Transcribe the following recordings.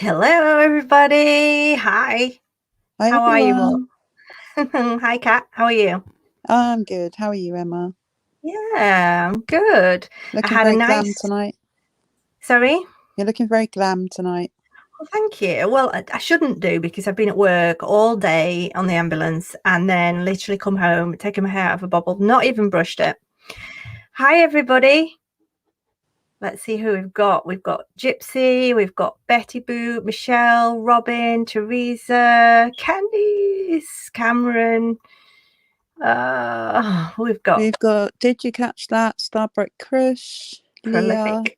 Hello, everybody. Hi. Hi How are you all? everyone. Hi, Kat. How are you? I'm good. How are you, Emma? Yeah, I'm good. I Looking had a very glam nice. tonight. Sorry. You're looking very glam tonight. Well, thank you. Well, I shouldn't do because I've been at work all day on the ambulance and then literally come home, taken my hair out of a bubble, not even brushed it. Hi, everybody. Let's see who we've got. We've got Gypsy, we've got Betty Boo, Michelle, Robin, Teresa, Candice, Cameron. We've got We've got Did You Catch That? Starbreak Crush, Leah, Prolific.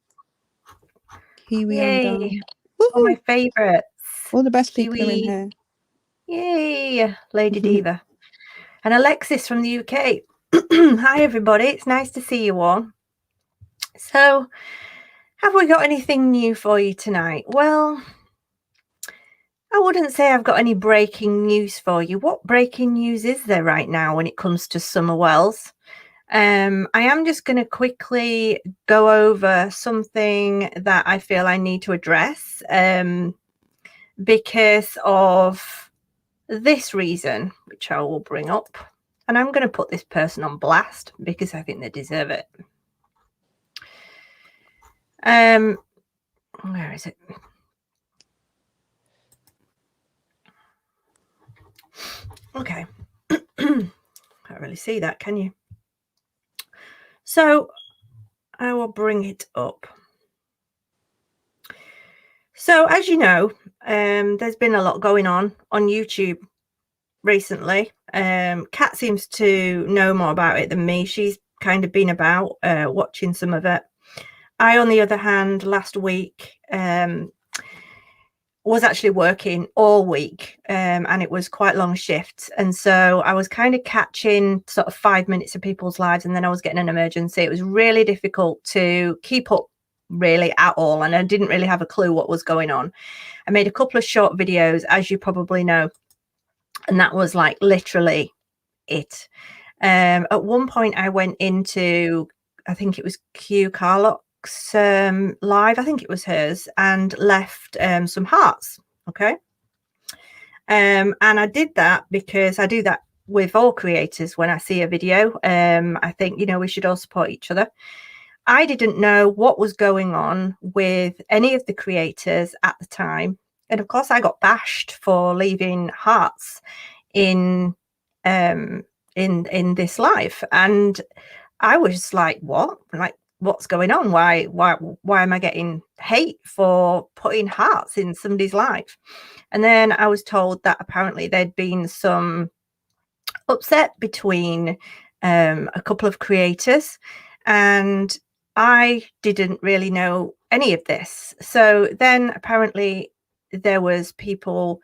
Kiwi Yay. Undone. All my Woohoo! favorites. All the best people are in Kiwi. here. Yay. Lady Diva. And Alexis from the UK. Hi, everybody. It's nice to see you all. So, have we got anything new for you tonight? Well, I wouldn't say I've got any breaking news for you. What breaking news is there right now when it comes to Summer Wells? I am just going to quickly go over something that I feel I need to address because of this reason, which I will bring up. And I'm going to put this person on blast because I think they deserve it. Where is it? Okay. Can't really see that, can you? So I will bring it up. So as you know, there's been a lot going on YouTube recently. Kat seems to know more about it than me. She's kind of been about watching some of it. I, on the other hand, last week was actually working all week and it was quite long shifts. And so I was kind of catching sort of 5 minutes of people's lives and then I was getting an emergency. It was really difficult to keep up really at all. And I didn't really have a clue what was going on. I made a couple of short videos, as you probably know. And that was like literally it. At one point I went into, I think it was Q Carlock's live, I think it was hers, and left some hearts. Okay. And I did that because I do that with all creators when I see a video. I think, we should all support each other. I didn't know what was going on with any of the creators at the time. And of course I got bashed for leaving hearts in this live, and I was like, what's going on? Why am I getting hate for putting hearts in somebody's life? And then I was told that apparently there'd been some upset between a couple of creators, and I didn't really know any of this. So then apparently there was people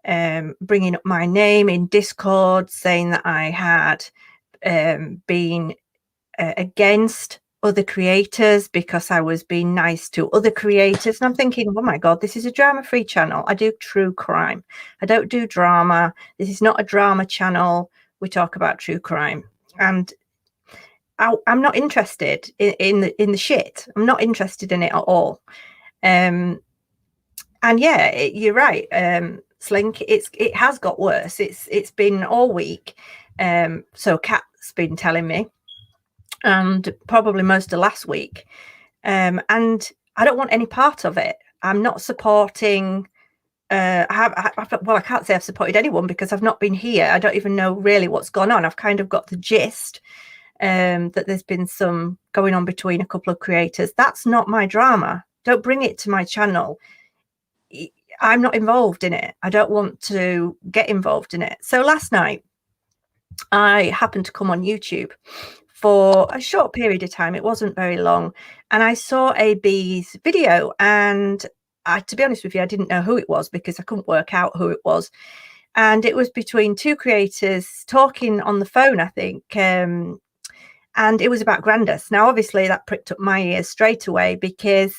bringing up my name in Discord, saying that I had been against other creators because I was being nice to other creators. And I'm thinking, oh my God, this is a drama-free channel. I do true crime. I don't do drama. This is not a drama channel. We talk about true crime. And I'm not interested in the shit. I'm not interested in it at all. And yeah, you're right, Slink. It has got worse. It's been all week. So Kat's been telling me, and probably most of last week. And I don't want any part of it. I'm not supporting. Well, I can't say I've supported anyone because I've not been here. I don't even know really what's gone on. I've kind of got the gist that there's been some going on between a couple of creators. That's not my drama. Don't bring it to my channel. I'm not involved in it. I don't want to get involved in it. So last night, I happened to come on YouTube for a short period of time. It wasn't very long. And I saw a B's video, and to be honest with you, I didn't know who it was because I couldn't work out who it was. And it was between two creators talking on the phone, I think. And it was about Grandis. Now, obviously, that pricked up my ears straight away because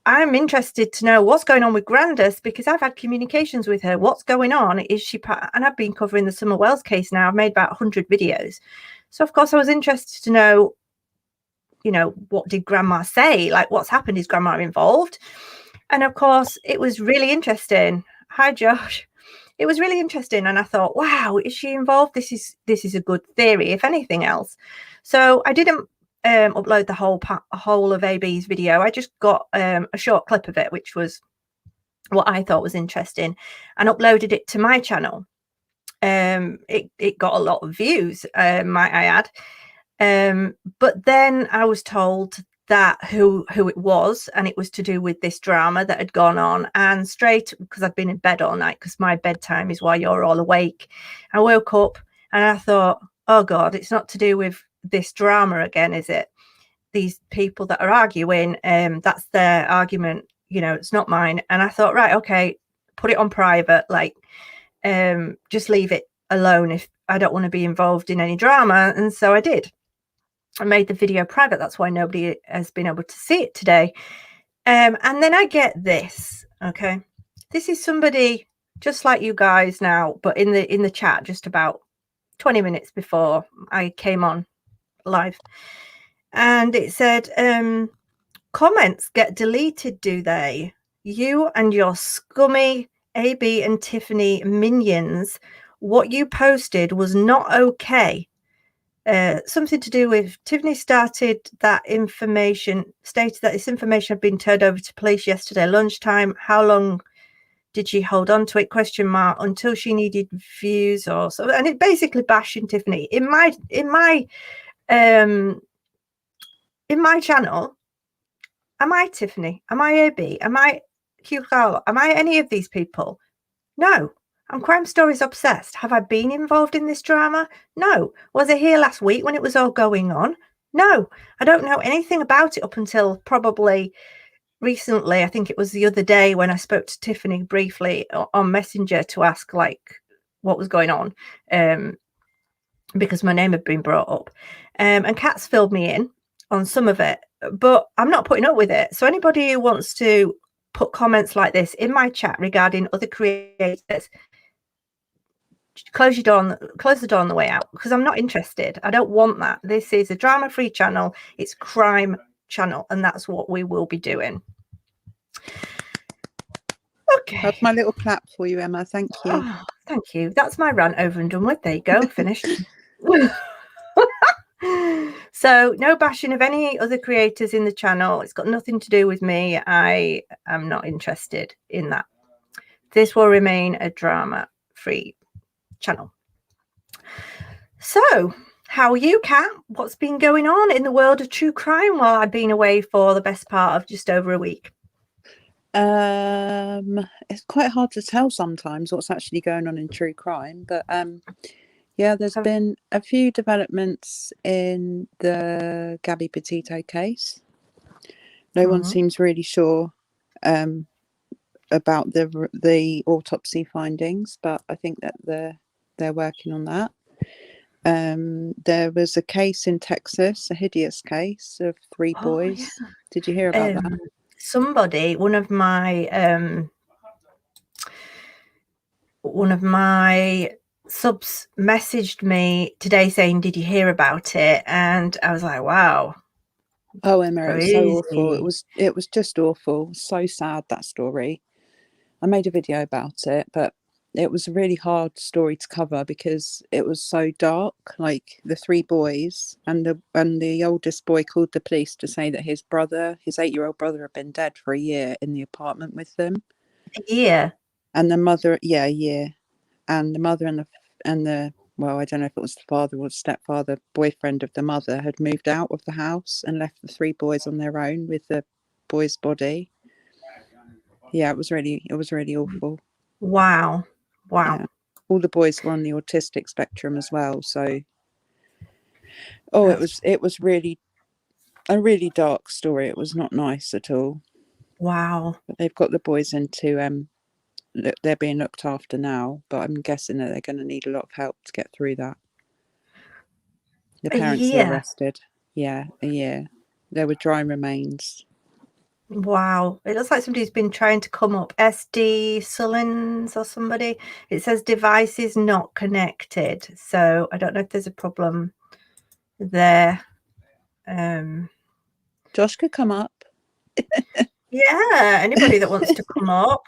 I'm interested to know what's going on with Grandis because I've had communications with her. What's going on? Is she part? And I've been covering the Summer Wells case now. I've made about 100 videos. So, of course, I was interested to know, what did Grandma say? Like, what's happened? Is Grandma involved? And of course, it was really interesting. Hi, Josh. It was really interesting, and I thought, wow, is she involved? This is a good theory, if anything else. So I didn't upload the whole of AB's video. I just got a short clip of it, which was what I thought was interesting, and uploaded it to my channel. It got a lot of views, might I add. But then I was told that who it was, and it was to do with this drama that had gone on. And straight, because I've been in bed all night, because my bedtime is while you're all awake, I woke up and I thought, oh God, it's not to do with this drama again, is it? These people that are arguing, that's their argument, you know, it's not mine. And I thought, right, okay, put it on private, like just leave it alone if I don't want to be involved in any drama. And so I did. I made the video private. That's why nobody has been able to see it today. And then I get this. Okay, this is somebody just like you guys now, but in the chat just about 20 minutes before I came on live, and it said, comments get deleted, do they? You and your scummy AB and Tiffany minions, what you posted was not okay. Something to do with Tiffany stated that this information had been turned over to police yesterday lunchtime. How long did she hold on to it? Question mark, until she needed views or so. And it basically bashing Tiffany in my channel. Am I Tiffany? Am I AB? Am I Hugh Carl? Am I any of these people? No. I'm Crime Stories obsessed. Have I been involved in this drama? No. Was I here last week when it was all going on? No. I don't know anything about it up until probably recently. I think it was the other day when I spoke to Tiffany briefly on Messenger to ask like what was going on, because my name had been brought up. And Kat's filled me in on some of it, but I'm not putting up with it. So anybody who wants to put comments like this in my chat regarding other creators, close the door on the way out, because I'm not interested. I don't want that. This is a drama-free channel. It's crime channel, and that's what we will be doing. Okay. That's my little clap for you, Emma. Thank you. Oh, thank you. That's my rant over and done with. There you go. Finished. So no bashing of any other creators in the channel. It's got nothing to do with me. I am not interested in that. This will remain a drama-free channel. So how are you, Kat? What's been going on in the world of true crime while I've been away for the best part of just over a week? It's quite hard to tell sometimes what's actually going on in true crime, but yeah, there's been a few developments in the Gabby Petito case. No one seems really sure about the autopsy findings, but I think that they're working on that. There was a case in Texas, a hideous case of 3 boys. Yeah. Did you hear about that? Somebody, one of my subs messaged me today saying, did you hear about it? And I was like, wow. Oh, Emma, it was so awful. It was just awful. So sad, that story. I made a video about it, but it was a really hard story to cover because it was so dark. Like the 3 boys, and the oldest boy called the police to say that his 8-year-old brother, had been dead for a year in the apartment with them. A year? And the mother, a year. And the mother and the well, I don't know if it was the father or the stepfather, boyfriend of the mother, had moved out of the house and left the 3 boys on their own with the boy's body. Yeah, it was really awful. Wow. Yeah. All the boys were on the autistic spectrum as well, so it was really a really dark story. It was not nice at all. Wow. But they've got the boys into they're being looked after now, but I'm guessing that they're going to need a lot of help to get through that. The parents are arrested. Yeah, a year. There were dry remains. Wow. It looks like somebody's been trying to come up. SD Sullins or somebody. It says devices not connected. So I don't know if there's a problem there. Josh could come up. Yeah, anybody that wants to come up.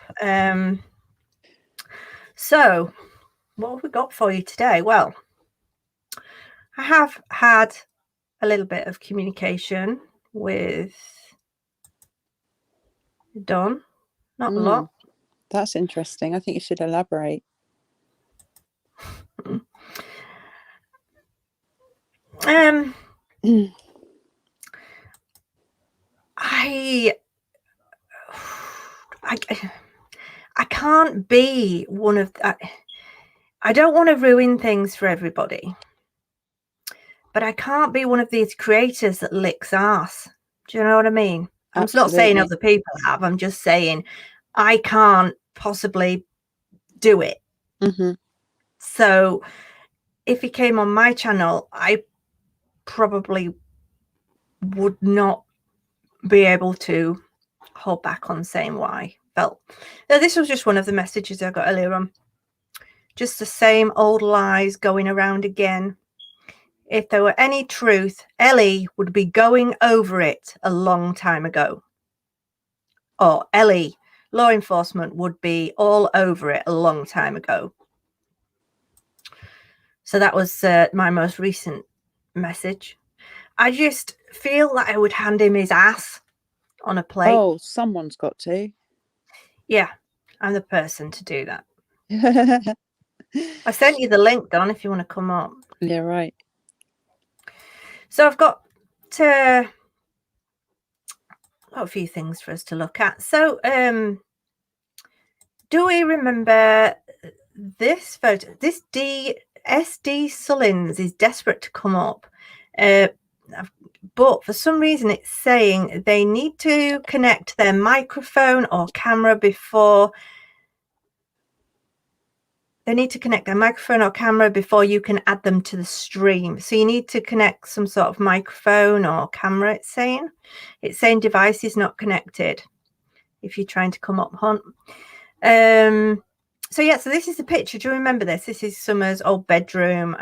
So, what have we got for you today? Well, I have had a little bit of communication with Don. Not a lot. That's interesting. I think you should elaborate. I can't be one of I don't want to ruin things for everybody, but I can't be one of these creators that licks ass. Do you know what I mean? I'm not saying other people have. I'm just saying I can't possibly do it. So if he came on my channel, I probably would not be able to hold back on saying what I felt. Now, this was just one of the messages I got earlier on. Just the same old lies going around again. If there were any truth, Ellie would be going over it a long time ago. Or Ellie, law enforcement, would be all over it a long time ago. So that was my most recent message. I just feel that I would hand him his ass on a plate. Oh, someone's got to. Yeah, I'm the person to do that. I sent you the link, Don, if you want to come up. Yeah, right. So I've got a few things for us to look at. So do we remember this photo? This SD Sullins is desperate to come up. But for some reason it's saying they need to connect their microphone or camera before you can add them to the stream. So you need to connect some sort of microphone or camera, it's saying device is not connected if you're trying to come up, Hunt. So yeah, so this is the picture. Do you remember this? This is Summer's old bedroom.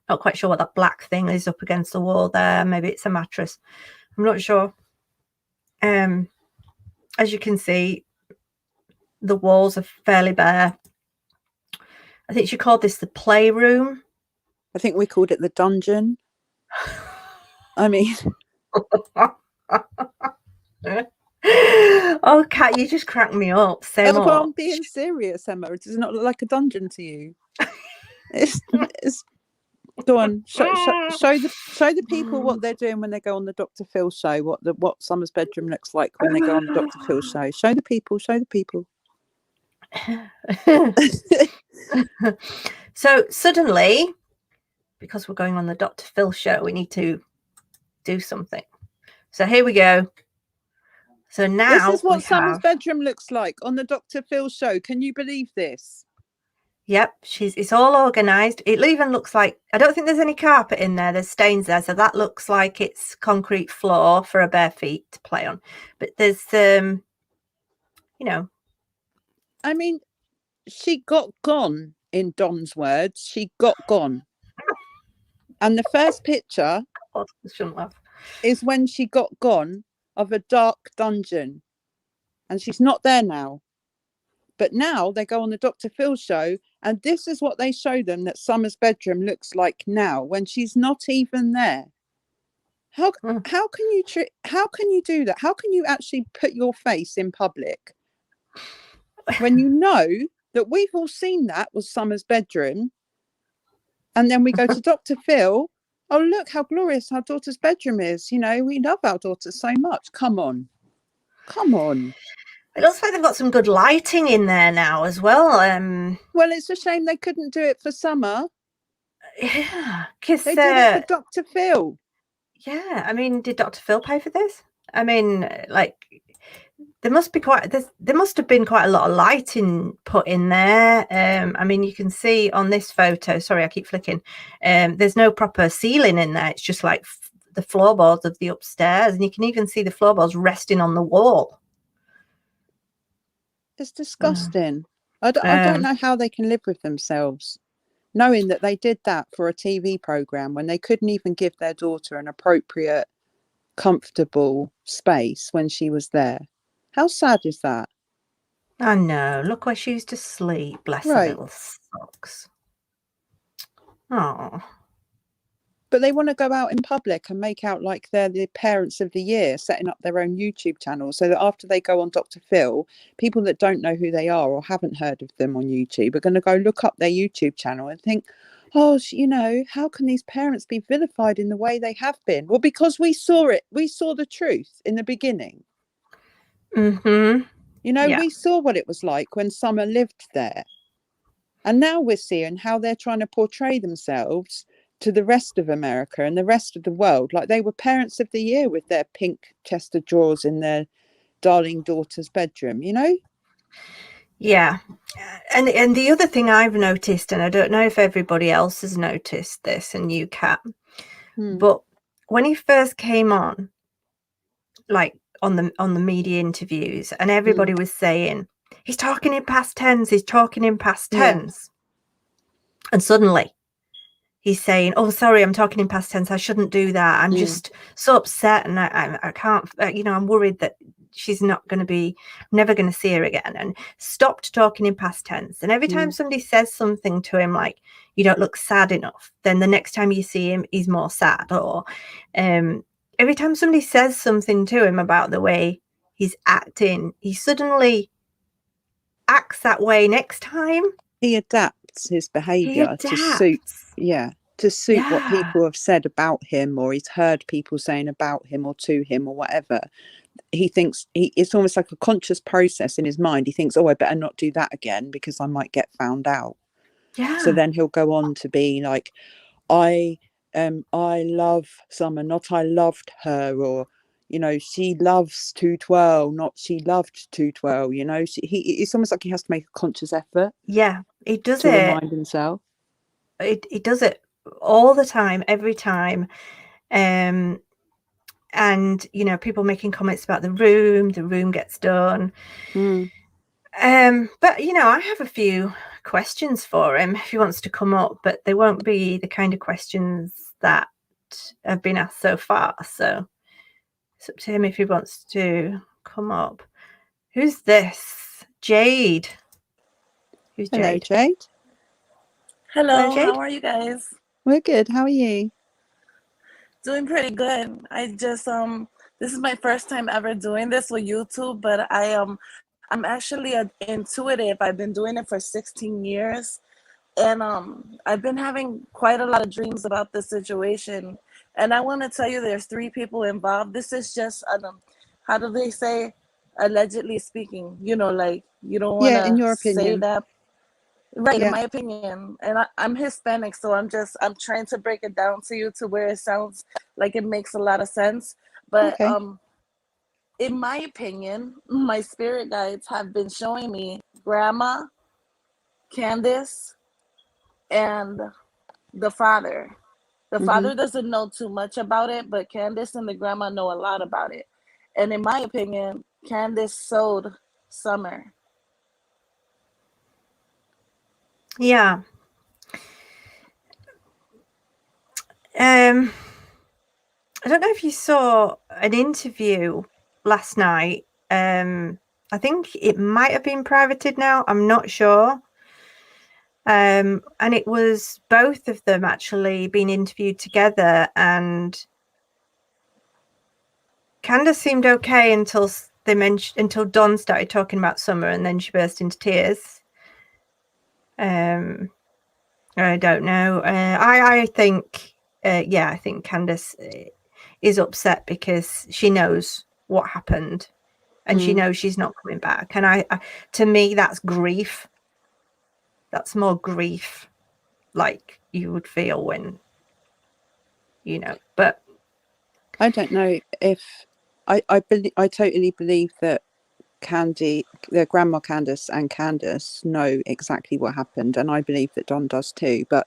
Not quite sure what that black thing is up against the wall there. Maybe it's a mattress. I'm not sure. As you can see, the walls are fairly bare. I think she called this the playroom. I think we called it the dungeon. I mean... Oh, Kat, you just cracked me up so much. Well, I'm being serious, Emma. Does it not look like a dungeon to you? It's go on, show the people what they're doing when they go on the Dr. Phil show. What Summer's bedroom looks like when they go on the Dr. Phil show. Show the people. So suddenly, because we're going on the Dr. Phil show, we need to do something. So here we go. So now this is what Summer's bedroom looks like on the Dr. Phil show. Can you believe this? Yep, it's all organized. It even looks like, I don't think there's any carpet in there. There's stains there. So that looks like it's concrete floor for a bare feet to play on. But there's, you know. I mean, she got gone, in Don's words. She got gone. And the first picture is when she got gone of a dark dungeon. And she's not there now. But now they go on the Dr. Phil show, and this is what they show them that Summer's bedroom looks like now when she's not even there. How can you do that? How can you actually put your face in public when you know that we've all seen that was Summer's bedroom, and then we go to Dr. Phil? Oh, look how glorious our daughter's bedroom is. You know, we love our daughter so much. Come on. It looks like they've got some good lighting in there now as well. Well, it's a shame they couldn't do it for Summer. Yeah, because they did it for Dr. Phil. Yeah, I mean, did Dr. Phil pay for this? I mean, like, there must have been quite a lot of lighting put in there. I mean, you can see on this photo. Sorry, I keep flicking. There's no proper ceiling in there. It's just like the floorboards of the upstairs, and you can even see the floorboards resting on the wall. It's disgusting. I don't know how they can live with themselves, knowing that they did that for a TV program when they couldn't even give their daughter an appropriate comfortable space when she was there. How sad is that? I know. Look where she used to sleep. Bless her little socks. Oh. But they want to go out in public and make out like they're the parents of the year, setting up their own YouTube channel, so that after they go on Dr. Phil, people that don't know who they are or haven't heard of them on YouTube are going to go look up their YouTube channel and think, oh, you know, how can these parents be vilified in the way they have been? Well, because we saw it. We saw the truth in the beginning. Mm-hmm. You know, we saw what it was like when Summer lived there. And now we're seeing how they're trying to portray themselves to the rest of America and the rest of the world like they were parents of the year with their pink chest of drawers in their darling daughter's bedroom, you know? Yeah. And the other thing I've noticed, and I don't know if everybody else has noticed this, and you can, but when he first came on, like on the media interviews, and everybody was saying, he's talking in past tense, he's talking in past tense. And suddenly he's saying, oh, sorry, I'm talking in past tense, I shouldn't do that. I'm just so upset, and I can't, you know, I'm worried that she's not going to be, I'm never going to see her again, and stopped talking in past tense. And every time somebody says something to him like, you don't look sad enough, then the next time you see him, he's more sad. Or every time somebody says something to him about the way he's acting, he suddenly acts that way next time. He adapts his behavior to suit what people have said about him, or he's heard people saying about him or to him or whatever. He thinks it's almost like a conscious process in his mind. He thinks, oh, I better not do that again because I might get found out. So then he'll go on to be like, I love Summer, not I loved her, or, you know, she loves 212, not she loved 212, you know. It's almost like he has to make a conscious effort. Yeah, he does to remind himself. He does it all the time, every time. And, you know, people making comments about the room gets done. But, you know, I have a few questions for him if he wants to come up, but they won't be the kind of questions that have been asked so far. So it's up to him if he wants to come up. Who's this? Jade. Who's Jade? Hello, Jade. Hello, Jade. How are you guys? We're good. How are you? Doing pretty good. I just this is my first time ever doing this with YouTube, but I'm actually intuitive. I've been doing it for 16 years, and I've been having quite a lot of dreams about this situation. And I want to tell you, there's 3 people involved. This is just how do they say, allegedly speaking. You know, like you don't want to say that. Right, in my opinion. And I'm Hispanic, so I'm trying to break it down to you to where it sounds like it makes a lot of sense. But in my opinion, my spirit guides have been showing me Grandma, Candace, and the father. The father doesn't know too much about it, but Candace and the grandma know a lot about it. And in my opinion, Candace sold Summer. Yeah. I don't know if you saw an interview last night. I think it might have been privated now. I'm not sure. And it was both of them actually being interviewed together, and Candace seemed okay until Don started talking about Summer, and then she burst into tears. I don't know. I think, I think Candace is upset because she knows what happened, and she knows she's not coming back. And I to me, that's grief. That's more grief, like you would feel when, you know. But I don't know if I totally believe that their grandma Candace and Candace know exactly what happened, and I believe that Don does too. But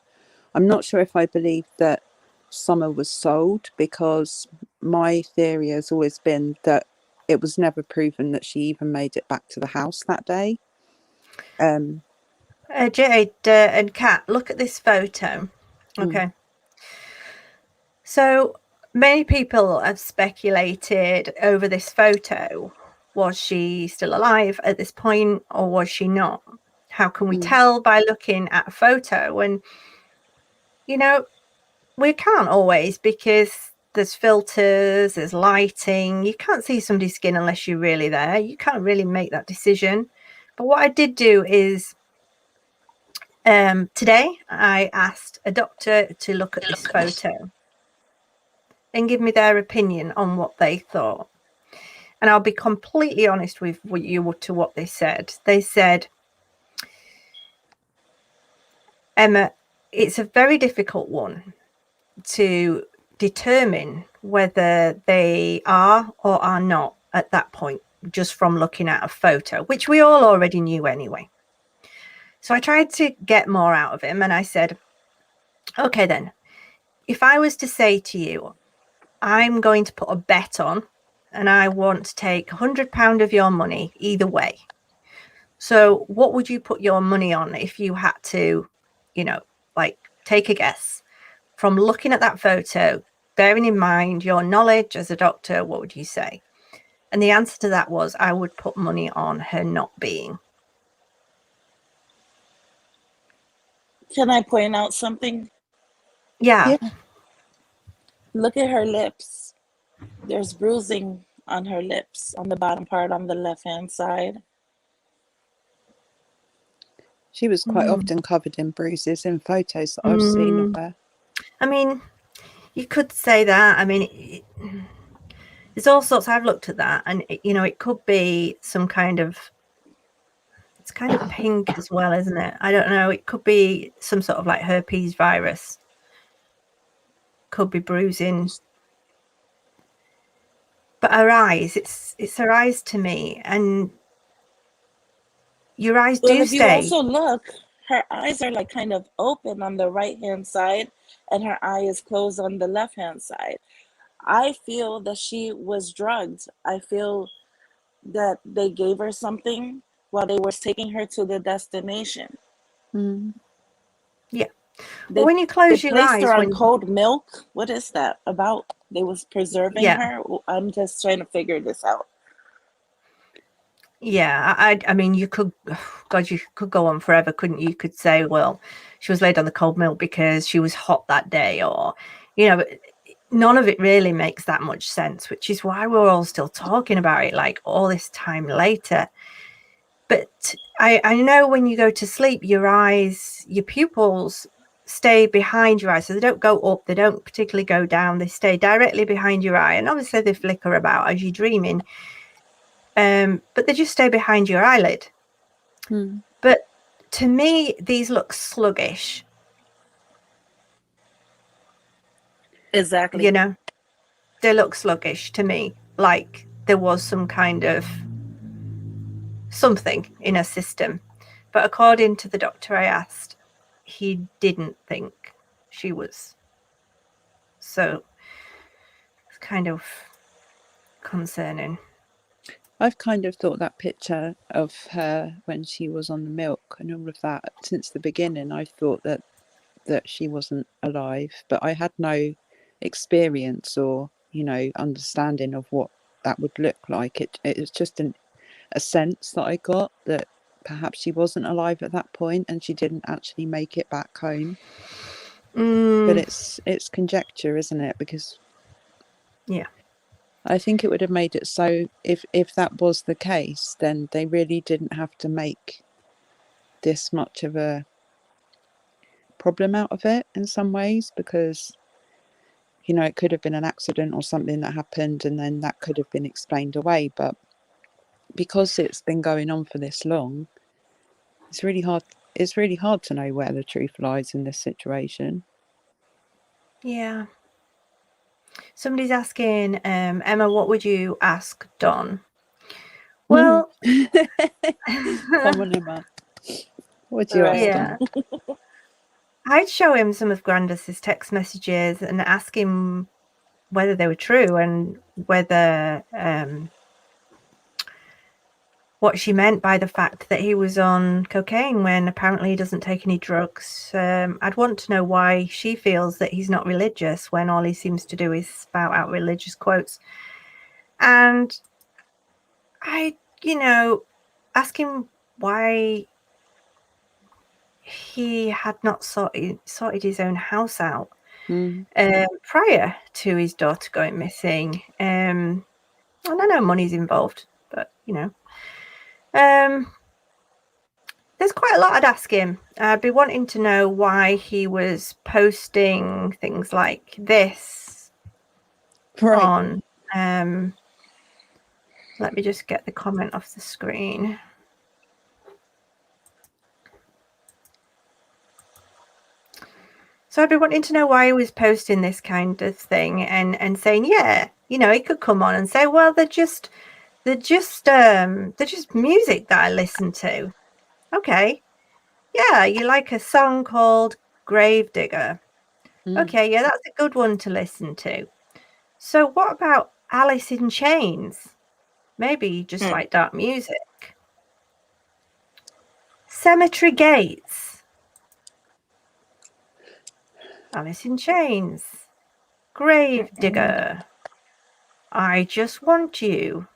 I'm not sure if I believe that Summer was sold, because my theory has always been that it was never proven that she even made it back to the house that day. Jade and Kat, look at this photo. Okay. So many people have speculated over this photo. Was she still alive at this point, or was she not? How can we tell by looking at a photo? And, you know, we can't always, because there's filters, there's lighting. You can't see somebody's skin unless you're really there. You can't really make that decision. But what I did do is today I asked a doctor to look at this photo and give me their opinion on what they thought. And I'll be completely honest with you to what they said. They said, Emma, it's a very difficult one to determine whether they are or are not at that point, just from looking at a photo, which we all already knew anyway. So I tried to get more out of him, and I said, okay, then, if I was to say to you, I'm going to put a bet on, and I want to take £100 of your money either way. So what would you put your money on if you had to, you know, like, take a guess from looking at that photo, bearing in mind your knowledge as a doctor? What would you say? And the answer to that was, I would put money on her not being. Can I point out something? Yeah. Look at her lips. There's bruising on her lips, on the bottom part on the left-hand side. She was quite often covered in bruises in photos that I've seen of her. I mean, you could say that. I mean, there's all sorts. I've looked at that, and you know, it could be some kind of, it's kind of pink as well, isn't it? I don't know. It could be some sort of like herpes virus. Could be bruising. But her eyes, it's her eyes to me, and your eyes do If you stay. also look, her eyes are like kind of open on the right-hand side, and her eye is closed on the left-hand side. I feel that she was drugged. I feel that they gave her something while they were taking her to the destination. Yeah. Well, when you close your eyes, placed her on cold milk. What is that about? They was preserving her. I'm just trying to figure this out. Yeah, I mean, you could, God, you could go on forever, couldn't you? You could say, well, she was laid on the cold milk because she was hot that day, or, you know, none of it really makes that much sense, which is why we're all still talking about it like all this time later. But I know when you go to sleep, your eyes, your pupils stay behind your eye. So they don't go up, they don't particularly go down, they stay directly behind your eye. And obviously they flicker about as you're dreaming. But they just stay behind your eyelid. But to me, these look sluggish. Exactly. You know, they look sluggish to me, like there was some kind of something in her system. But according to the doctor I asked, he didn't think she was. So it's kind of concerning. I've kind of thought that picture of her when she was on the milk and all of that since the beginning. I thought that she wasn't alive, but I had no experience or, you know, understanding of what that would look like. It was just a sense that I got that perhaps she wasn't alive at that point and she didn't actually make it back home. But it's conjecture, isn't it? Because I think it would have made it so if that was the case, then they really didn't have to make this much of a problem out of it in some ways, because, you know, it could have been an accident or something that happened and then that could have been explained away. But because it's been going on for this long, it's really hard to know where the truth lies in this situation. Yeah. Somebody's asking, Emma, what would you ask Don? Well, come on, Emma. What would you ask Don? I'd show him some of Grandis's text messages and ask him whether they were true and whether what she meant by the fact that he was on cocaine when apparently he doesn't take any drugs. I'd want to know why she feels that he's not religious when all he seems to do is spout out religious quotes. And I, ask him why he had not sorted his own house out prior to his daughter going missing. And I know money's involved, but there's quite a lot I'd ask him. I'd be wanting to know why he was posting things like this on. Let me just get the comment off the screen. So I'd be wanting to know why he was posting this kind of thing and saying, yeah, he could come on and say, well, they're just music that I listen to. Okay. Yeah, you like a song called Gravedigger. Okay, yeah, that's a good one to listen to. So what about Alice in Chains? Maybe you just like dark music. Cemetery Gates. Alice in Chains. Gravedigger. I Just Want You.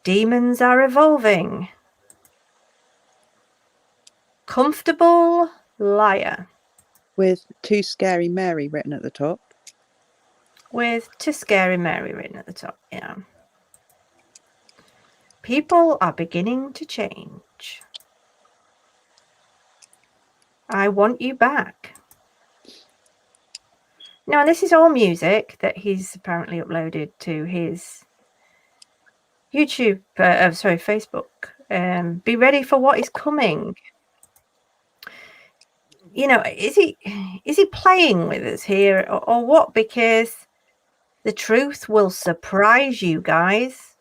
Demons Are Evolving. Comfortable Liar. With Too Scary Mary written at the top. With Too Scary Mary written at the top, yeah. People are beginning to change. I Want You Back. Now, this is all music that he's apparently uploaded to his YouTube, Facebook. Be ready for what is coming. Is he playing with us here or what? Because the truth will surprise you guys.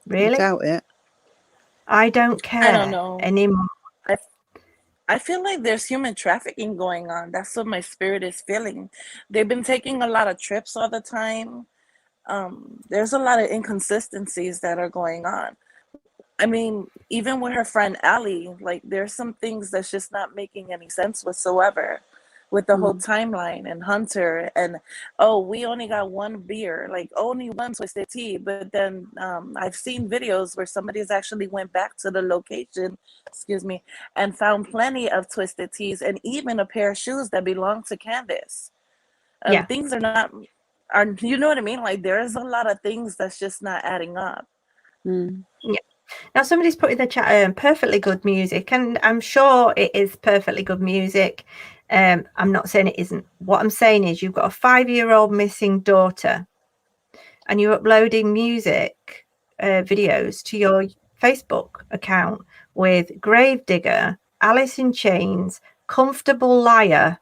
Really? I doubt it. I don't care. I don't know anymore. I feel like there's human trafficking going on. That's what my spirit is feeling. They've been taking a lot of trips all the time. There's a lot of inconsistencies that are going on. I mean, even with her friend Allie, like there's some things that's just not making any sense whatsoever with the whole timeline and Hunter and we only got one beer, like only one twisted tea. But then I've seen videos where somebody's actually went back to the location, and found plenty of twisted teas and even a pair of shoes that belong to Candace. Things are you know what I mean? Like there's a lot of things that's just not adding up. Yeah. Now somebody's put in the chat perfectly good music, and I'm sure it is perfectly good music. I'm not saying it isn't. What I'm saying is you've got a 5-year-old missing daughter and you're uploading music videos to your Facebook account with Gravedigger, Alice in Chains, Comfortable Liar.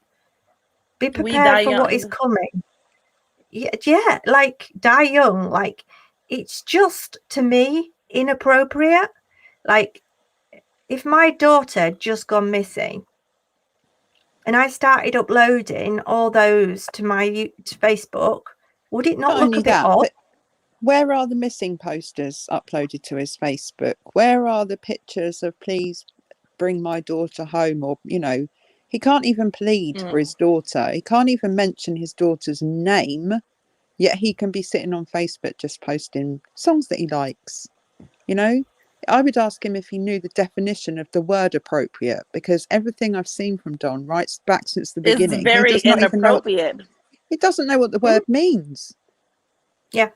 Be prepared for what is coming. Yeah, like Die Young. Like it's just, to me, inappropriate. Like if my daughter had just gone missing and I started uploading all those to my Facebook, would it not look a bit odd? Where are the missing posters uploaded to his Facebook? Where are the pictures of please bring my daughter home? Or, he can't even plead for his daughter. He can't even mention his daughter's name, yet he can be sitting on Facebook just posting songs that he likes. I would ask him if he knew the definition of the word appropriate, because everything I've seen from Don right back since the beginning, it's very inappropriate. He doesn't know what the word means. Yeah.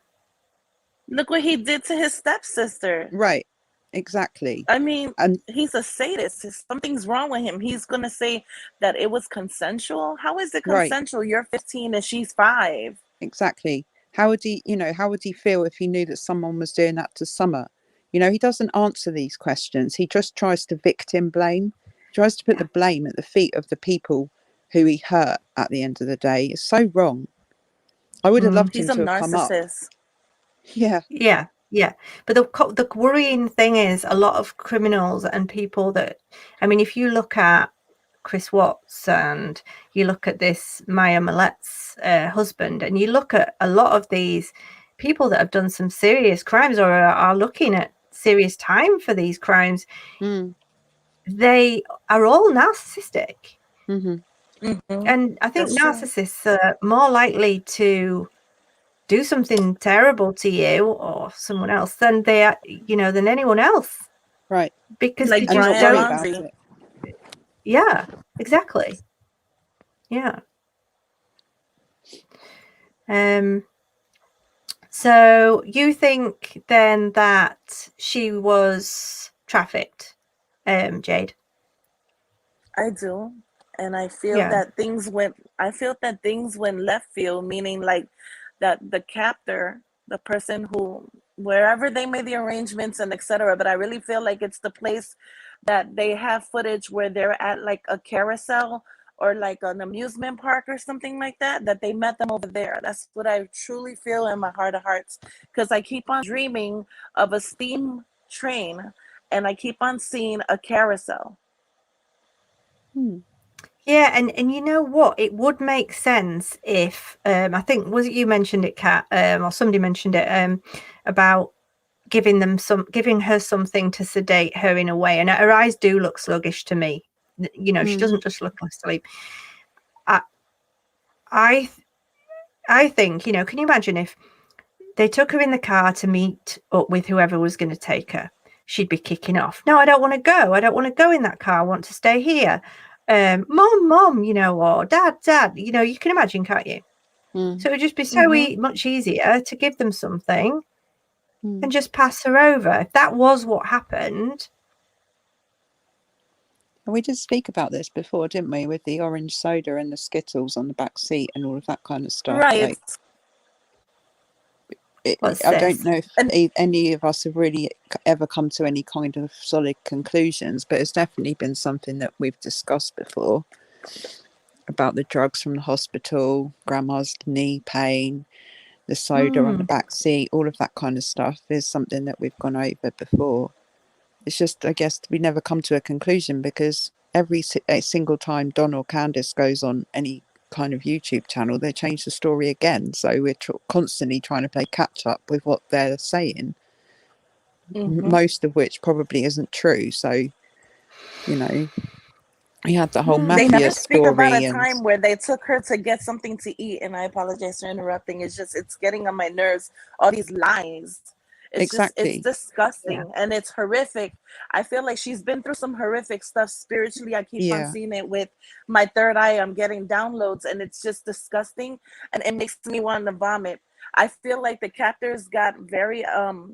Look what he did to his stepsister. Right. Exactly. I mean, he's a sadist. Something's wrong with him. He's going to say that it was consensual. How is it consensual? Right. You're 15 and she's 5. Exactly. How would he feel if he knew that someone was doing that to Summer? He doesn't answer these questions. He just tries to victim blame. He tries to put the blame at the feet of the people who he hurt at the end of the day. It's so wrong. I would have loved him to have come up. Yeah. But the worrying thing is a lot of criminals and people that, I mean, if you look at Chris Watts and you look at this Maya Millet's husband, and you look at a lot of these people that have done some serious crimes or are looking at serious time for these crimes, they are all narcissistic. And I think narcissists are more likely to do something terrible to you or someone else than they are, than anyone else. Right. Because like they just Brian don't. Laundrie. Yeah, exactly. Yeah. So you think then that she was trafficked, Jade? I do. And I feel that things went left field, meaning like that the captor, the person who, wherever they made the arrangements and etc. But I really feel like it's the place that they have footage where they're at like a carousel or like an amusement park or something like that, that they met them over there. That's what I truly feel in my heart of hearts. Because I keep on dreaming of a steam train and I keep on seeing a carousel. Yeah, and you know what? It would make sense if I think, was it you mentioned it, Kat, or somebody mentioned it, about giving her something to sedate her in a way, and her eyes do look sluggish to me. She doesn't just look asleep. I think, can you imagine if they took her in the car to meet up with whoever was going to take her? She'd be kicking off. No, I don't want to go. I don't want to go in that car. I want to stay here. Mom, or dad. You can imagine, can't you? So it would just be so much easier to give them something and just pass her over. If that was what happened. We did speak about this before, didn't we? With the orange soda and the Skittles on the back seat and all of that kind of stuff. Right. I don't know if any of us have really ever come to any kind of solid conclusions, but it's definitely been something that we've discussed before about the drugs from the hospital, grandma's knee pain, the soda on the back seat, all of that kind of stuff is something that we've gone over before. It's just, I guess, we never come to a conclusion because every single time Don or Candice goes on any kind of YouTube channel, they change the story again. So we're constantly trying to play catch up with what they're saying, most of which probably isn't true. So, we had the whole mafia they never speak story about a time where they took her to get something to eat, and I apologize for interrupting. It's getting on my nerves, all these lies. It's disgusting and it's horrific. I feel like she's been through some horrific stuff spiritually. I keep on seeing it with my third eye. I'm getting downloads and it's just disgusting and it makes me want to vomit. I feel like the captors got very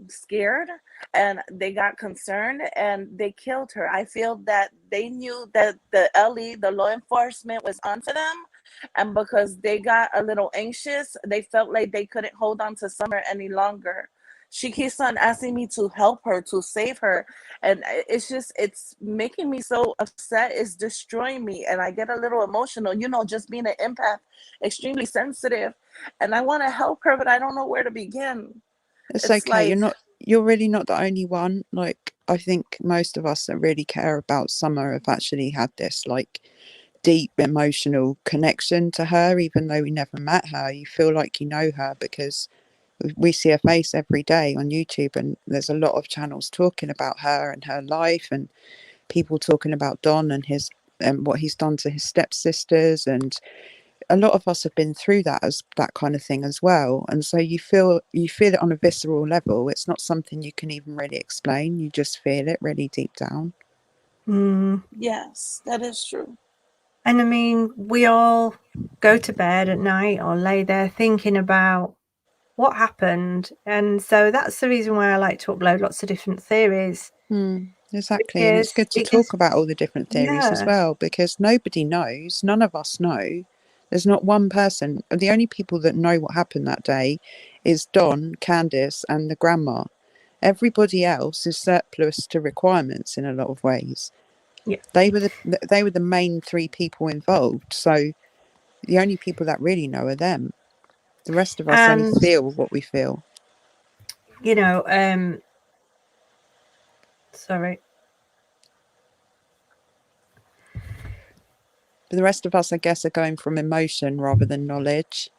scared and they got concerned and they killed her. I feel that they knew that the LE, the law enforcement, was onto them, and because they got a little anxious, they felt like they couldn't hold on to Summer any longer. She keeps on asking me to help her, to save her, and it's making me so upset. It's destroying me, and I get a little emotional, just being an empath, extremely sensitive, and I want to help her, but I don't know where to begin. It's okay. You're really not the only one. Like, I think most of us that really care about Summer have actually had this deep emotional connection to her, even though we never met her. You feel like you know her because we see her face every day on YouTube, and there's a lot of channels talking about her and her life, and people talking about Don and his what he's done to his stepsisters, and a lot of us have been through that kind of thing as well. And so you feel it on a visceral level. It's not something you can even really explain. You just feel it really deep down. Yes, that is true. And I mean, we all go to bed at night or lay there thinking about what happened. And so that's the reason why I like to upload lots of different theories. Exactly. And it's good to talk about all the different theories as well, because nobody knows. None of us know. There's not one person. The only people that know what happened that day is Don, Candice, and the grandma. Everybody else is surplus to requirements in a lot of ways. Yeah. They were the main three people involved. So the only people that really know are them. The rest of us only feel what we feel. Sorry. But the rest of us, I guess, are going from emotion rather than knowledge.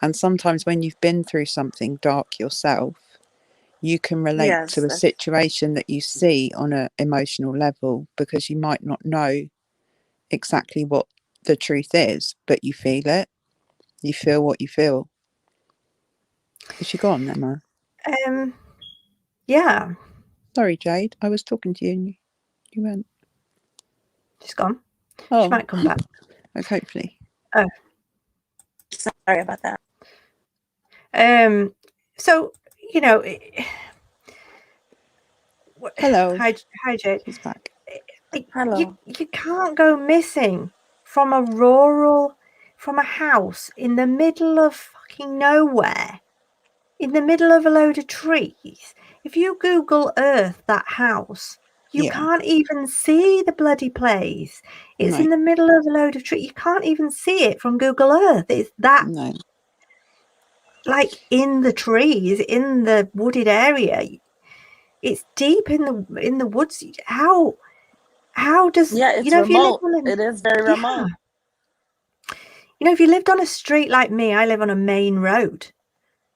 And sometimes when you've been through something dark yourself, you can relate to a situation that you see on an emotional level, because you might not know exactly what the truth is, but you feel it. You feel what you feel. Is she gone, Emma? Yeah. Sorry, Jade. I was talking to you and you went. She's gone. Oh. She might come back. Okay, hopefully. Oh. Sorry about that. So, you know... Hello. Hi, Jade. She's back. Hello. You can't go missing from a house in the middle of fucking nowhere, in the middle of a load of trees. If you Google Earth that house, you can't even see the bloody place. It's in the middle of a load of trees. You can't even see it from Google Earth. It's that like in the trees, in the wooded area. It's deep in the woods. How does it's if you live remote. It is very remote. If you lived on a street like me, I live on a main road.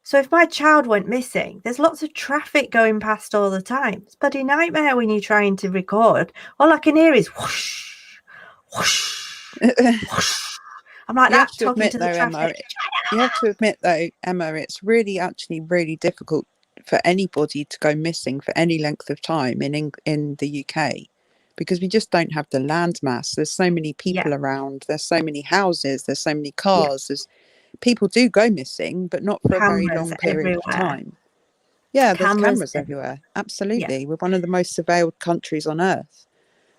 So if my child went missing, there's lots of traffic going past all the time. It's a bloody nightmare when you're trying to record. All I can hear is whoosh, whoosh, whoosh. I'm like that talking to the traffic. Emma, you have to admit, though, Emma, it's really difficult for anybody to go missing for any length of time in the UK, because we just don't have the land mass. There's so many people around. There's so many houses. There's so many cars. People do go missing, but not for a very long period of time. Yeah, there's cameras everywhere. Absolutely. We're one of the most surveilled countries on earth.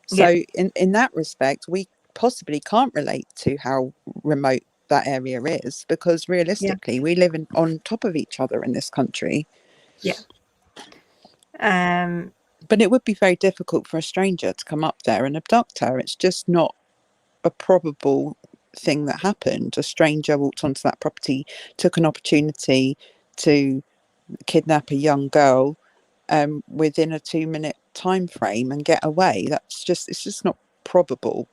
So in that respect, we possibly can't relate to how remote that area is, because realistically we live on top of each other in this country. But it would be very difficult for a stranger to come up there and abduct her. It's just not a probable thing that happened. A stranger walked onto that property, took an opportunity to kidnap a young girl within a 2-minute time frame and get away. It's just not probable.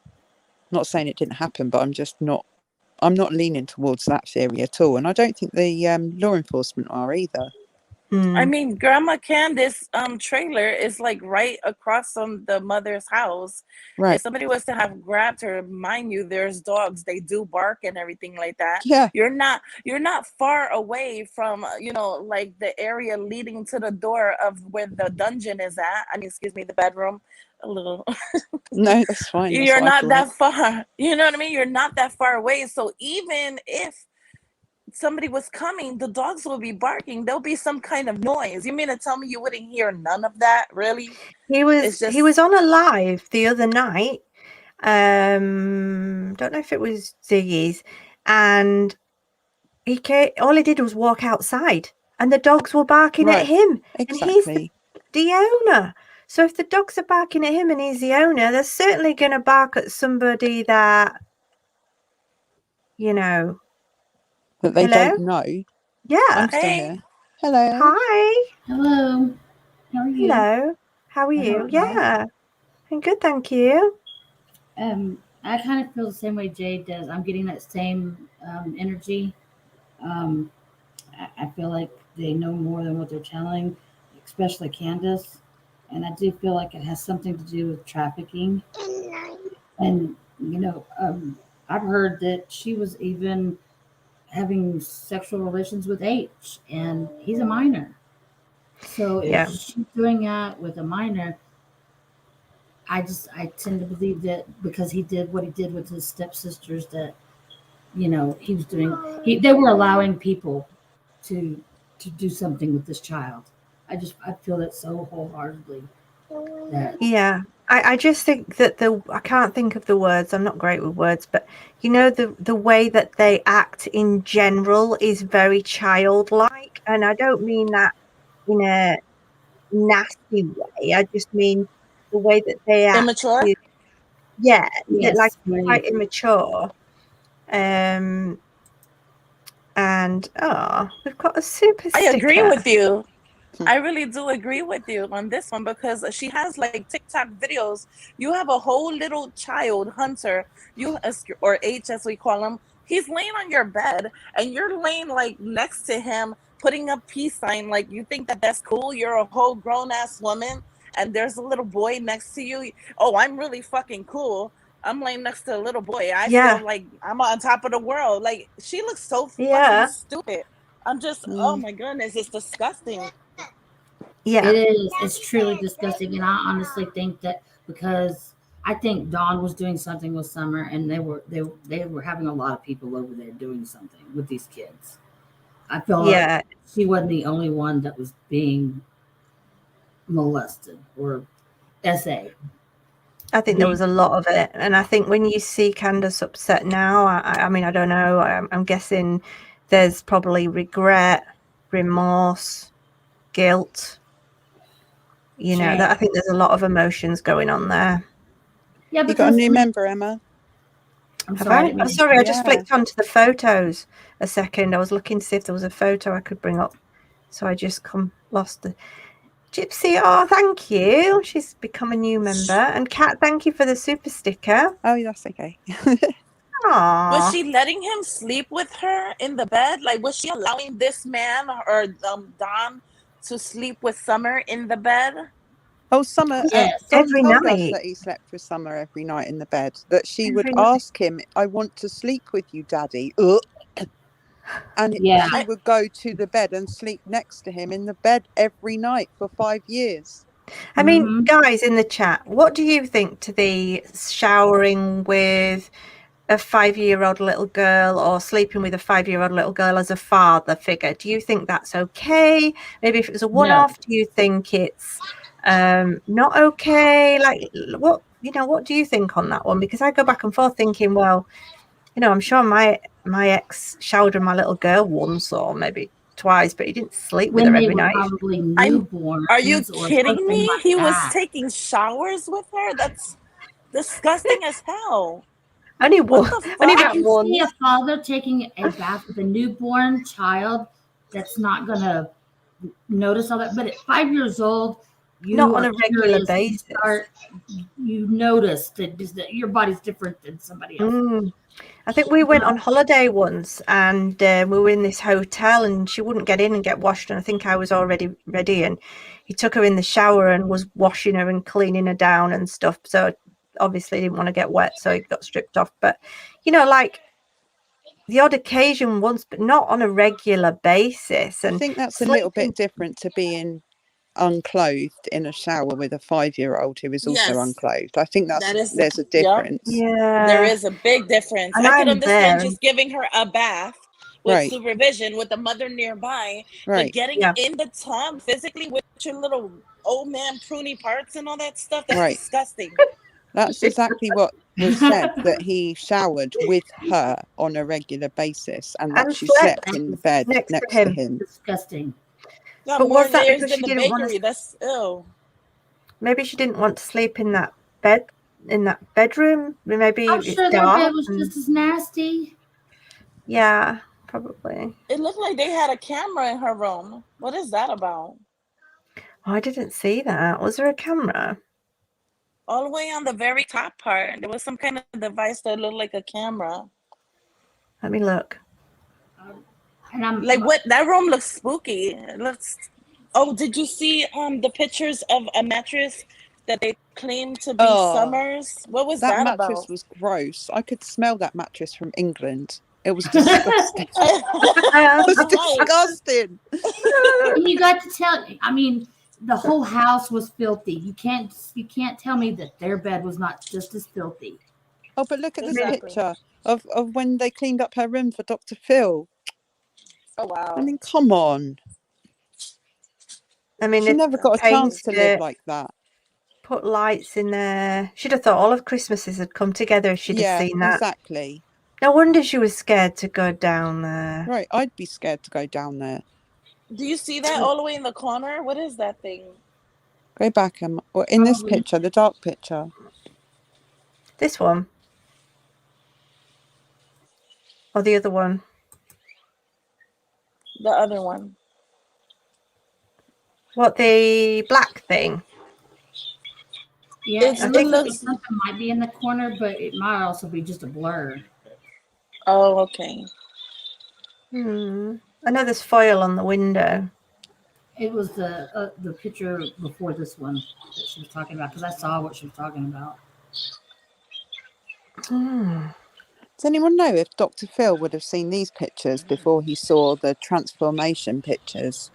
Not saying it didn't happen, but I'm not leaning towards that theory at all, and I don't think the law enforcement are either. I mean, Grandma Candace trailer is like right across from the mother's house. Right. If somebody was to have grabbed her, mind you, there's dogs, they do bark and everything like that. Yeah. You're not far away from, like the area leading to the door of where the dungeon is at. I mean, excuse me, the bedroom. A little. No, that's fine. You're not that far. You know what I mean? You're not that far away. So even if somebody was coming, the dogs will be barking. There'll be some kind of noise. You mean to tell me you wouldn't hear none of that? Really? He was on a live the other night. Don't know if it was Ziggy's, and all he did was walk outside, and the dogs were barking at him. Exactly. And he's the owner. So if the dogs are barking at him and he's the owner, they're certainly going to bark at somebody that, that they don't know. Yeah. I'm still here. Hello. Hi. Hello. How are you? Hello. How are you? Yeah. I'm good, thank you. I kind of feel the same way Jade does. I'm getting that same energy. I feel like they know more than what they're telling, especially Candace. And I do feel like it has something to do with trafficking. And, I've heard that she was even having sexual relations with H, and he's a minor. So if she's doing that with a minor, I tend to believe that because he did what he did with his stepsisters, that he was doing. They were allowing people to do something with this child. I feel that so wholeheartedly. I just think that I can't think of the words. I'm not great with words, but the way that they act in general is very childlike, and I don't mean that in a nasty way. I just mean the way that they act. Immature? Yes, like quite immature. And we've got a super sticker. I agree with you. I really do agree with you on this one, because she has like TikTok videos. You have a whole little child, Hunter, or H as we call him. He's laying on your bed and you're laying like next to him, putting a peace sign. Like, you think that that's cool? You're a whole grown ass woman and there's a little boy next to you. Oh, I'm really fucking cool. I'm laying next to a little boy. I Yeah. feel like I'm on top of the world. Like, she looks so Yeah. fucking stupid. I'm just, oh my goodness, it's disgusting. Yeah. It is. It's truly disgusting. And I honestly think that because I think Dawn was doing something with Summer, and they were having a lot of people over there doing something with these kids. I feel like she wasn't the only one that was being molested or SA. I think there was a lot of it, and I think when you see Candace upset now, I mean, I don't know. I'm guessing there's probably regret, remorse, guilt. You know, that I think there's a lot of emotions going on there. Yeah, you got a new member, Emma? I'm Have sorry. I? Oh, sorry, I just flicked onto the photos a second. I was looking to see if there was a photo I could bring up, so I just lost the. Gypsy, oh, thank you. She's become a new member. And Kat, thank you for the super sticker. Oh, that's okay. Aww. Was she letting him sleep with her in the bed? Like, was she allowing this man or Don to sleep with Summer in the bed? Oh, Summer, yes. Don every told night. us that he slept with Summer every night in the bed, that she would ask him, I want to sleep with you, Daddy. And she would go to the bed and sleep next to him in the bed every night for 5 years. I mean, guys in the chat, what do you think to the showering with a 5-year-old little girl or sleeping with a 5-year-old little girl as a father figure? Do you think that's okay? Maybe if it was a one-off, do you think it's not okay? Like, what do you think on that one? Because I go back and forth thinking, well, I'm sure my ex showered with my little girl once or maybe twice, but he didn't sleep with her every night. Probably newborn. Are you kidding me? He was taking showers with her? That's disgusting as hell. Only one. Only I can one. see a father taking a bath with a newborn child that's not going to notice all that. But at 5 years old, you not on a regular basis. You notice that your body's different than somebody else. I think we went on holiday once and we were in this hotel and she wouldn't get in and get washed. And I think I was already ready and he took her in the shower and was washing her and cleaning her down and stuff. So obviously didn't want to get wet. So he got stripped off. But, like the odd occasion once, but not on a regular basis. And I think that's a little bit different to being unclothed in a shower with a 5-year-old who is also unclothed. I think there's a difference. Yeah, there is a big difference. And I could understand just giving her a bath with supervision with the mother nearby, but getting in the tub physically with your little old man pruny parts and all that stuff, that's disgusting. That's exactly what was said, that he showered with her on a regular basis and that she slept in the bed next to him. Disgusting. But was that because she didn't want to? That's ill. Maybe she didn't want to sleep in that bedroom. Maybe I'm sure their bed was just as nasty. Yeah, probably. It looked like they had a camera in her room. What is that about? Oh, I didn't see that. Was there a camera? All the way on the very top part, there was some kind of device that looked like a camera. Let me look. And I'm like, what? That room looks spooky. It looks. Oh, did you see the pictures of a mattress that they claimed to be Summer's? What was that about? That mattress was gross. I could smell that mattress from England. It was disgusting. It was disgusting. And you got to tell. I mean, the whole house was filthy. You can't tell me that their bed was not just as filthy. Oh, but look at this picture of when they cleaned up her room for Dr. Phil. Oh wow! I mean, come on. I mean, she never got a chance to live like that. Put lights in there. She'd have thought all of Christmases had come together if she'd have seen that. Exactly. No wonder she was scared to go down there. Right, I'd be scared to go down there. Do you see that all the way in the corner? What is that thing? Go back, Emma. Or in this picture, the dark picture. This one? Or the other one? The other one. What, the black thing? Yeah, it looks like something might be in the corner, but it might also be just a blur. Oh, okay. I know there's foil on the window. It was the picture before this one that she was talking about, because I saw what she was talking about. Does anyone know if Dr. Phil would have seen these pictures before he saw the transformation pictures?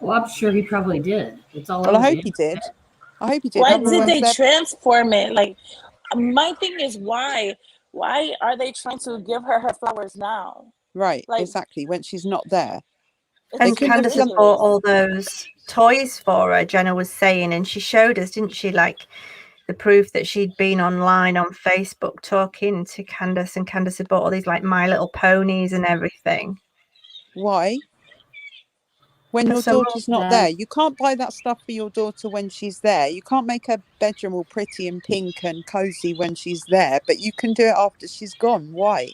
Well, I'm sure he probably did. It's all Well, I over hope the he did. internet. I hope he did. Why did Otherwise, they transform it? Like, my thing is why are they trying to give her flowers now? right, Like, exactly, when she's not there. And couldn't have Candace done- had bought all those toys for her, Jenna was saying, and she showed us, didn't she, like the proof that she'd been online on Facebook talking to Candace, and Candace had bought all these like My Little Ponies and everything. Why? When your So- daughter's not there, you can't buy that stuff for your daughter when she's there. You can't make her bedroom all pretty and pink and cozy when she's there, but you can do it after she's gone. Why?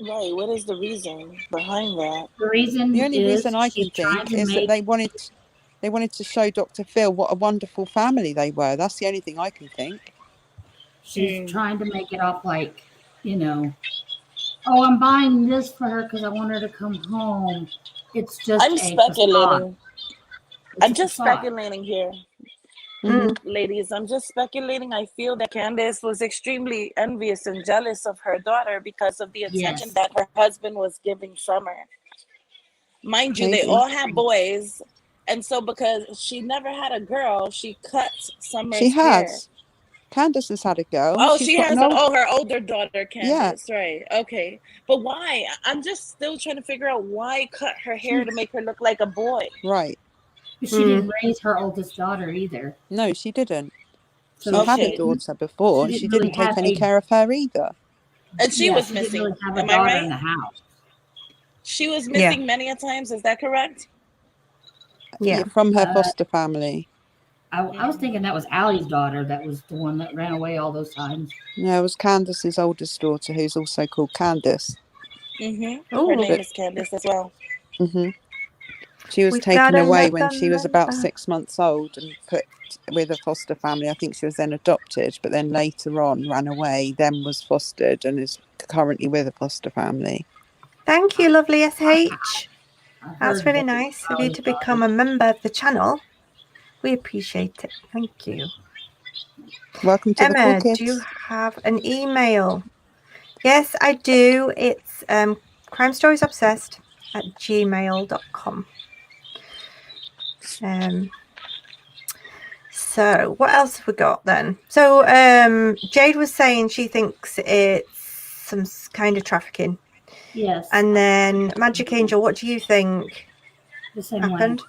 right, what is the reason behind that? The reason The only is reason I can she's trying think to is that make. they wanted to show Dr. Phil what a wonderful family they were. That's the only thing I can think. She's trying to make it off like, you know, oh, I'm buying this for her because I want her to come home. It's just I'm a facade. speculating. It's I'm a just facade. speculating here. Mm-hmm. Ladies, I'm just speculating. I feel that Candace was extremely envious and jealous of her daughter because of the attention Yes. that her husband was giving Summer. Mind you, they Maybe. all have boys. And so because she never had a girl, she cut Summer's She hair. has. Candace has had a girl. Oh, She's she got has an old... her older daughter, Yeah. Candace, right. Okay. But why? I'm just still trying to figure out why cut her hair to make her look like a boy. Right. But she didn't raise her oldest daughter either. No, she didn't. She So had a Okay. daughter before, and she she didn't didn't really take have any care of her either. And she was she missing. didn't really have a Am I daughter in right? the house. She was missing many a times. Is that correct? Yeah. From her foster family. I was thinking that was Allie's daughter that was the one that ran away all those times. No, it was Candace's oldest daughter, who's also called Candace. Her name is Candace as well. She was taken away when she was about 6 months old and put with a foster family. I think she was then adopted, but then later on ran away, then was fostered and is currently with a foster family. Thank you, lovely SH. That's really nice of you to become a member of the channel. We appreciate it. Thank you. Welcome to Emma, the Cool Kids. do you have an email? Yes, I do. It's crimestoriesobsessed@gmail.com. So what else have we got then? So Jade was saying she thinks it's some kind of trafficking. Yes. And then Magic Angel, what do you think the same happened? way.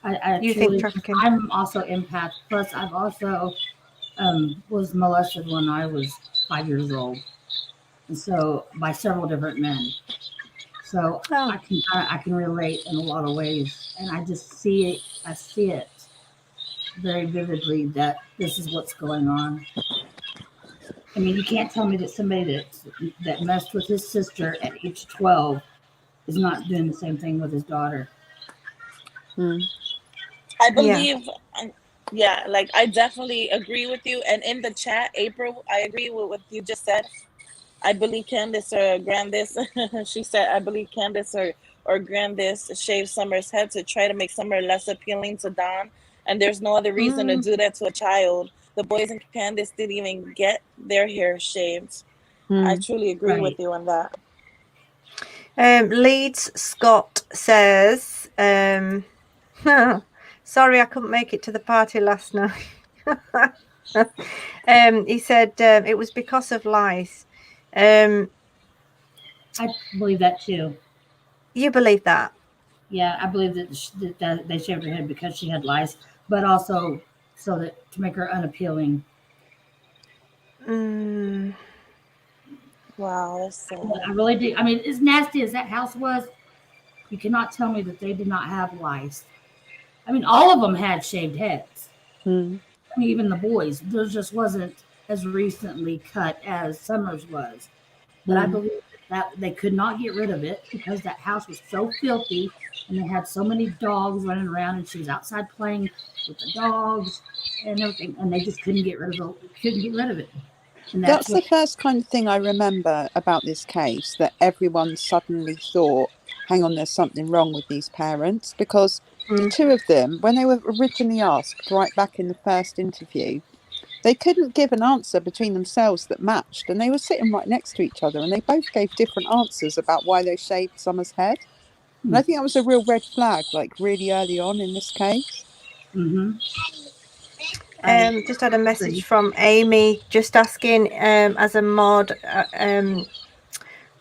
I You think trafficking? I'm also empath. Plus, I've also was molested when I was 5 years old, and so by several different men. So I can relate in a lot of ways, and I just see it. I see it very vividly that this is what's going on. I mean, you can't tell me that somebody that messed with his sister at age 12 is not doing the same thing with his daughter. I believe, like I definitely agree with you. And in the chat, April, I agree with what you just said. I believe Candace or Grandis, she said, I believe Candace or Grandis shaved Summer's head to try to make Summer less appealing to Don. And there's no other reason to do that to a child. The boys and Candace didn't even get their hair shaved. I truly agree with you on that. Leeds Scott says, sorry I couldn't make it to the party last night. He said it was because of lice. I believe that too. You believe that? Yeah, I believe that they shaved her head because she had lice, but also so that to make her unappealing. Wow, that's sad. I really do. I mean, as nasty as that house was, you cannot tell me that they did not have lice. I mean, all of them had shaved heads. I mean, even the boys. Theirs just wasn't as recently cut as Summer's was. But I believe that they could not get rid of it because that house was so filthy and they had so many dogs running around and she was outside playing with the dogs and everything, and they just couldn't get rid of it. And That's the what, first kind of thing I remember about this case, that everyone suddenly thought, hang on, there's something wrong with these parents, because the two of them, when they were originally asked right back in the first interview, they couldn't give an answer between themselves that matched, and they were sitting right next to each other, and they both gave different answers about why they shaved Summer's head. And I think that was a real red flag, like really early on in this case. Just had a message from Amy just asking, as a mod,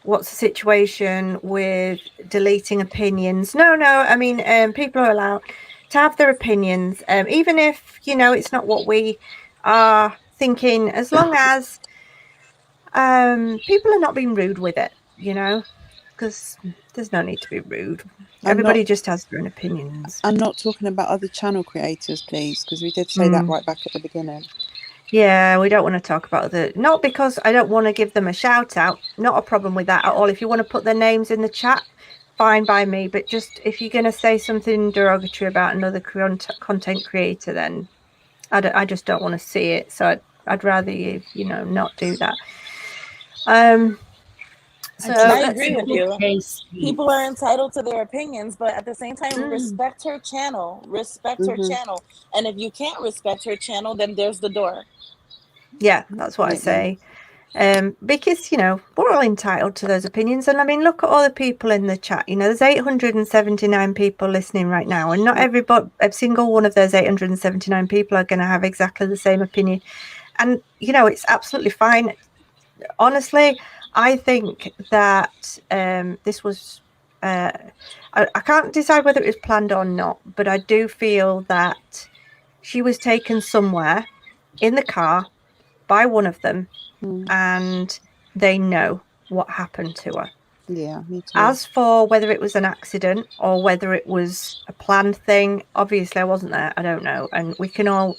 what's the situation with deleting opinions? No, I mean, people are allowed to have their opinions, even if, you know, it's not what we are thinking, as long as people are not being rude with it, you know, because there's no need to be rude. Everybody just has their own opinions. I'm not talking about other channel creators, please, because we did say that right back at the beginning. Yeah, we don't want to talk about not because I don't want to give them a shout out, not a problem with that at all. If you want to put their names in the chat, fine by me, but just if you're going to say something derogatory about another content creator, then I just don't want to see it. So I'd rather you know, not do that. So I agree with you. People are entitled to their opinions, but at the same time, respect her channel. Respect her channel. And if you can't respect her channel, then there's the door. Yeah, that's what I say. Because, you know, we're all entitled to those opinions. And I mean, look at all the people in the chat. You know, there's 879 people listening right now, and not everybody, a single one of those 879 people are going to have exactly the same opinion. And, you know, it's absolutely fine. Honestly, I think that this was, I can't decide whether it was planned or not, but I do feel that she was taken somewhere in the car by one of them, and they know what happened to her. Yeah, me too. As for whether it was an accident or whether it was a planned thing, obviously I wasn't there. I don't know, and we can all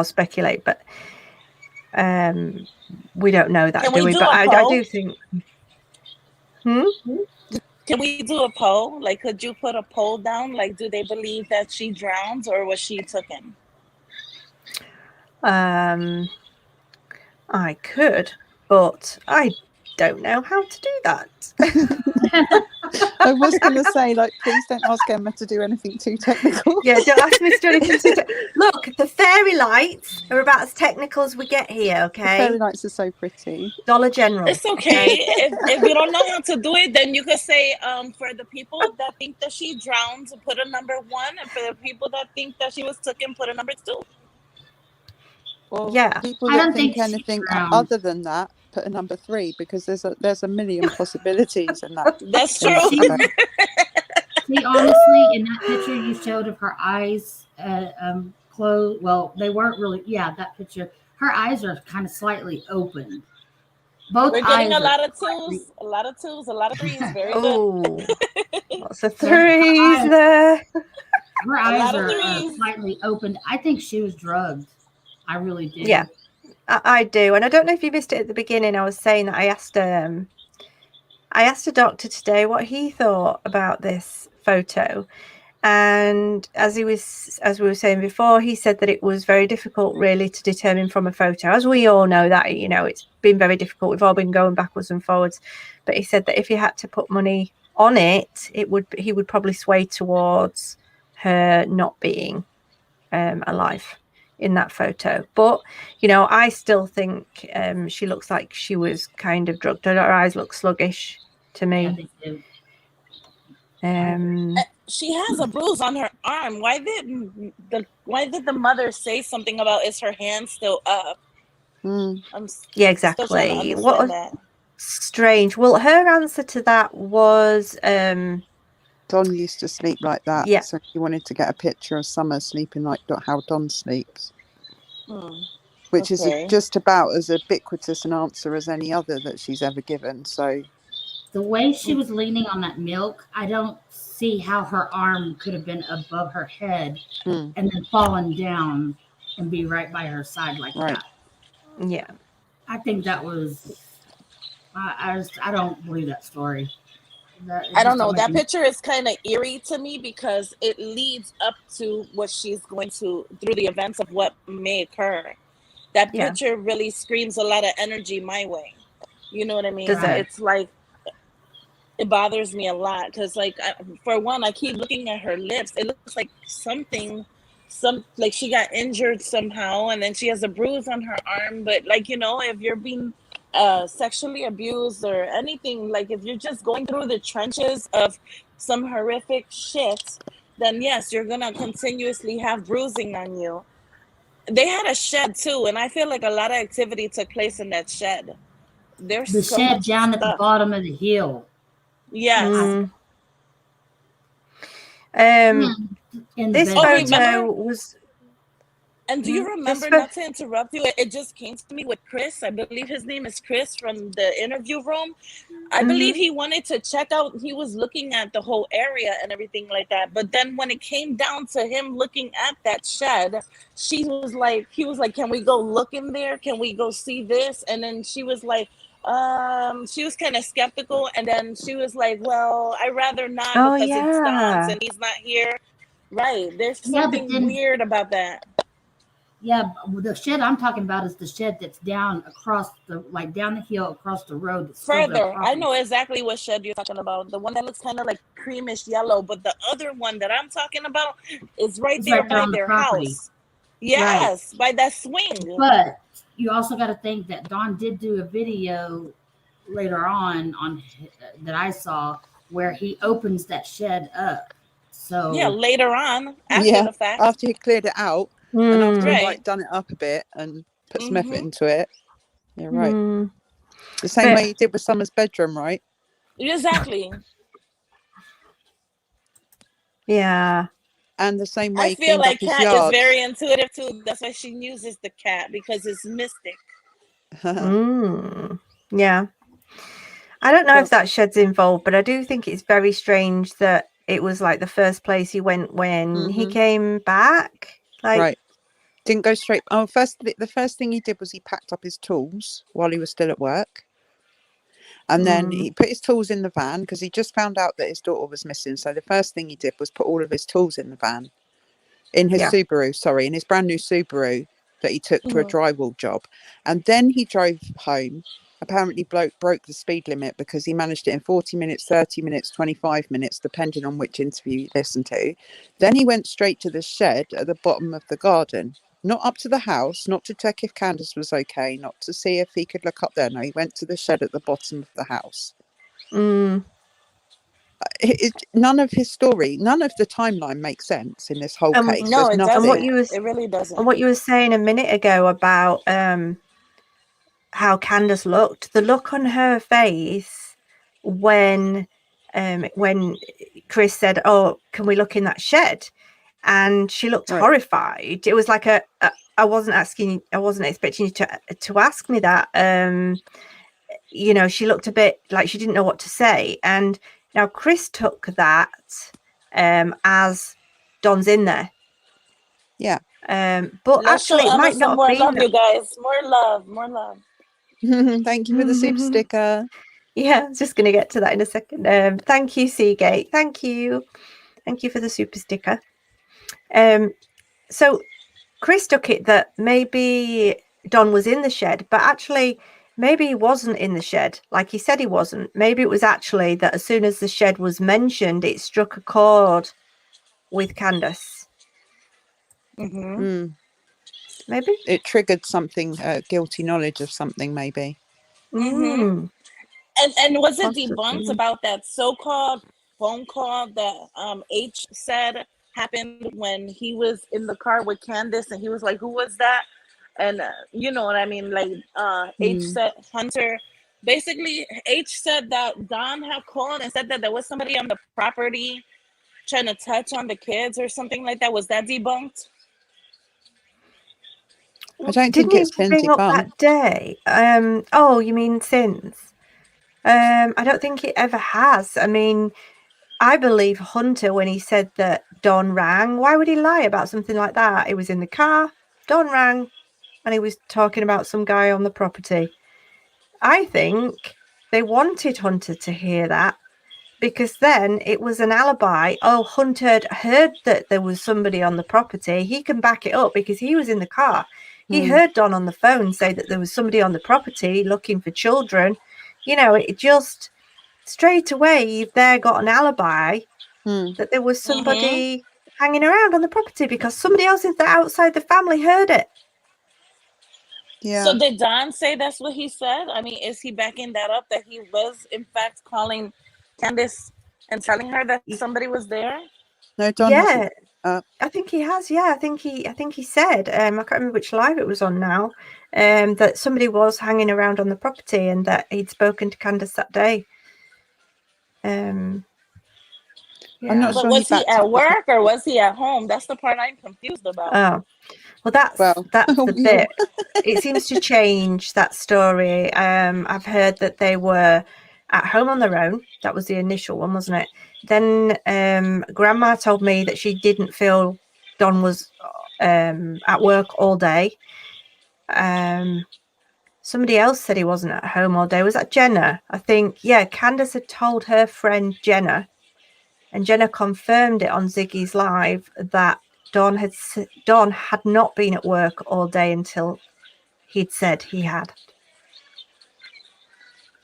speculate, but we don't know that, do we? But I do think. Can we do a poll? Like, could you put a poll down? Like, do they believe that she drowned or was she taken? I could, but I don't know how to do that. I was going to say, like, please don't ask Emma to do anything too technical. Yeah, don't ask me to do anything too technical. Look, the fairy lights are about as technical as we get here, okay? The fairy lights are so pretty. Dollar General. It's okay. If you don't know how to do it, then you could say, for the people that think that she drowned, put a number 1, and for the people that think that she was taken, put a number 2. Well, yeah, people that think anything other than that, put a number 3, because there's a million possibilities in that. That's true. See, honestly, in that picture you showed of her eyes closed, well, they weren't really. Yeah, that picture, her eyes are kind of slightly open. Both We're getting a lot of 2s, a lot of 3s. Very good. Lots of 3s there. Her eyes are slightly opened. I think she was drugged. I really do. Yeah, I do. And I don't know if you missed it at the beginning. I was saying that I asked a doctor today what he thought about this photo. And as we were saying before, he said that it was very difficult really to determine from a photo. As we all know that, you know, it's been very difficult. We've all been going backwards and forwards. But he said that if he had to put money on it, he would probably sway towards her not being alive in that photo. But, you know, I still think she looks like she was kind of drugged. Her eyes look sluggish to me. Yeah, they do. She has a bruise on her arm. Why did the mother say something about, is her hand still up? Yeah, exactly. What strange. Well, her answer to that was Don used to sleep like that. Yeah. So he wanted to get a picture of Summer sleeping like how Don sleeps. Which is just about as ubiquitous an answer as any other that she's ever given. So the way she was leaning on that milk, I don't see how her arm could have been above her head and then fallen down and be right by her side like that. Yeah. I think that was, I don't believe that story. I don't know. That picture is kind of eerie to me because it leads up to what she's going to, through the events of what may occur. that Yeah. picture really screams a lot of energy my way. You know what I mean? Does it? It's like, it bothers me a lot because, like, for one, I keep looking at her lips. It looks like like she got injured somehow, and then she has a bruise on her arm. But, like, you know, if you're being sexually abused or anything, like if you're just going through the trenches of some horrific shit, then yes, you're gonna continuously have bruising on you. They had a shed too, and I feel like a lot of activity took place in that shed. There's The so shed much down at the stuff. bottom of the hill. Yes. Mm. In the This bedroom. photo was. And do you remember, This not to interrupt you, it just came to me with Chris. I believe his name is Chris from the interview room. I believe he wanted to check out, he was looking at the whole area and everything like that. But then when it came down to him looking at that shed, he was like, can we go look in there? Can we go see this? And then she was like, she was kind of skeptical. And then she was like, well, I'd rather not Oh because it's Don's yeah. and he's not here. Right. There's Yeah, but something then weird about that. yeah, the shed I'm talking about is the shed that's down across down the hill across the road. That's still their Further, I property. know exactly what shed you're talking about. The one that looks kind of like creamish yellow, but the other one that I'm talking about is right It's there right there by on the their property. house. Yes, by that swing. But you also got to think that Don did do a video later on that I saw where he opens that shed up. So Yeah, later on, after the fact. After he cleared it out and after he'd Right. like done it up a bit and put some effort Mhm. into it. Yeah, right. The same But- way he did with Summer's bedroom, right? Exactly. Yeah. And the same way I he feel cleaned up like his Kat is yard. very intuitive too. That's why she uses the cat, because it's mystic. Yeah. I don't know Well- if that shed's involved, but I do think it's very strange that it was like the first place he went when he came back. Like, Right. Didn't go straight. Oh, the first thing he did was he packed up his tools while he was still at work. And then he put his tools in the van because he just found out that his daughter was missing. So the first thing he did was put all of his tools in the van, in his Subaru, in his brand new Subaru that he took to a drywall job. And then he drove home. Apparently broke the speed limit because he managed it in 40 minutes, 30 minutes, 25 minutes, depending on which interview you listen to. Then he went straight to the shed at the bottom of the garden. Not up to the house, not to check if Candace was okay, not to see if he could look up there. No, he went to the shed at the bottom of the house. None of his story, none of the timeline makes sense in this whole case. No, There's it nothing. doesn't. It really doesn't. And what you were saying a minute ago about how Candace looked, the look on her face when Chris said, "Oh, can we look in that shed?" and she looked horrified. It was like I wasn't expecting you to ask me that. You know, she looked a bit like she didn't know what to say. And now Chris took that as Don's in there. Yeah. Let's But actually, it might not more have love, been. you guys. More love. Thank you for the super sticker. Yeah, I was just going to get to that in a second. Thank you, Seagate. Thank you for the super sticker. So Chris took it that maybe Don was in the shed, but actually maybe he wasn't in the shed like he said he wasn't. Maybe it was actually that as soon as the shed was mentioned, it struck a chord with Candace. Maybe it triggered something, guilty knowledge of something, maybe. And was it debunked about that so-called phone call that H said happened when he was in the car with Candace, and he was like, who was that? And you know what I mean, like H said, Hunter, basically H said that Don had called and said that there was somebody on the property trying to touch on the kids or something like that. Was that debunked? I don't think it's been bring up debunked that day. Oh, you mean since? I don't think it ever has. I mean, I believe Hunter when he said that Don rang. Why would he lie about something like that? He was in the car, Don rang, and he was talking about some guy on the property. I think they wanted Hunter to hear that because then it was an alibi. Oh, Hunter had heard that there was somebody on the property. He can back it up because he was in the car. He heard Don on the phone say that there was somebody on the property looking for children. You know, it just straight away you've there got an alibi that there was somebody hanging around on the property because somebody else outside the family heard it. Yeah. So did Don say that's what he said? I mean, is he backing that up, that he was in fact calling Candace and telling her that somebody was there? No, Don hasn't. I think he has. Yeah, I think he said. I can't remember which live it was on now. That somebody was hanging around on the property and that he'd spoken to Candace that day. I'm not sure. But was he at work or was he at home? That's the part I'm confused about. Oh, well, that's the bit. It seems to change, that story. I've heard that they were at home on their own. That was the initial one, wasn't it? Then Grandma told me that she didn't feel Don was at work all day. Somebody else said he wasn't at home all day. Was that Jenna? I think, yeah, Candace had told her friend Jenna, and Jenna confirmed it on Ziggy's live that Don had not been at work all day until he'd said he had.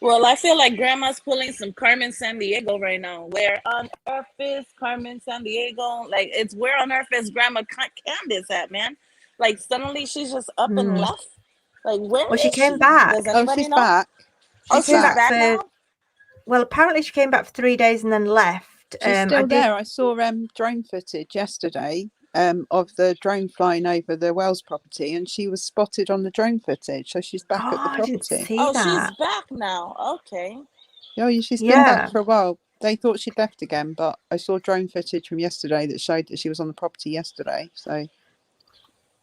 Well, I feel like Grandma's pulling some Carmen Sandiego right now. Where on earth is Carmen Sandiego? Like, it's where on earth is Grandma Candace at, man? Like, suddenly she's just up and left. Like, where is she came back. Does anybody she's know? back. She's back now? Well, apparently she came back for 3 days and then left. She's still there. I saw drone footage yesterday of the drone flying over the Wells property, and she was spotted on the drone footage. So she's back at the property. I didn't see that. She's back now. Okay. Oh, she's been back for a while. They thought she'd left again, but I saw drone footage from yesterday that showed that she was on the property yesterday. So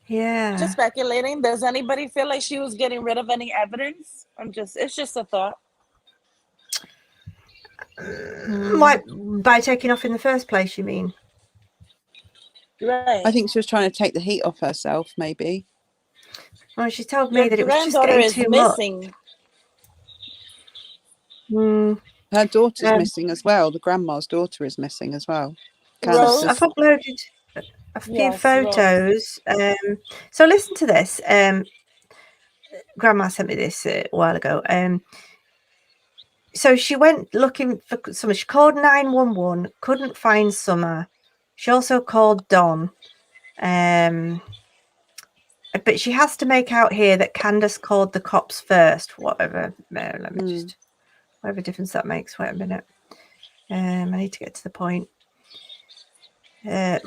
yeah, just speculating. Does anybody feel like she was getting rid of any evidence? It's just a thought. By taking off in the first place, you mean? Right. I think she was trying to take the heat off herself, maybe. Well, she told me that it was just getting too missing. Her daughter's missing as well. The grandma's daughter is missing as well. Rose? I've uploaded a few photos. So listen to this. Grandma sent me this a while ago. So she went looking for Summer. She called 911, couldn't find Summer. She also called Don. But she has to make out here that Candace called the cops first. Whatever. Let me just, whatever difference that makes. Wait a minute. I need to get to the point. I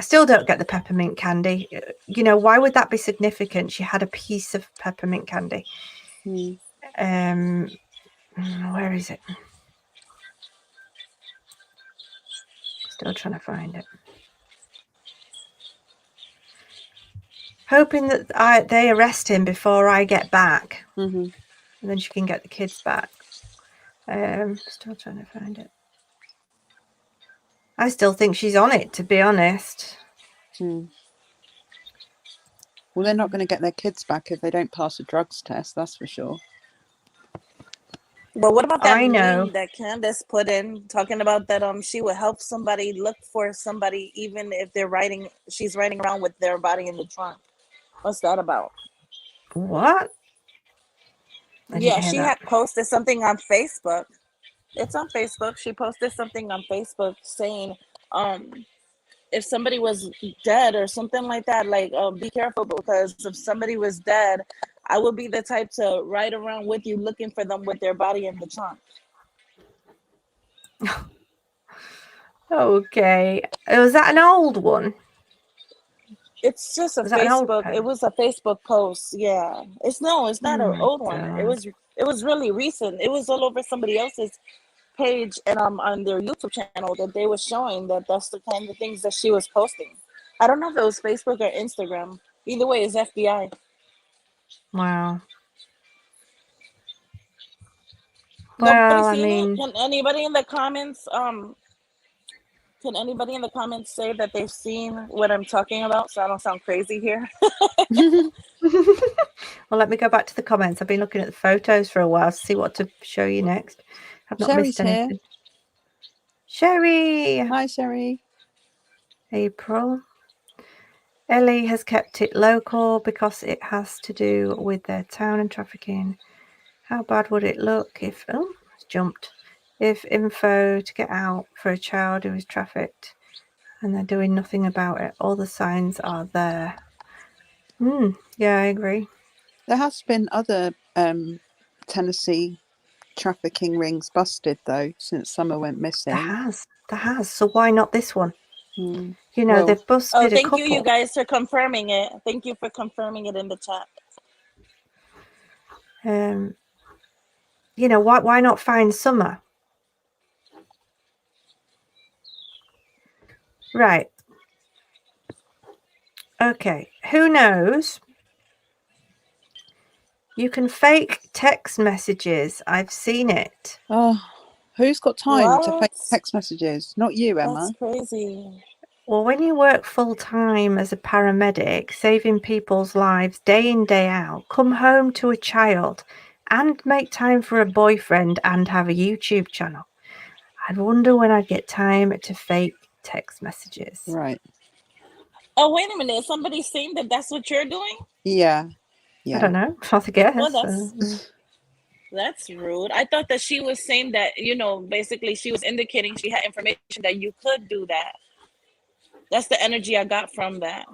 still don't get the peppermint candy. You know, why would that be significant? She had a piece of peppermint candy. Where is it? Still trying to find it. Hoping that they arrest him before I get back. And then she can get the kids back. Still trying to find it. I still think she's on it, to be honest. Well, they're not going to get their kids back if they don't pass a drugs test, that's for sure. But what about that meme that Candace put in, talking about that she would help somebody look for somebody even if she's riding around with their body in the trunk? What's that about? What? Yeah, she had posted something on Facebook. It's on Facebook. She posted something on Facebook saying, if somebody was dead or something like that, like, be careful, because if somebody was dead, I would be the type to ride around with you looking for them with their body in the trunk. Okay. Was that an old one? It's just a Facebook. It was a Facebook post. Yeah. It's not an old one. It was really recent. It was all over somebody else's page and on their YouTube channel that they were showing that's the kind of things that she was posting. I don't know if it was Facebook or Instagram. Either way, it's FBI. Wow. Well, I mean, can anybody in the comments say that they've seen what I'm talking about so I don't sound crazy here? Well, let me go back to the comments. I've been looking at the photos for a while to see what to show you next. I've not missed anything. Here. Sherry. Hi, Sherry. April. Ellie has kept it local because it has to do with their town and trafficking. How bad would it look if it's jumped? If info to get out for a child who is trafficked and they're doing nothing about it. All the signs are there. Yeah, I agree. There has been other Tennessee trafficking rings busted though since Summer went missing. There has. So why not this one? You know, Well, they've busted a couple. Thank you guys for confirming it. Thank you for confirming it in the chat. You know, why not find Summer? Right. Okay. Who knows? You can fake text messages. I've seen it. Oh, who's got time to What? fake text messages? Not you, Emma. That's crazy. Well, when you work full-time as a paramedic, saving people's lives day in, day out, come home to a child and make time for a boyfriend and have a YouTube channel, I'd wonder when I'd get time to fake text messages. Right. Oh, wait a minute. Somebody's saying that that's what you're doing? Yeah. I don't know. I guess. Well, that's rude. I thought that she was saying that, you know, basically she was indicating she had information that you could do that. That's the energy I got from that.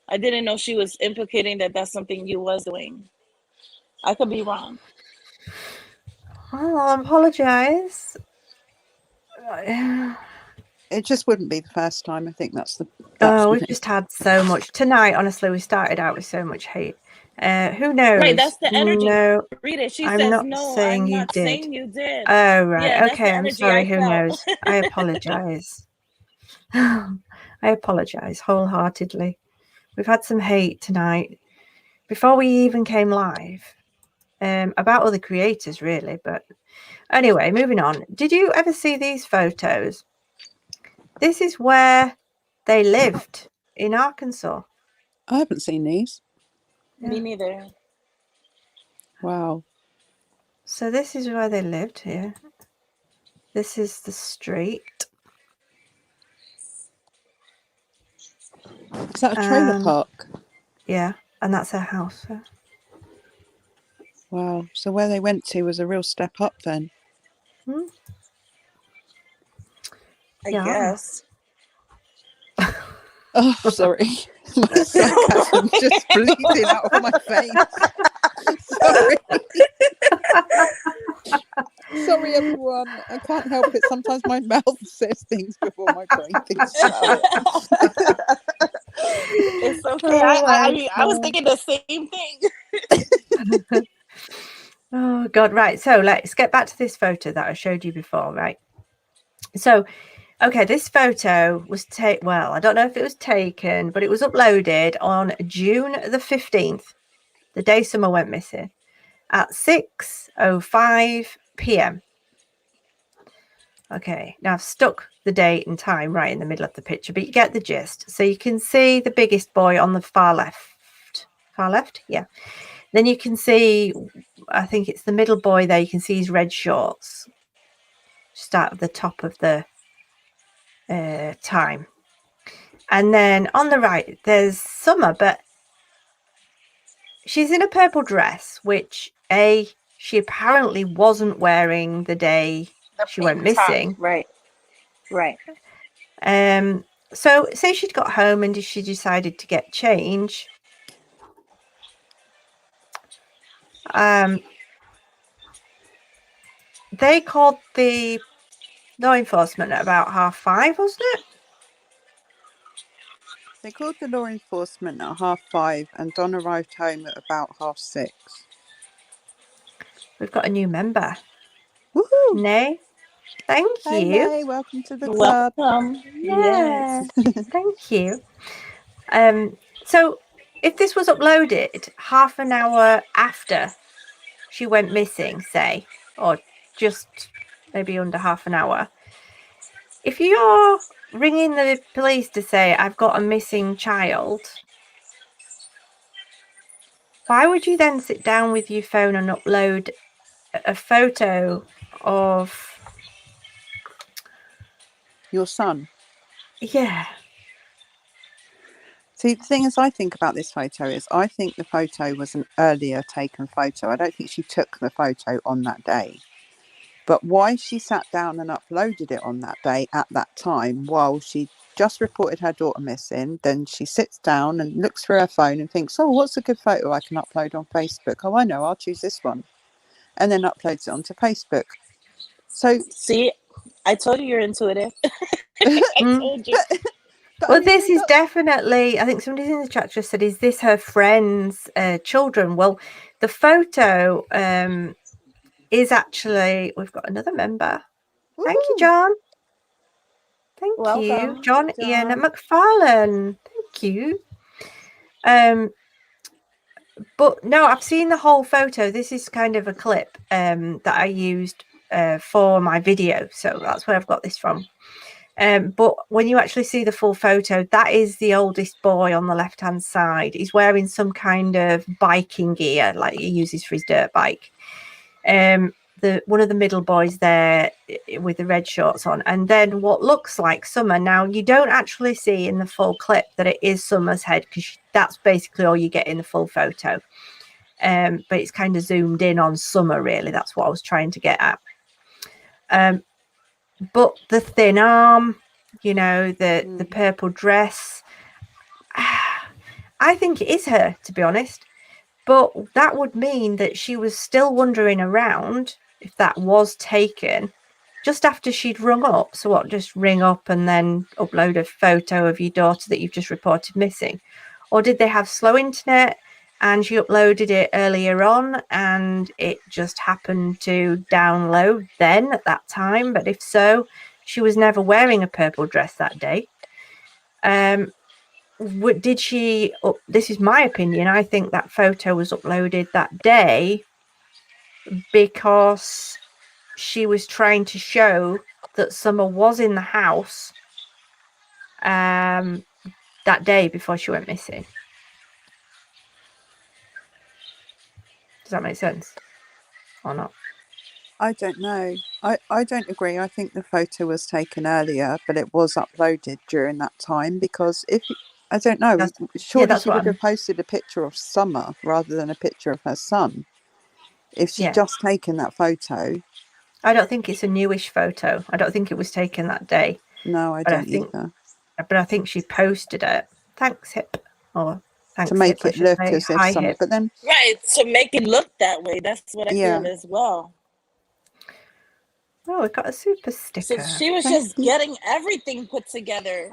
I didn't know she was implicating that that's something you was doing. I could be wrong. Well, I apologize. It just wouldn't be the first time. I think that's we've just had so much tonight. Honestly, we started out with so much hate. Who knows? Right, that's the energy. No, Read it. She I'm says not no. saying I'm you not did. saying you did. Oh right, Yeah, that's okay. the I'm energy sorry. I Who felt. knows? I apologize. I apologize wholeheartedly. We've had some hate tonight before we even came live about other creators, really. But anyway, moving on. Did you ever see these photos? This is where they lived in Arkansas. I haven't seen these. Me neither. Wow. So this is where they lived here. This is the street. Is that a trailer park? Yeah, and that's her house. Wow. So where they went to was a real step up then. I guess. Oh, sorry. My sarcasm just bleeding out of my face. Sorry. Sorry, everyone. I can't help it. Sometimes my mouth says things before my brain thinks about it. It's okay. I was thinking the same thing. Oh, God. Right. So let's get back to this photo that I showed you before, right? So, okay, this photo was well, I don't know if it was taken, but it was uploaded on June the 15th, the day Summer went missing, at 6:05 p.m. Okay, now I've stuck the date and time right in the middle of the picture, but you get the gist. So you can see the biggest boy on the far left. Far left? Yeah. Then you can see, I think it's the middle boy there. You can see his red shorts just out of the top of the time. And then on the right, there's Summer, but she's in a purple dress, which she apparently wasn't wearing the day she went missing. Right. So say she'd got home and she decided to get change. They called the law enforcement at about 5:30, wasn't it? They called the law enforcement at 5:30 and Don arrived home at about 6:30. We've got a new member. Woohoo! Nay, thank you. Hey, welcome to the club. Welcome. Yeah, Yes. thank you. So if this was uploaded half an hour after she went missing, say, or just maybe under half an hour, if you're ringing the police to say, I've got a missing child, why would you then sit down with your phone and upload a photo of your son? Yeah. See, the thing is, I think about this photo is I think the photo was an earlier taken photo. I don't think she took the photo on that day. But why she sat down and uploaded it on that day at that time, while she just reported her daughter missing, then she sits down and looks through her phone and thinks, oh, what's a good photo I can upload on Facebook? Oh, I know, I'll choose this one. And then uploads it onto Facebook. So see, I told you you're intuitive. I told you. But Well, I mean, this is definitely, I think somebody in the chat just said, is this her friend's children? Well, the photo is actually, we've got another member. Thank you, John. Thank you. Welcome, John Ian John. McFarlane. Thank you. But no, I've seen the whole photo. This is kind of a clip that I used for my video. So that's where I've got this from. But when you actually see the full photo, that is the oldest boy on the left-hand side. He's wearing some kind of biking gear, like he uses for his dirt bike. One of the middle boys there with the red shorts on, and then what looks like Summer. Now, you don't actually see in the full clip that it is Summer's head, because that's basically all you get in the full photo. But it's kind of zoomed in on Summer, really. That's what I was trying to get at. But the thin arm, you know, the purple dress, I think it is her, to be honest. But that would mean that she was still wandering around, if that was taken, just after she'd rung up. So what, just ring up and then upload a photo of your daughter that you've just reported missing? Or did they have slow internet and she uploaded it earlier on and it just happened to download then at that time? But if so, she was never wearing a purple dress that day. Did she, this is my opinion, I think that photo was uploaded that day because she was trying to show that Summer was in the house that day before she went missing. Does that make sense or not? I don't know. I don't agree. I think the photo was taken earlier, but it was uploaded during that time, because if I don't know, surely she would have posted a picture of Summer rather than a picture of her son if she'd just taken that photo. I don't think it's a newish photo. I don't think it was taken that day. No, I don't either. But I think she posted it. Thanks, Hip. Or thanks, to make Hip, it look as if Summer, but then right, to make it look that way. That's what I feel as well. Oh, we got a super sticker. So she was just getting everything put together.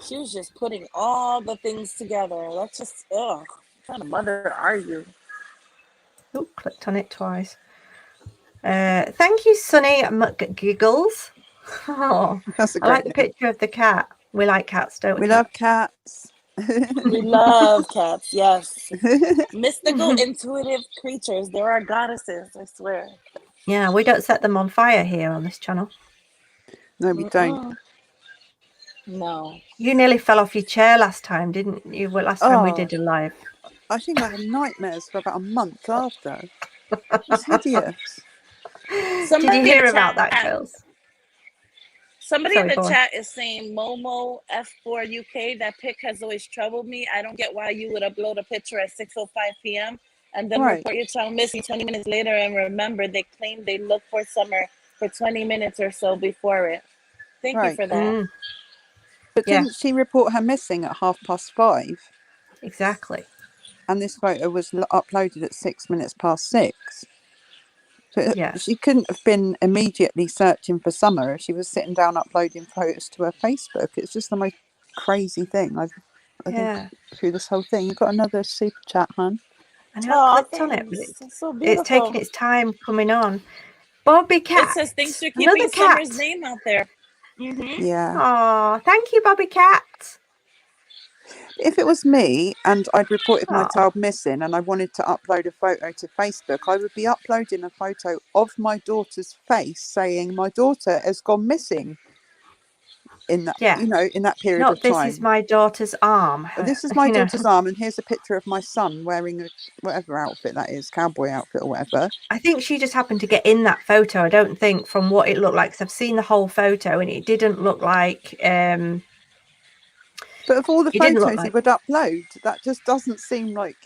She was just putting all the things together. That's just, what kind of mother are you? Oh, clicked on it twice. Thank you, Sunny McGiggles. Oh, that's a I like the picture of the cat. We like cats, don't we? We love cats. We love cats, yes. Mystical, intuitive creatures. They're our goddesses, I swear. Yeah, we don't set them on fire here on this channel. No, we don't. No. You nearly fell off your chair last time, didn't you? Well, last time we did a live. I think I had nightmares for about a month after. It was hideous. Did you hear about that, girls? Somebody in the chat is saying, Momo F4 UK, that pic has always troubled me. I don't get why you would upload a picture at 6:05 p.m. and then report your child missing 20 minutes later, and remember they claimed they looked for Summer for 20 minutes or so before it. Thank you for that. But didn't she report her missing at 5:30? Exactly. And this photo was uploaded at 6:06. So she couldn't have been immediately searching for Summer if she was sitting down uploading photos to her Facebook. It's just the most crazy thing I think through this whole thing. You've got another super chat, hon. I know I clicked on it, but it's taking its time coming on. Bobby Cat. It says thanks for keeping Summer's name out there. Yeah. Oh, thank you, Bobby Cat. If it was me and I'd reported my child missing and I wanted to upload a photo to Facebook, I would be uploading a photo of my daughter's face saying my daughter has gone missing in that, in that period of time. This is my daughter's arm. This is my daughter's arm, and here's a picture of my son wearing whatever outfit that is, cowboy outfit or whatever. I think she just happened to get in that photo. I don't think from what it looked like, because I've seen the whole photo and it didn't look like But of all the He didn't look photos he like. would upload, that just doesn't seem like.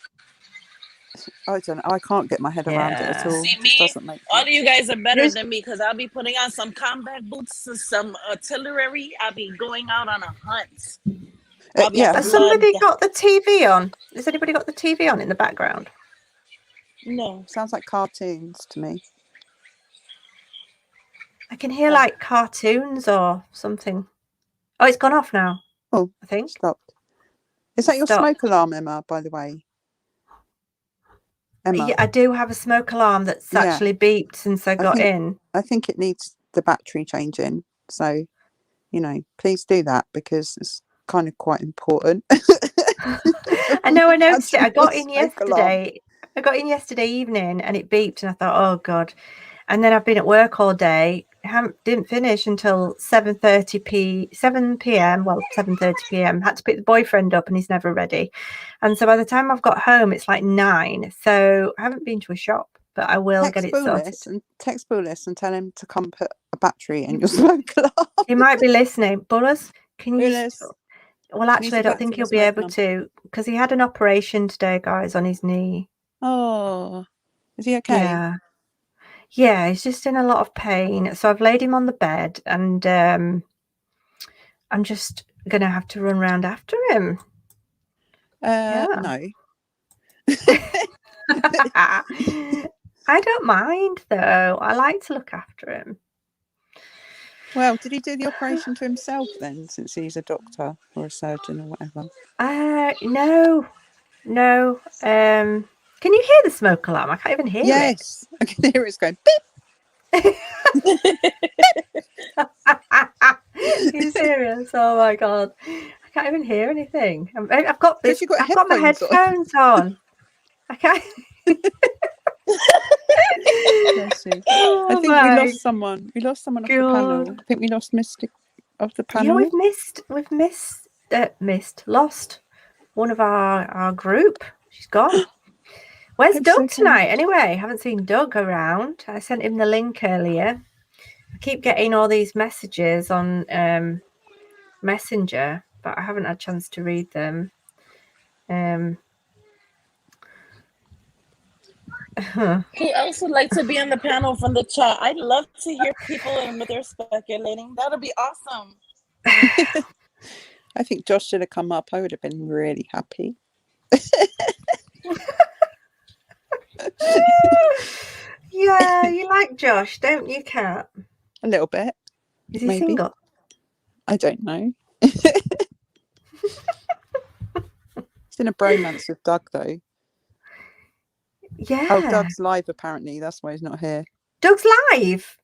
I don't know. I can't get my head around it at Yeah. all. See It just me? doesn't make All sense. of you guys are better There's- than me because I'll be putting on some combat boots and some artillery. I'll be going out on a hunt. I'll be Yeah. on Has the somebody blood. got the TV on? Has anybody got the TV on in the background? No. Sounds like cartoons to me. I can hear like cartoons or something. Oh, it's gone off now. Oh, I think. stopped. Is that your Stop. smoke alarm, Emma, by the way? Emma? Yeah, I do have a smoke alarm that's Yeah. actually beeped since I got in. I think it needs the battery changing. So, you know, please do that because it's kind of quite important. I know, I noticed it. I Battery got for in smoke alarm. yesterday. I got in yesterday evening and it beeped and I thought, oh God. And then I've been at work all day. Didn't finish until 7 p.m. Well, 7:30 p.m. Had to pick the boyfriend up and he's never ready. And so by the time I've got home, it's like 9. So I haven't been to a shop, but I will get it sorted. Text Bullis and tell him to come put a battery in your smoke alarm. He might be listening. Bullers, can you? Bullis, Well, actually, I don't think he'll be able alarm? to because he had an operation today, guys, on his knee. Oh, is he okay? Yeah, he's just in a lot of pain. So I've laid him on the bed and I'm just going to have to run around after him. No. I don't mind, though. I like to look after him. Well, did he do the operation to himself then, since he's a doctor or a surgeon or whatever? No. Can you hear the smoke alarm? I can't even hear it. Yes, I can hear it's going beep. Are you serious? Oh my God. I can't even hear anything. I've got my headphones on. I can't. I think we lost someone. We lost someone off the panel. I think we lost Mystic off the panel. Yeah, we've lost one of our group. She's gone. Where's Doug tonight? Anyway, haven't seen Doug around. I sent him the link earlier. I keep getting all these messages on Messenger, but I haven't had a chance to read them. Who else would like to be on the panel from the chat? I'd love to hear people and what they're speculating. That'll be awesome. I think Josh should have come up. I would have been really happy. Yeah, you like Josh, don't you, Kat? A little bit. Is he single? I don't know. He's in a bromance with Doug, though. Yeah. Oh, Doug's live, apparently. That's why he's not here. Doug's live?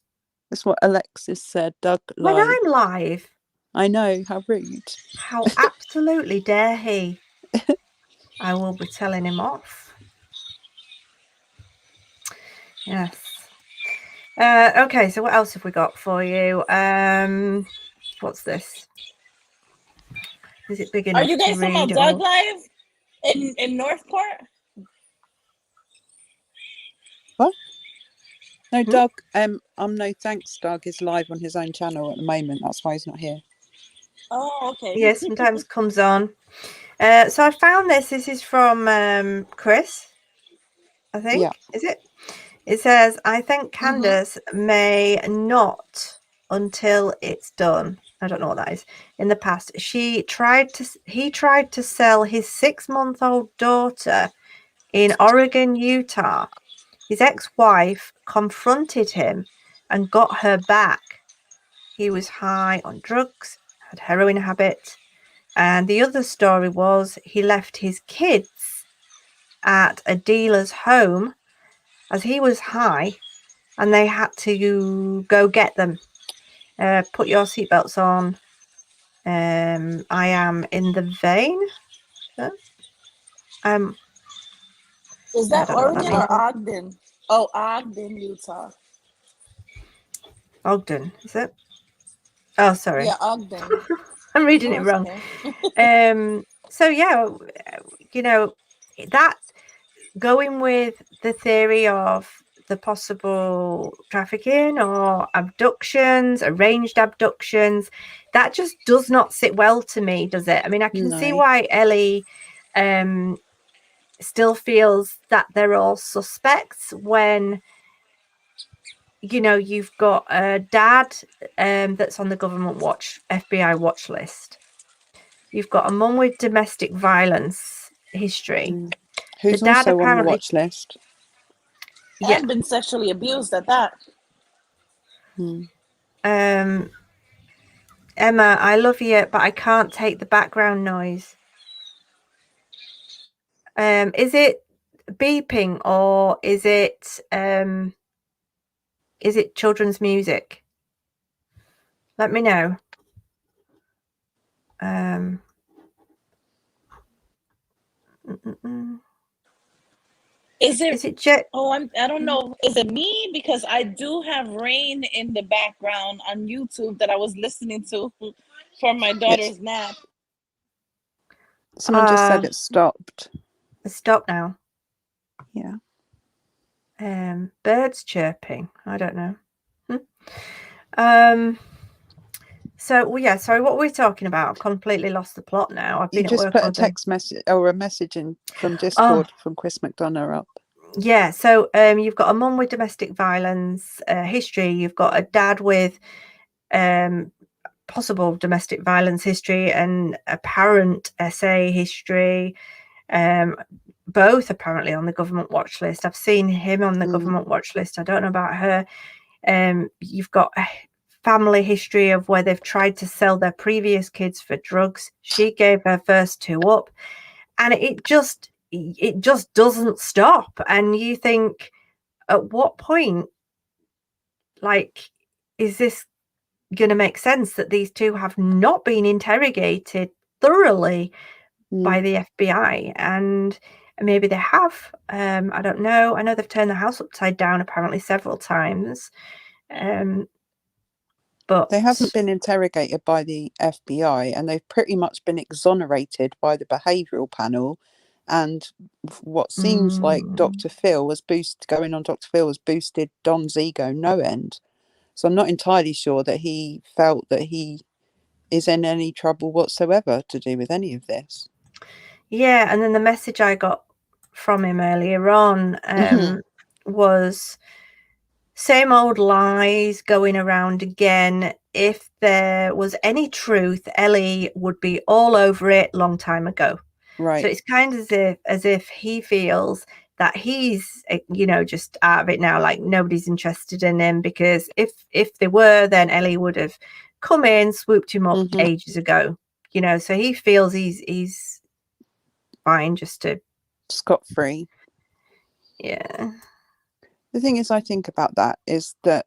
That's what Alexis said. Doug live. When I'm live? I know. How rude. How absolutely dare he? I will be telling him off. Yes. Okay, so what else have we got for you? What's this? Is it big enough? Are you guys talking about Doug live in Northport? What? No, Doug. No thanks. Doug is live on his own channel at the moment. That's why he's not here. Oh, okay. Yeah, sometimes comes on. So I found this. This is from Chris, I think. Yeah. Is it? It says, I think Candace may not until it's done. I don't know what that is. In the past, he tried to sell his 6-month-old daughter in Oregon, Utah. His ex-wife confronted him and got her back. He was high on drugs, had heroin habit. And the other story was he left his kids at a dealer's home as he was high and they had to go get them. Put your seatbelts on. I am in the vein. Is that Oregon or Ogden? Oh, Ogden, Utah. Ogden, is it? Oh, sorry. Yeah, Ogden. I'm reading it wrong. Okay. So yeah, you know, that going with the theory of the possible trafficking or abductions, arranged abductions. That just does not sit well to me, does it? I mean, I can see why Ellie still feels that they're all suspects when, you know, you've got a dad that's on the government FBI watch list. You've got a mum with domestic violence history. Who's the dad also apparently on the watch list. Yeah. And been sexually abused at that. Emma, I love you, but I can't take the background noise. Is it beeping or is it children's music? Let me know. Is it I don't know. Is it me? Because I do have rain in the background on YouTube that I was listening to for my daughter's nap. Someone just said it stopped. It's stopped now. Yeah. Birds chirping. I don't know. So, well, yeah, sorry, what were we talking about? I've completely lost the plot now. I've been You just at work put a text message or a message in from Discord from Chris McDonough up. Yeah, so you've got a mum with domestic violence history. You've got a dad with possible domestic violence history and a parent SA history. Both apparently on the government watch list. I've seen him on the government watch list. I don't know about her. You've got a family history of where they've tried to sell their previous kids for drugs. She gave her first two up, and it just doesn't stop. And you think, at what point, like, is this going to make sense that these two have not been interrogated thoroughly by the FBI? And maybe they have. I don't know. I know they've turned the house upside down apparently several times. But they haven't been interrogated by the FBI, and they've pretty much been exonerated by the behavioural panel. And what seems like Dr. Phil has boosted Don's ego no end. So I'm not entirely sure that he felt that he is in any trouble whatsoever to do with any of this. Yeah, and then the message I got from him earlier on was same old lies going around again. If there was any truth, Ellie would be all over it long time ago. Right. So it's kind of as if he feels that he's, you know, just out of it now, like nobody's interested in him, because if they were, then Ellie would have come in, swooped him up ages ago, you know. So he feels he's fine just to scot-free. Yeah. The thing is, I think about that is that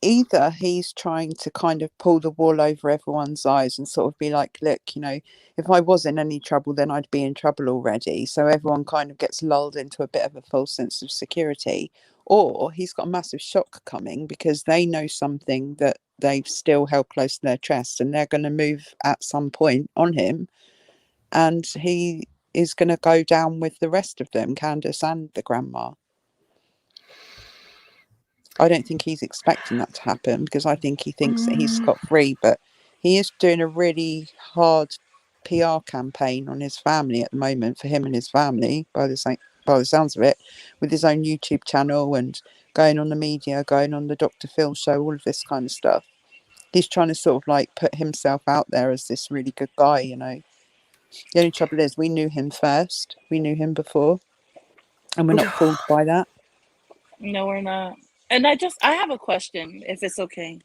either he's trying to kind of pull the wool over everyone's eyes and sort of be like, look, you know, if I was in any trouble, then I'd be in trouble already. So everyone kind of gets lulled into a bit of a false sense of security. Or he's got a massive shock coming because they know something that they've still held close to their chest, and they're going to move at some point on him. And he is going to go down with the rest of them, Candace and the grandma. I don't think he's expecting that to happen, because I think he thinks that he's scot-free, but he is doing a really hard PR campaign on his family at the moment, for him and his family, by the sounds of it, with his own YouTube channel and going on the media, going on the Dr. Phil show, all of this kind of stuff. He's trying to sort of like put himself out there as this really good guy, you know. The only trouble is we knew him first. We knew him before, and we're not fooled by that. No, we're not. And I have a question, if it's okay.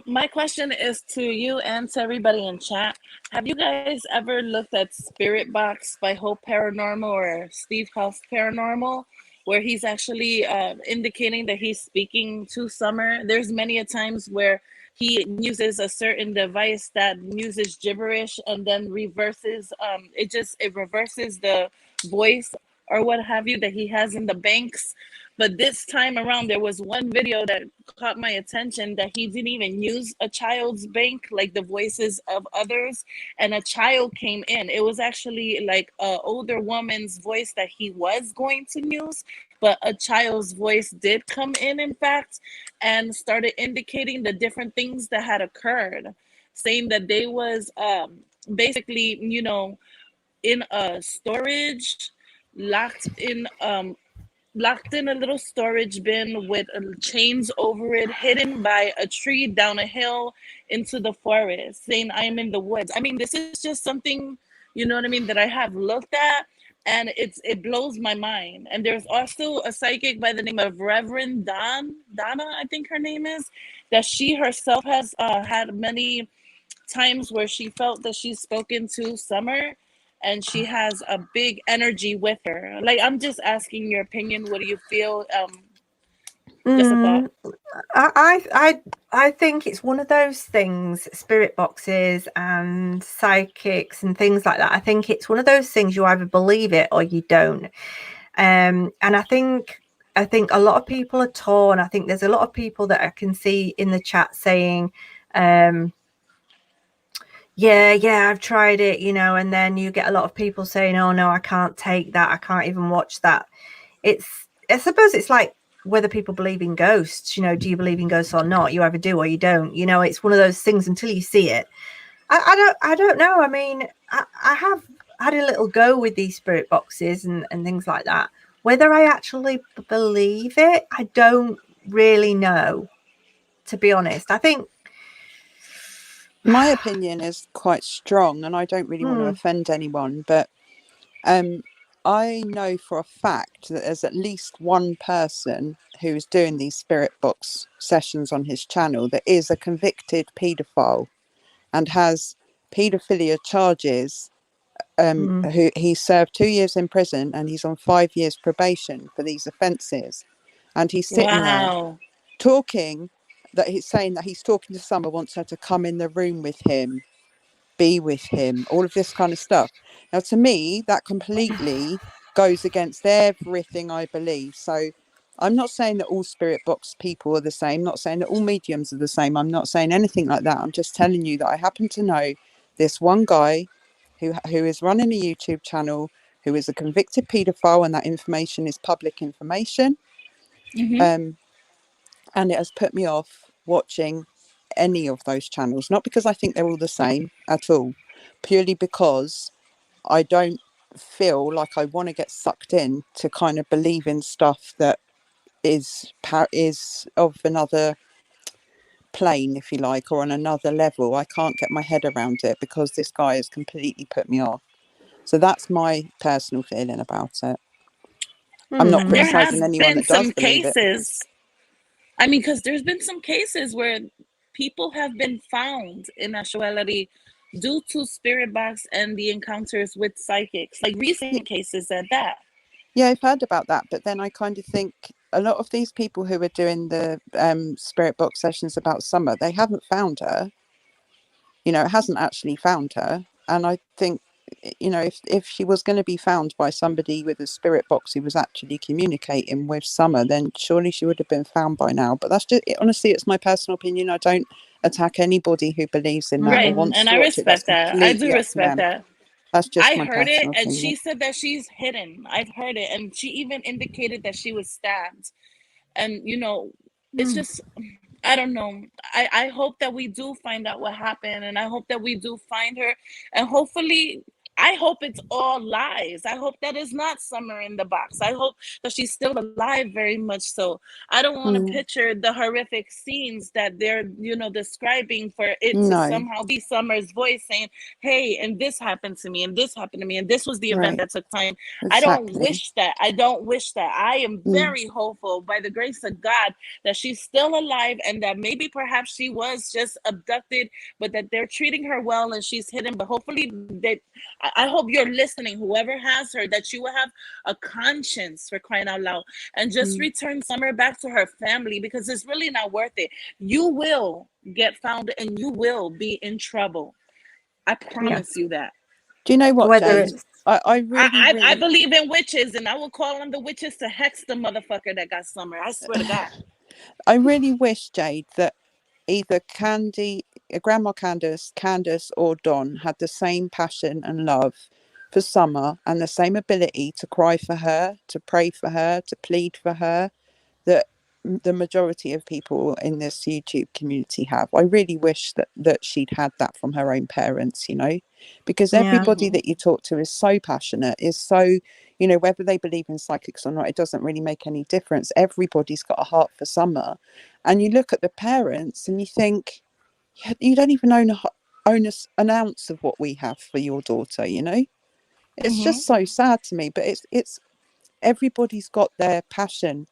My question is to you and to everybody in chat. Have you guys ever looked at Spirit Box by Hope Paranormal or Steve House Paranormal, where he's actually indicating that he's speaking to Summer? There's many a times where he uses a certain device that uses gibberish and then reverses it reverses the voice or what have you that he has in the banks. But this time around, there was one video that caught my attention that he didn't even use a child's bank, like the voices of others, and a child came in. It was actually like an older woman's voice that he was going to use, but a child's voice did come in fact, and started indicating the different things that had occurred, saying that they was basically, you know, in a storage, locked in locked in a little storage bin with chains over it, hidden by a tree down a hill into the forest, saying, I'm in the woods. I mean, this is just something, you know what I mean, that I have looked at, and it blows my mind. And there's also a psychic by the name of Reverend Donna, I think her name is, that she herself has had many times where she felt that she's spoken to Summer, and she has a big energy with her. Like, I'm just asking your opinion. What do you feel? Just a thought. I think it's one of those things, spirit boxes and psychics and things like that. I think it's one of those things, you either believe it or you don't. And I think a lot of people are torn. I think there's a lot of people that I can see in the chat saying, yeah, I've tried it, you know, and then you get a lot of people saying, oh no, I can't take that, I can't even watch that. I suppose it's like whether people believe in ghosts, you know, do you believe in ghosts or not? You either do or you don't, you know. It's one of those things until you see it. I don't know. I mean, I have had a little go with these spirit boxes and things like that. Whether I actually believe it, I don't really know, to be honest. I think my opinion is quite strong, and I don't really want to offend anyone, but I know for a fact that there's at least one person who is doing these spirit box sessions on his channel that is a convicted paedophile and has paedophilia charges. Who he served 2 years in prison, and he's on 5 years probation for these offences. And he's sitting there talking, that he's saying that he's talking to Summer, wants her to come in the room with him, be with him, all of this kind of stuff. Now, to me, that completely goes against everything I believe. So I'm not saying that all spirit box people are the same, not saying that all mediums are the same. I'm not saying anything like that. I'm just telling you that I happen to know this one guy who is running a YouTube channel, who is a convicted paedophile, and that information is public information. And it has put me off watching any of those channels, not because I think they're all the same at all, purely because I don't feel like I want to get sucked in to kind of believe in stuff that is of another plane, if you like, or on another level. I can't get my head around it because this guy has completely put me off. So that's my personal feeling about it. I'm not There has criticizing anyone been that does some believe it. cases. I mean, because there's been some cases where people have been found in actuality due to spirit box and the encounters with psychics, like recent cases at that. Yeah, I've heard about that, but then I kind of think a lot of these people who are doing the spirit box sessions about Summer, they haven't found her. You know, it hasn't actually found her. And I think, you know, if she was going to be found by somebody with a spirit box who was actually communicating with Summer, then surely she would have been found by now. But that's just, honestly, it's my personal opinion. I don't attack anybody who believes in that Right. or wants And to I watch it. That's respect that. I do completely up to respect them. that. That's just I my heard it, personal and opinion. she said that she's hidden. I've heard it, and she even indicated that she was stabbed. And you know, it's just, I don't know. I hope that we do find out what happened, and I hope that we do find her, and hopefully, I hope it's all lies. I hope that is not Summer in the box. I hope that she's still alive, very much so. I don't want to picture the horrific scenes that they're, you know, describing for it to somehow be Summer's voice saying, hey, and this happened to me, and this happened to me, and this was the event that took time. Exactly. I don't wish that. I don't wish that. I am very hopeful, by the grace of God, that she's still alive, and that maybe perhaps she was just abducted, but that they're treating her well and she's hidden. But hopefully that, I hope you're listening, whoever has her, that you will have a conscience, for crying out loud, and just return Summer back to her family, because it's really not worth it. You will get found and you will be in trouble. I promise you that. Do you know what, whether Jade? I really, I believe in witches, and I will call on the witches to hex the motherfucker that got Summer. I swear to God. I really wish, Jade, that either Grandma Candace, or Don had the same passion and love for Summer and the same ability to cry for her, to pray for her, to plead for her, that the majority of people in this YouTube community have. I really wish that she'd had that from her own parents, you know, because everybody that you talk to is so passionate, is so, you know, whether they believe in psychics or not, it doesn't really make any difference. Everybody's got a heart for Summer. And you look at the parents and you think, you don't even own an ounce of what we have for your daughter, you know. It's just so sad to me, but it's everybody's got their passion.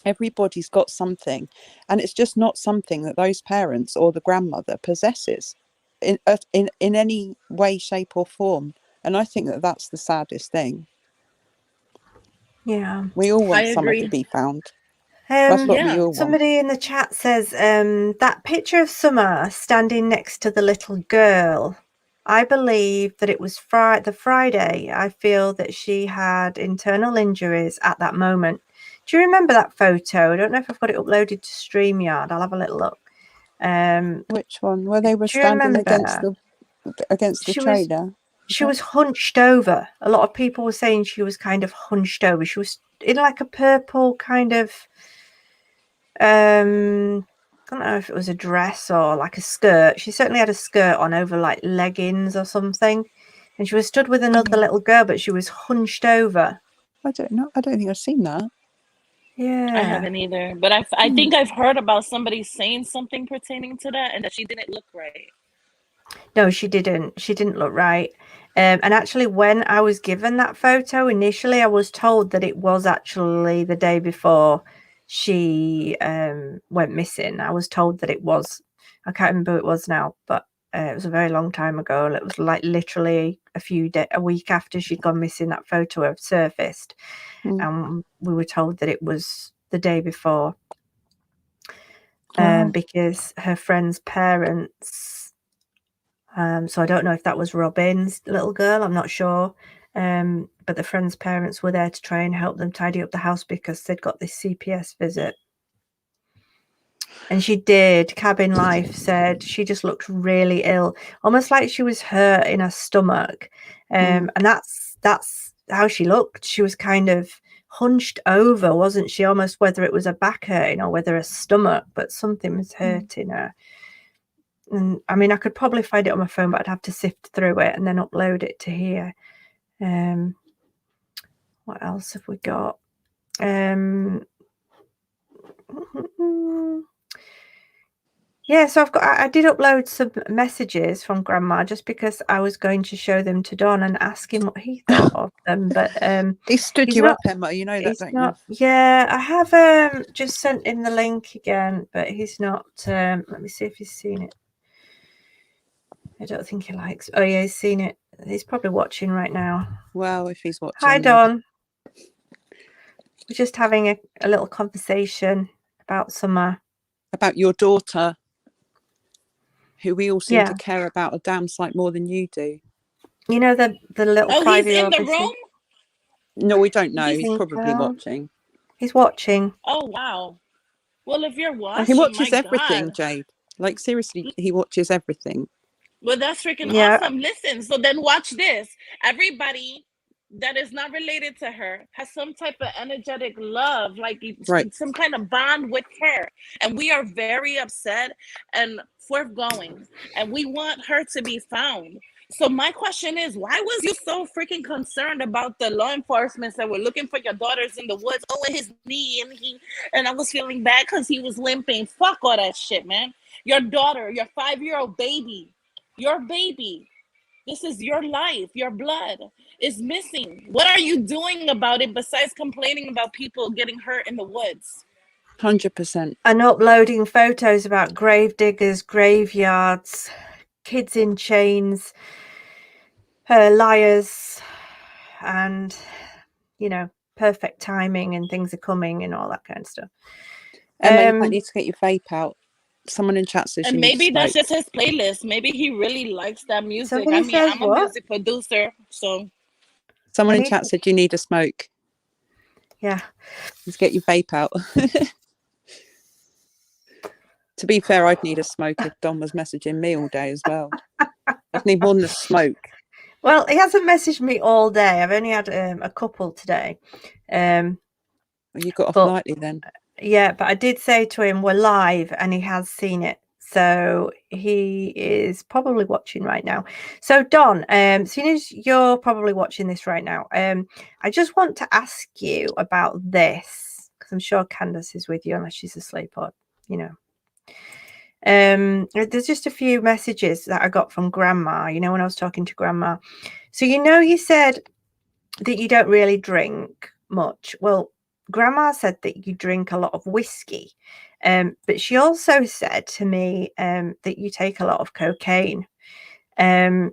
Everybody's got something, and it's just not something that those parents or the grandmother possesses in any way, shape or form. And I think that that's the saddest thing. Yeah, we all want I Summer agree. to be found. That's what we all want. Somebody in the chat says that picture of Summer standing next to the little girl, I believe that it was the Friday. I feel that she had internal injuries at that moment. Do you remember that photo? I don't know if I've got it uploaded to StreamYard. I'll have a little look. Which one? Where they were standing against the trailer? She was hunched over. A lot of people were saying she was kind of hunched over. She was in like a purple kind of, I don't know if it was a dress or like a skirt. She certainly had a skirt on over like leggings or something. And she was stood with another little girl, but she was hunched over. I don't know. I don't think I've seen that. Yeah. I haven't either. But I think I've heard about somebody saying something pertaining to that and that she didn't look right. No, she didn't. She didn't look right. And actually, when I was given that photo initially, I was told that it was actually the day before she went missing. I was told that it was. I can't remember who it was now, but it was a very long time ago. It was like literally a week after she'd gone missing, that photo had surfaced. And we were told that it was the day before. Because her friend's parents... so I don't know if that was Robin's little girl. I'm not sure. But the friend's parents were there to try and help them tidy up the house because they'd got this CPS visit. And she did. Cabin Life said she just looked really ill, almost like she was hurt in her stomach. And that's how she looked. She was kind of hunched over, wasn't she? Almost whether it was a back hurting or whether her stomach, but something was hurting her. And I mean, I could probably find it on my phone, but I'd have to sift through it and then upload it to here. What else have we got? Yeah, so I did upload some messages from Grandma just because I was going to show them to Don and ask him what he thought of them. But he stood you up, Emma. You know that, don't you? Yeah, I have just sent him the link again, but he's not. Let me see if he's seen it. I don't think he likes. Oh yeah, he's seen it. He's probably watching right now. Well, if he's watching. Hi, Don. We're just having a little conversation about Summer. About your daughter, who we all seem to care about a damn sight more than you do. You know the little 5-year-old. He's in the room? No, we don't know. He's probably watching. He's watching. Oh wow. Well, if you're watching, he watches everything, God. Jade. Like seriously, he watches everything. Well, that's freaking awesome. Listen, so then watch this. Everybody that is not related to her has some type of energetic love, like some kind of bond with her. And we are very upset and forthgoing. And we want her to be found. So my question is, why was you so freaking concerned about the law enforcement that were looking for your daughters in the woods? Oh, in his knee, and I was feeling bad because he was limping. Fuck all that shit, man. Your daughter, your 5-year-old baby, your baby, this is your life, your blood is missing. What are you doing about it besides complaining about people getting hurt in the woods? 100%. And uploading photos about grave diggers, graveyards, kids in chains, liars, and, you know, perfect timing and things are coming and all that kind of stuff. Emma, you might need to get your vape out. Someone in chat says, and maybe that's just his playlist. Maybe he really likes that music. I mean, I'm a music producer, so Someone in chat said you need a smoke. Yeah. Let's get your vape out. To be fair, I'd need a smoke if Don was messaging me all day as well. I'd need more than a smoke. Well, he hasn't messaged me all day. I've only had a couple today. Well, you got off lightly then. Yeah, but I did say to him, we're live, and he has seen it. So he is probably watching right now. So Don, seeing as you're probably watching this right now, I just want to ask you about this, because I'm sure Candace is with you unless she's asleep or, you know. There's just a few messages that I got from Grandma, you know, when I was talking to Grandma. So, you know, you said that you don't really drink much. Well, Grandma said that you drink a lot of whiskey, but she also said to me that you take a lot of cocaine, and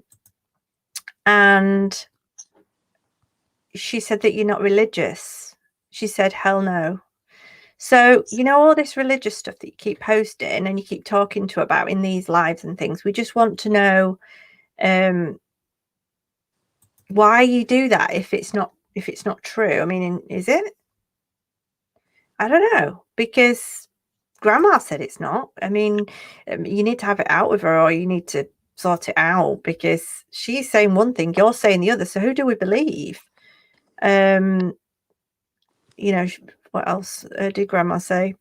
she said that you're not religious. She said, hell no. So, you know, all this religious stuff that you keep posting and you keep talking to about in these lives and things, we just want to know why you do that if it's not true. I mean, is it? I don't know, because Grandma said it's not. I mean, you need to have it out with her, or you need to sort it out, because she's saying one thing, you're saying the other. So who do we believe? You know, what else did Grandma say?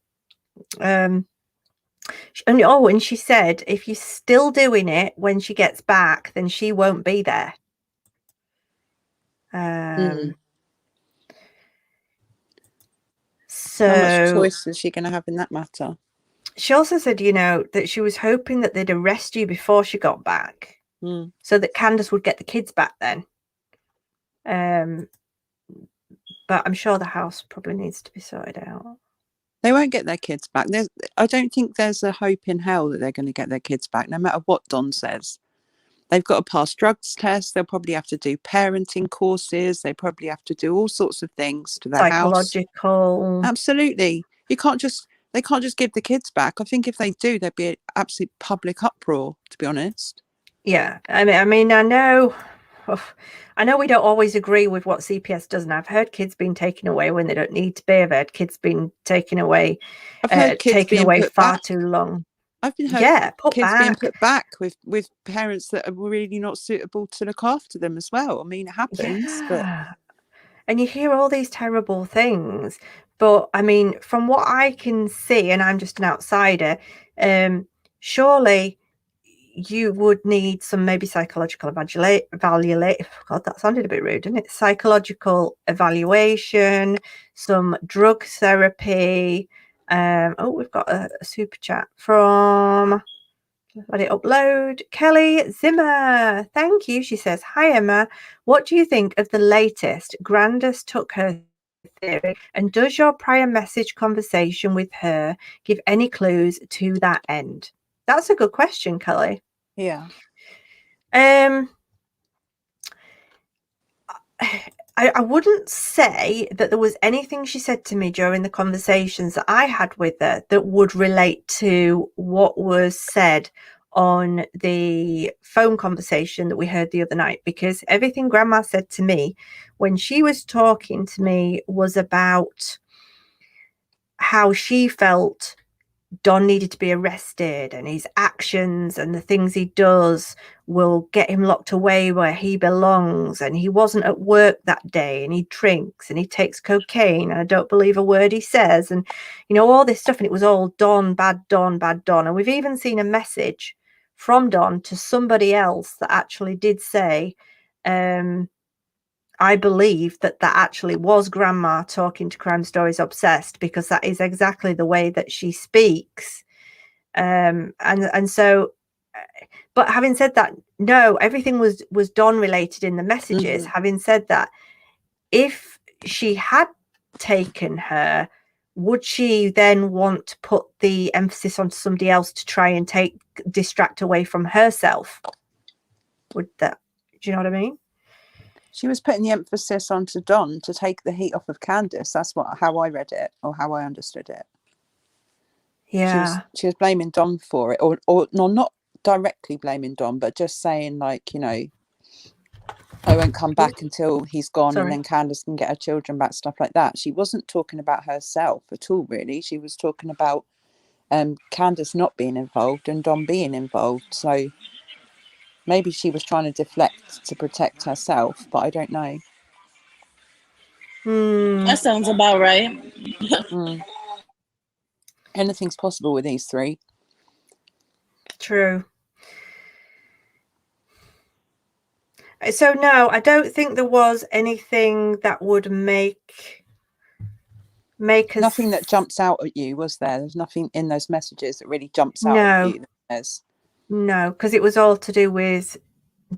And she said if you're still doing it when she gets back, then she won't be there. So how much choice is she going to have in that matter? She also said, you know, that she was hoping that they'd arrest you before she got back, so that Candace would get the kids back then. But I'm sure the house probably needs to be sorted out. They won't get their kids back. I don't think there's a hope in hell that they're going to get their kids back, no matter what Don says. They've got to pass drugs tests. They'll probably have to do parenting courses. They probably have to do all sorts of things to their psychological house. Absolutely. They can't just give the kids back. I think if they do, there'd be an absolute public uproar, to be honest. Yeah. I mean, I know we don't always agree with what CPS does, and I've heard kids being taken away when they don't need to be. I've heard kids being taken away. I've heard kids taken being away put far back. too long. I've been heard kids being put back with parents that are really not suitable to look after them as well. I mean, it happens. Yeah. And you hear all these terrible things. But I mean, from what I can see, and I'm just an outsider, surely you would need some maybe psychological evaluation. God, that sounded a bit rude, didn't it? Psychological evaluation, some drug therapy. We've got a super chat from, let it upload, Kelly Zimmer. Thank you. She says, hi Emma, what do you think of the latest Grandis took her theory, and does your prior message conversation with her give any clues to that end? That's a good question, Kelly. Yeah. I wouldn't say that there was anything she said to me during the conversations that I had with her that would relate to what was said on the phone conversation that we heard the other night, because everything Grandma said to me when she was talking to me was about how she felt Don needed to be arrested, and his actions and the things he does will get him locked away where he belongs, and he wasn't at work that day, and he drinks and he takes cocaine, and I don't believe a word he says, and you know, all this stuff. And it was all Don, bad Don, bad Don. And we've even seen a message from Don to somebody else that actually did say, I believe that actually was Grandma talking to Crime Stories Obsessed, because that is exactly the way that she speaks. And so, but having said that, no, everything was Don related in the messages. Having said that, if she had taken her, would she then want to put the emphasis onto somebody else to try and distract away from herself? Would that, do you know what I mean? She was putting the emphasis onto Don to take the heat off of Candace. That's how I read it, or how I understood it. Yeah. She was blaming Don for it, or no, not directly blaming Don, but just saying, like, you know, I won't come back until he's gone, and Sorry. then Candace can get her children back, stuff like that. She wasn't talking about herself at all, really. She was talking about Candace not being involved and Dom being involved. So maybe she was trying to deflect to protect herself, but I don't know. That sounds about right. Anything's possible with these three. True. So no, I don't think there was anything that would make us... Nothing that jumps out at you, was there? There's nothing in those messages that really jumps out at you. No, because it was all to do with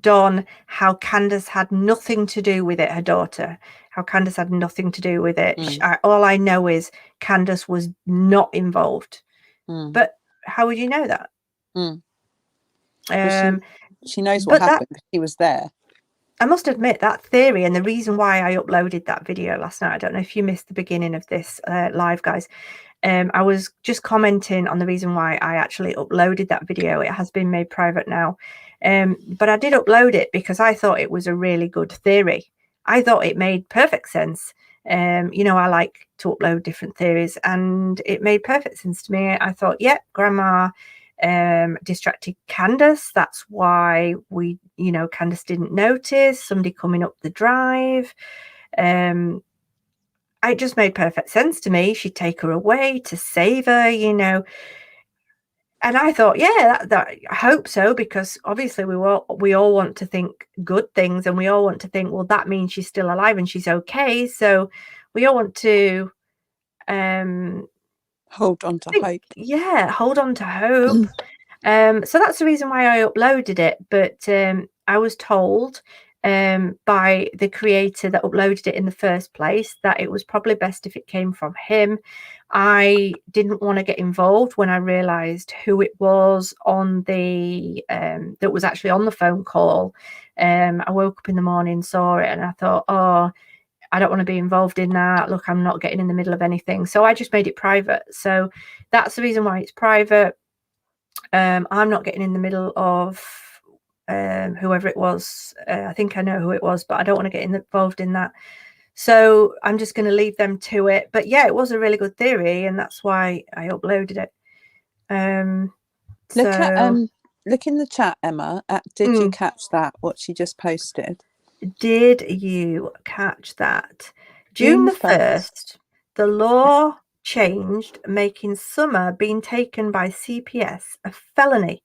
Dawn, how Candace had nothing to do with it, her daughter, how Candace had nothing to do with it. All I know is Candace was not involved. But how would you know that? Well, she knows what happened because she was there. I must admit that theory, and the reason why I uploaded that video last night, I don't know if you missed the beginning of this live, guys. I was just commenting on the reason why I actually uploaded that video. It has been made private now. But I did upload it because I thought it was a really good theory. I thought it made perfect sense. You know, I like to upload different theories, and it made perfect sense to me. I thought, yeah, Grandma distracted Candace. That's why Candace didn't notice somebody coming up the drive. It just made perfect sense to me. She'd take her away to save her, and I thought, yeah, that I hope so, because obviously we all want to think good things, and we all want to think, well, that means she's still alive and she's okay. So we all want to hold on to hope. Yeah, hold on to hope. So that's the reason why I uploaded it. But I was told by the creator that uploaded it in the first place that it was probably best if it came from him. I didn't want to get involved when I realized who it was on the that was actually on the phone call. I woke up in the morning, saw it, and I thought, oh, I don't want to be involved in that. Look, I'm not getting in the middle of anything. So I just made it private. So that's the reason why it's private. I'm not getting in the middle of whoever it was. I think I know who it was, but I don't want to get involved in that. So I'm just going to leave them to it. But yeah, it was a really good theory, and that's why I uploaded it. Look in the chat, Emma. Did you catch that? What she just posted? Did you catch that? June the 1st, the law changed, making Summer being taken by CPS a felony.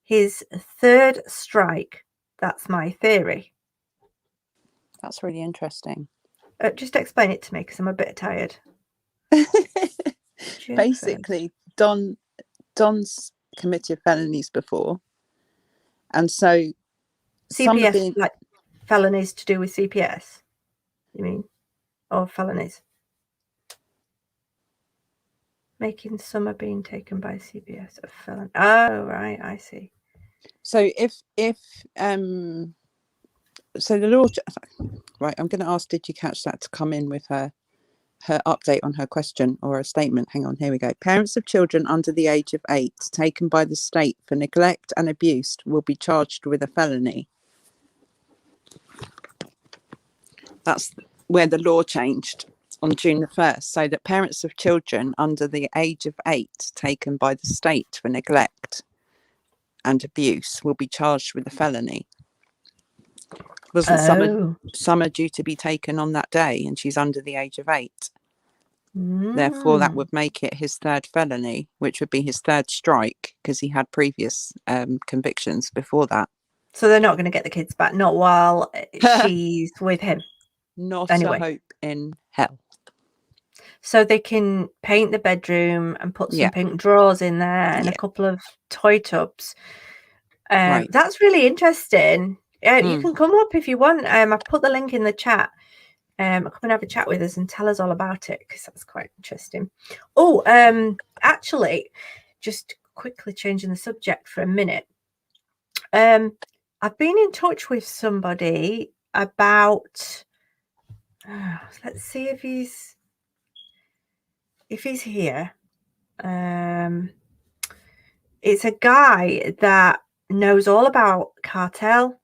His third strike. That's my theory. That's really interesting. Just explain it to me, because I'm a bit tired. Basically, Don's committed felonies before, and so CPS, like felonies to do with CPS, you mean, or felonies? Making Summer being taken by CPS a felon. Oh, right, I see. So so the law, right, I'm going to ask, did you catch that, to come in with her update on her question or a statement. Hang on, here we go. Parents of children under the age of 8 taken by the state for neglect and abuse will be charged with a felony. That's where the law changed on June the 1st, so that parents of children under the age of 8 taken by the state for neglect and abuse will be charged with a felony. Wasn't Summer due to be taken on that day, and she's under the age of 8? Therefore, that would make it his third felony, which would be his third strike, because he had previous convictions before that. So they're not going to get the kids back, not while she's with him. Not anyway. A hope in hell. So they can paint the bedroom and put some pink drawers in there and a couple of toy tubs. Right. That's really interesting. You can come up if you want. I've put the link in the chat. Come and have a chat with us and tell us all about it, because that's quite interesting. Oh, actually, just quickly changing the subject for a minute. I've been in touch with somebody about. Let's see if he's here. It's a guy that knows all about cartel.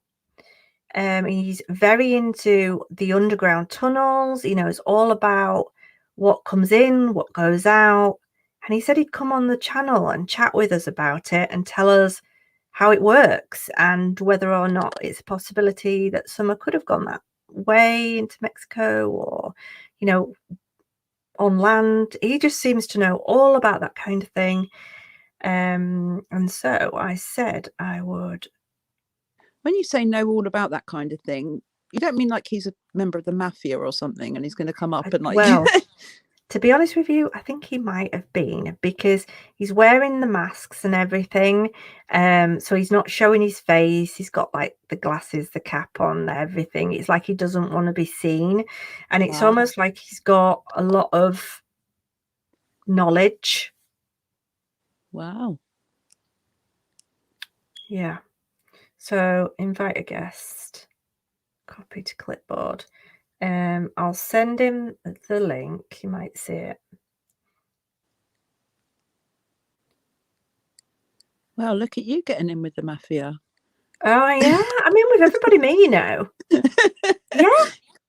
He's very into the underground tunnels. He knows all about what comes in, what goes out. And he said he'd come on the channel and chat with us about it and tell us how it works and whether or not it's a possibility that Summer could have gone that way into Mexico or, you know, on land. He just seems to know all about that kind of thing. And so I said I would. When you say know all about that kind of thing, you don't mean like he's a member of the mafia or something and he's going to come up and like... Well, to be honest with you, I think he might have been, because he's wearing the masks and everything. So he's not showing his face. He's got like the glasses, the cap on, everything. It's like he doesn't want to be seen. And it's almost like he's got a lot of knowledge. Wow. Yeah. So invite a guest, copy to clipboard. I'll send him the link. You might see it. Well, look at you getting in with the mafia. Oh, yeah. I'm in with everybody, me, you know. Yeah.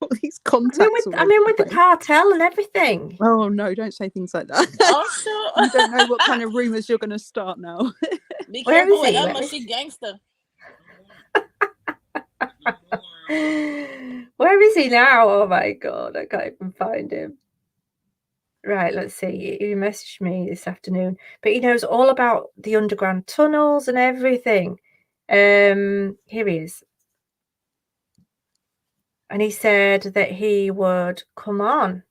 All these contacts. I'm in with the cartel and everything. Oh, no, don't say things like that. Also, You don't know what kind of rumours you're going to start now. be Where careful is with he? Emma. She gangster. Where is he now? Oh, my God. I can't even find him. Right, let's see. He messaged me this afternoon, but he knows all about the underground tunnels and everything. Here he is. And he said that he would come on.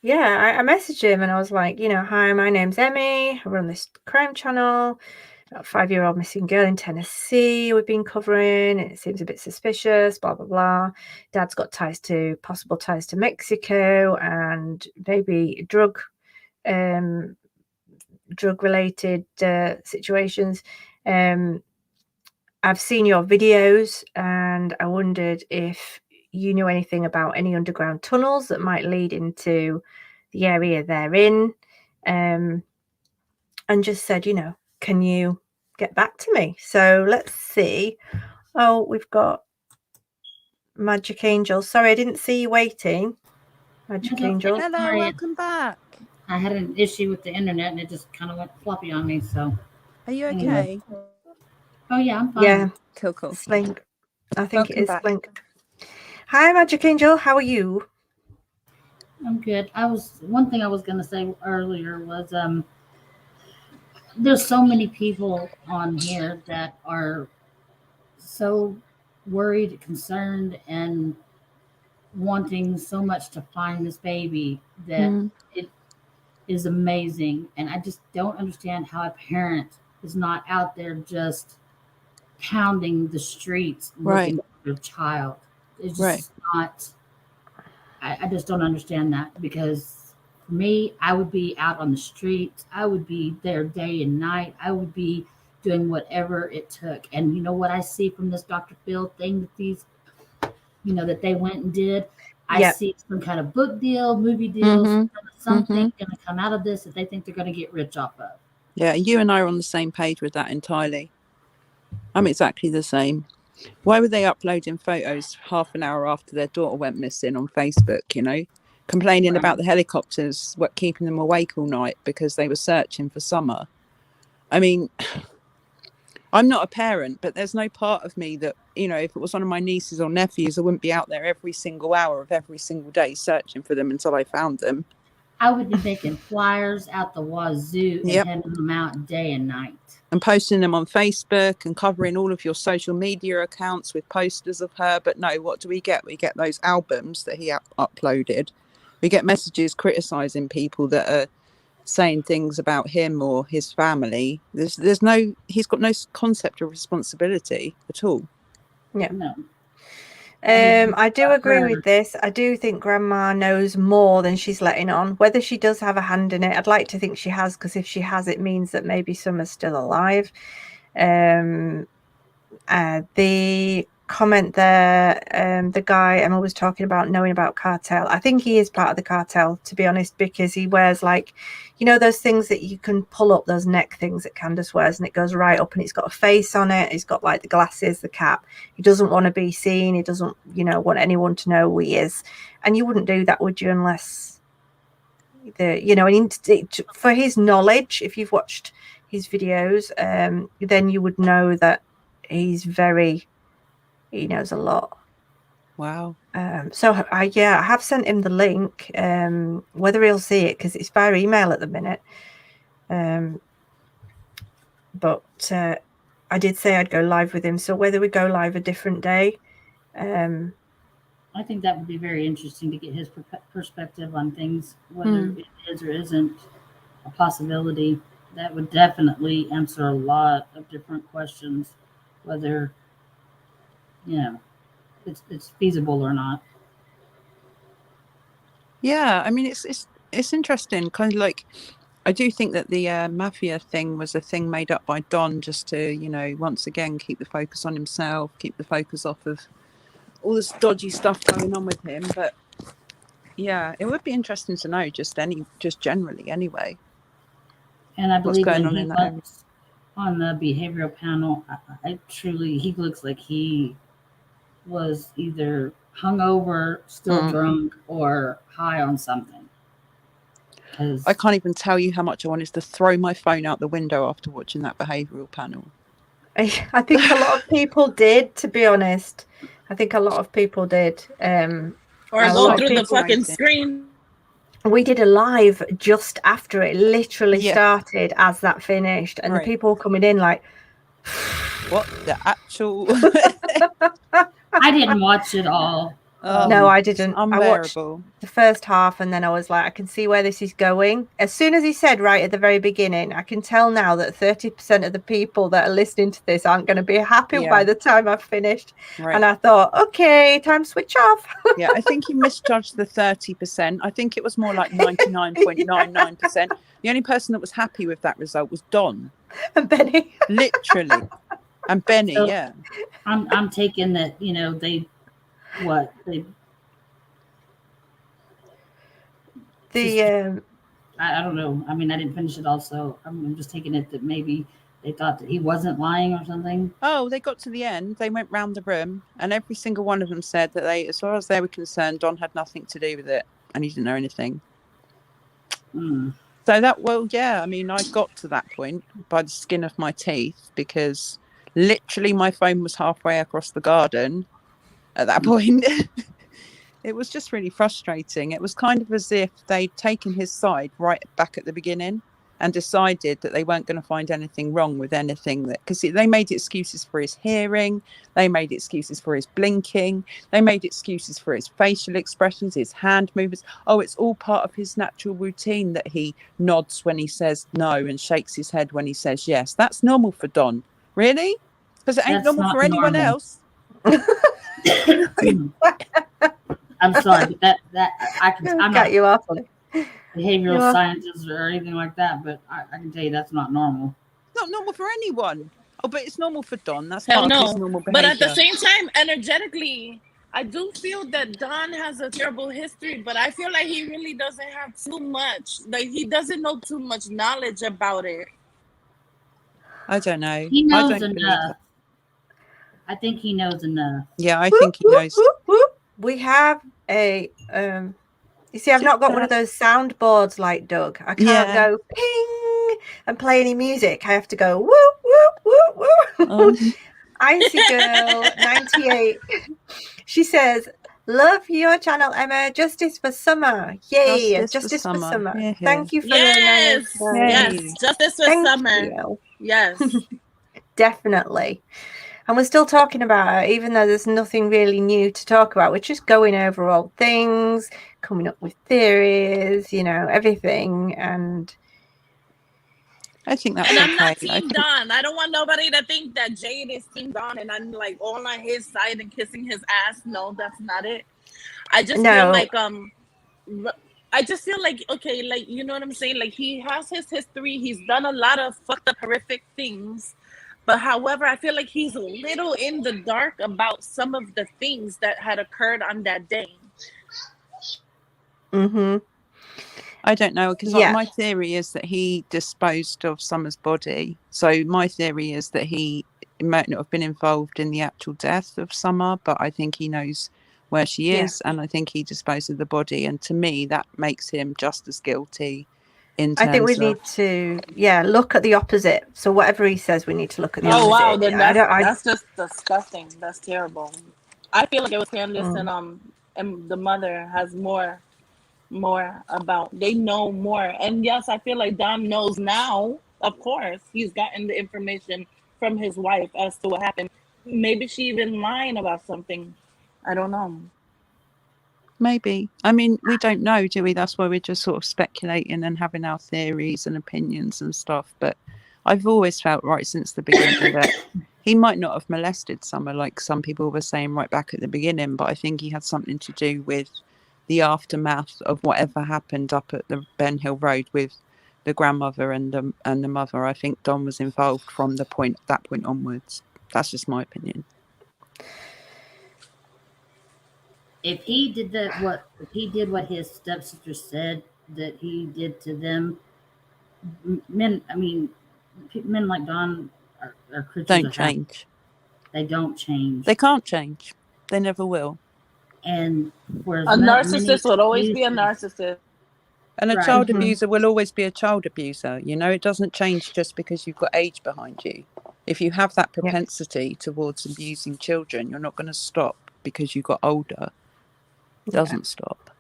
Yeah, I messaged him and I was like, you know, hi, my name's Emmy. I run this crime channel. A 5-year-old missing girl in Tennessee we've been covering. It seems a bit suspicious, blah, blah, blah. Dad's got possible ties to Mexico and maybe drug-related situations. I've seen your videos and I wondered if you know anything about any underground tunnels that might lead into the area they're in. And just said, you know, can you get back to me? So let's see. Oh, we've got Magic Angel. Sorry, I didn't see you waiting. Magic Angel. Hello, Sorry. welcome back. I had an issue with the internet and it just kind of went floppy on me. So, Are you okay? oh yeah, I'm fine. Yeah, Cool. Slink. I think Welcome it is back. Slink. Hi, Magic Angel. How are you? I'm good. One thing I was going to say earlier was there's so many people on here that are so worried, concerned, and wanting so much to find this baby that it is amazing. And I just don't understand how a parent is not out there just pounding the streets looking for their child. It's just not. I just don't understand that, because for me, I would be out on the streets. I would be there day and night. I would be doing whatever it took. And you know what I see from this Dr. Phil thing that these, you know, that they went and did? I see some kind of book deal, movie deal, something going to come out of this that they think they're going to get rich off of. Yeah, you and I are on the same page with that entirely. I'm exactly the same. Why were they uploading photos half an hour after their daughter went missing on Facebook, you know, complaining about the helicopters, keeping them awake all night because they were searching for Summer? I mean, I'm not a parent, but there's no part of me that, you know, if it was one of my nieces or nephews, I wouldn't be out there every single hour of every single day searching for them until I found them. I would be making flyers out the wazoo and handing them out day and night. And posting them on Facebook and covering all of your social media accounts with posters of her. But no, what do we get? We get those albums that he uploaded. We get messages criticising people that are saying things about him or his family. He's got no concept of responsibility at all. Yeah. No. I do agree with this. I do think Grandma knows more than she's letting on. Whether she does have a hand in it, I'd like to think she has, because if she has, it means that maybe Summer's still alive. The comment there. The guy Emma was talking about, knowing about cartel. I think he is part of the cartel, to be honest, because he wears like, you know, those things that you can pull up, those neck things that Candace wears, and it goes right up and it's got a face on it. He's got like the glasses, the cap. He doesn't want to be seen. He doesn't, you know, want anyone to know who he is. And you wouldn't do that, would you, unless you know, for his knowledge, if you've watched his videos, then you would know that he knows a lot. Wow. So I have sent him the link, whether he'll see it, because it's via email at the minute. But I did say I'd go live with him, so whether we go live a different day. I think that would be very interesting to get his perspective on things, whether it is or isn't a possibility. That would definitely answer a lot of different questions, whether, you know, it's feasible or not. Yeah, I mean, it's interesting. Kind of like, I do think that the mafia thing was a thing made up by Don just to, you know, once again keep the focus on himself, keep the focus off of all this dodgy stuff going on with him. But yeah, it would be interesting to know just generally anyway. And I believe what's going when on he in that area. was on the behavioral panel, I truly, he looks like he was either hungover, still drunk, or high on something. I can't even tell you how much I wanted to throw my phone out the window after watching that behavioural panel. I think a lot of people did, to be honest. I think a lot of people did. Or go through the fucking screen. We did a live just after it literally started, as that finished, and the people coming in like, what the actual... I didn't watch it all. No, I didn't. I watched the first half, and then I was like, I can see where this is going. As soon as he said right at the very beginning, I can tell now that 30% of the people that are listening to this aren't going to be happy by the time I've finished. And I thought, okay, time to switch off. Yeah, I think he misjudged the 30%. I think it was more like 99.99%. The only person that was happy with that result was Don. And Benny. Literally. And Benny, so I'm taking that, you know, I don't know. I mean, I didn't finish it all, so I'm just taking it that maybe they thought that he wasn't lying or something. Oh, they got to the end. They went round the room, and every single one of them said that as far as they were concerned, Don had nothing to do with it, and he didn't know anything. So I mean, I got to that point by the skin of my teeth, because literally my phone was halfway across the garden at that point. It was just really frustrating. It was kind of as if they'd taken his side right back at the beginning and decided that they weren't going to find anything wrong with anything, because they made excuses for his hearing, they made excuses for his blinking, they made excuses for his facial expressions, his hand movements. Oh, it's all part of his natural routine that he nods when he says no and shakes his head when he says yes. That's normal for Don. Really? Because it ain't normal for anyone else. I'm sorry, but I'm not you off on it. Behavioral sciences or anything like that, but I can tell you that's not normal. Not normal for anyone. Oh, but it's normal for Don. That's part of his normal behavior. But at the same time, energetically, I do feel that Don has a terrible history, but I feel like he really doesn't have too much. Like, he doesn't know too much knowledge about it. I don't know. He knows enough. I think he knows enough. Yeah, I think he knows. We have a you see, I've not got one of those soundboards like Doug. I can't go ping and play any music. I have to go woo woo woo woo. Icy Girl 98. She says, "Love your channel, Emma. Justice for summer. Yay! Justice for summer. Yeah. Thank you for yes, justice for summer. You. Yes, definitely." And we're still talking about it, even though there's nothing really new to talk about. We're just going over old things, coming up with theories, you know, everything. And I think that's and I'm not team Don. I don't want nobody to think that Jade is team Don and I'm like all on his side and kissing his ass. No, that's not it. I just feel like I just feel like, okay, like, you know what I'm saying? Like, he has his history. He's done a lot of fucked up, horrific things. But however, I feel like he's a little in the dark about some of the things that had occurred on that day. Mm-hmm. I don't know, because Yeah. my theory is that he disposed of Summer's body. So my theory is that he might not have been involved in the actual death of Summer, but I think he knows where she is, and I think he disposed of the body. And to me, that makes him just as guilty. I think we need to, look at the opposite. So whatever he says, we need to look at the opposite. Oh wow, then that's just disgusting. That's terrible. I feel like it was Candace and the mother has more about, they know more. And yes, I feel like Dom knows now. Of course, he's gotten the information from his wife as to what happened. Maybe she even lying about something. I don't know. Maybe. I mean, we don't know, do we? That's why we're just sort of speculating and having our theories and opinions and stuff. But I've always felt right since the beginning that he might not have molested Summer, like some people were saying right back at the beginning, but I think he had something to do with the aftermath of whatever happened up at the Ben Hill Road with the grandmother and the mother. I think Don was involved from that point onwards. That's just my opinion. If he did what his stepsister said that he did to them, men like Don are creatures Don't of change. They don't change. They can't change. They never will. And whereas a narcissist would always be a narcissist. And a child abuser will always be a child abuser. You know, it doesn't change just because you've got age behind you. If you have that propensity towards abusing children, you're not going to stop because you got older. It doesn't stop.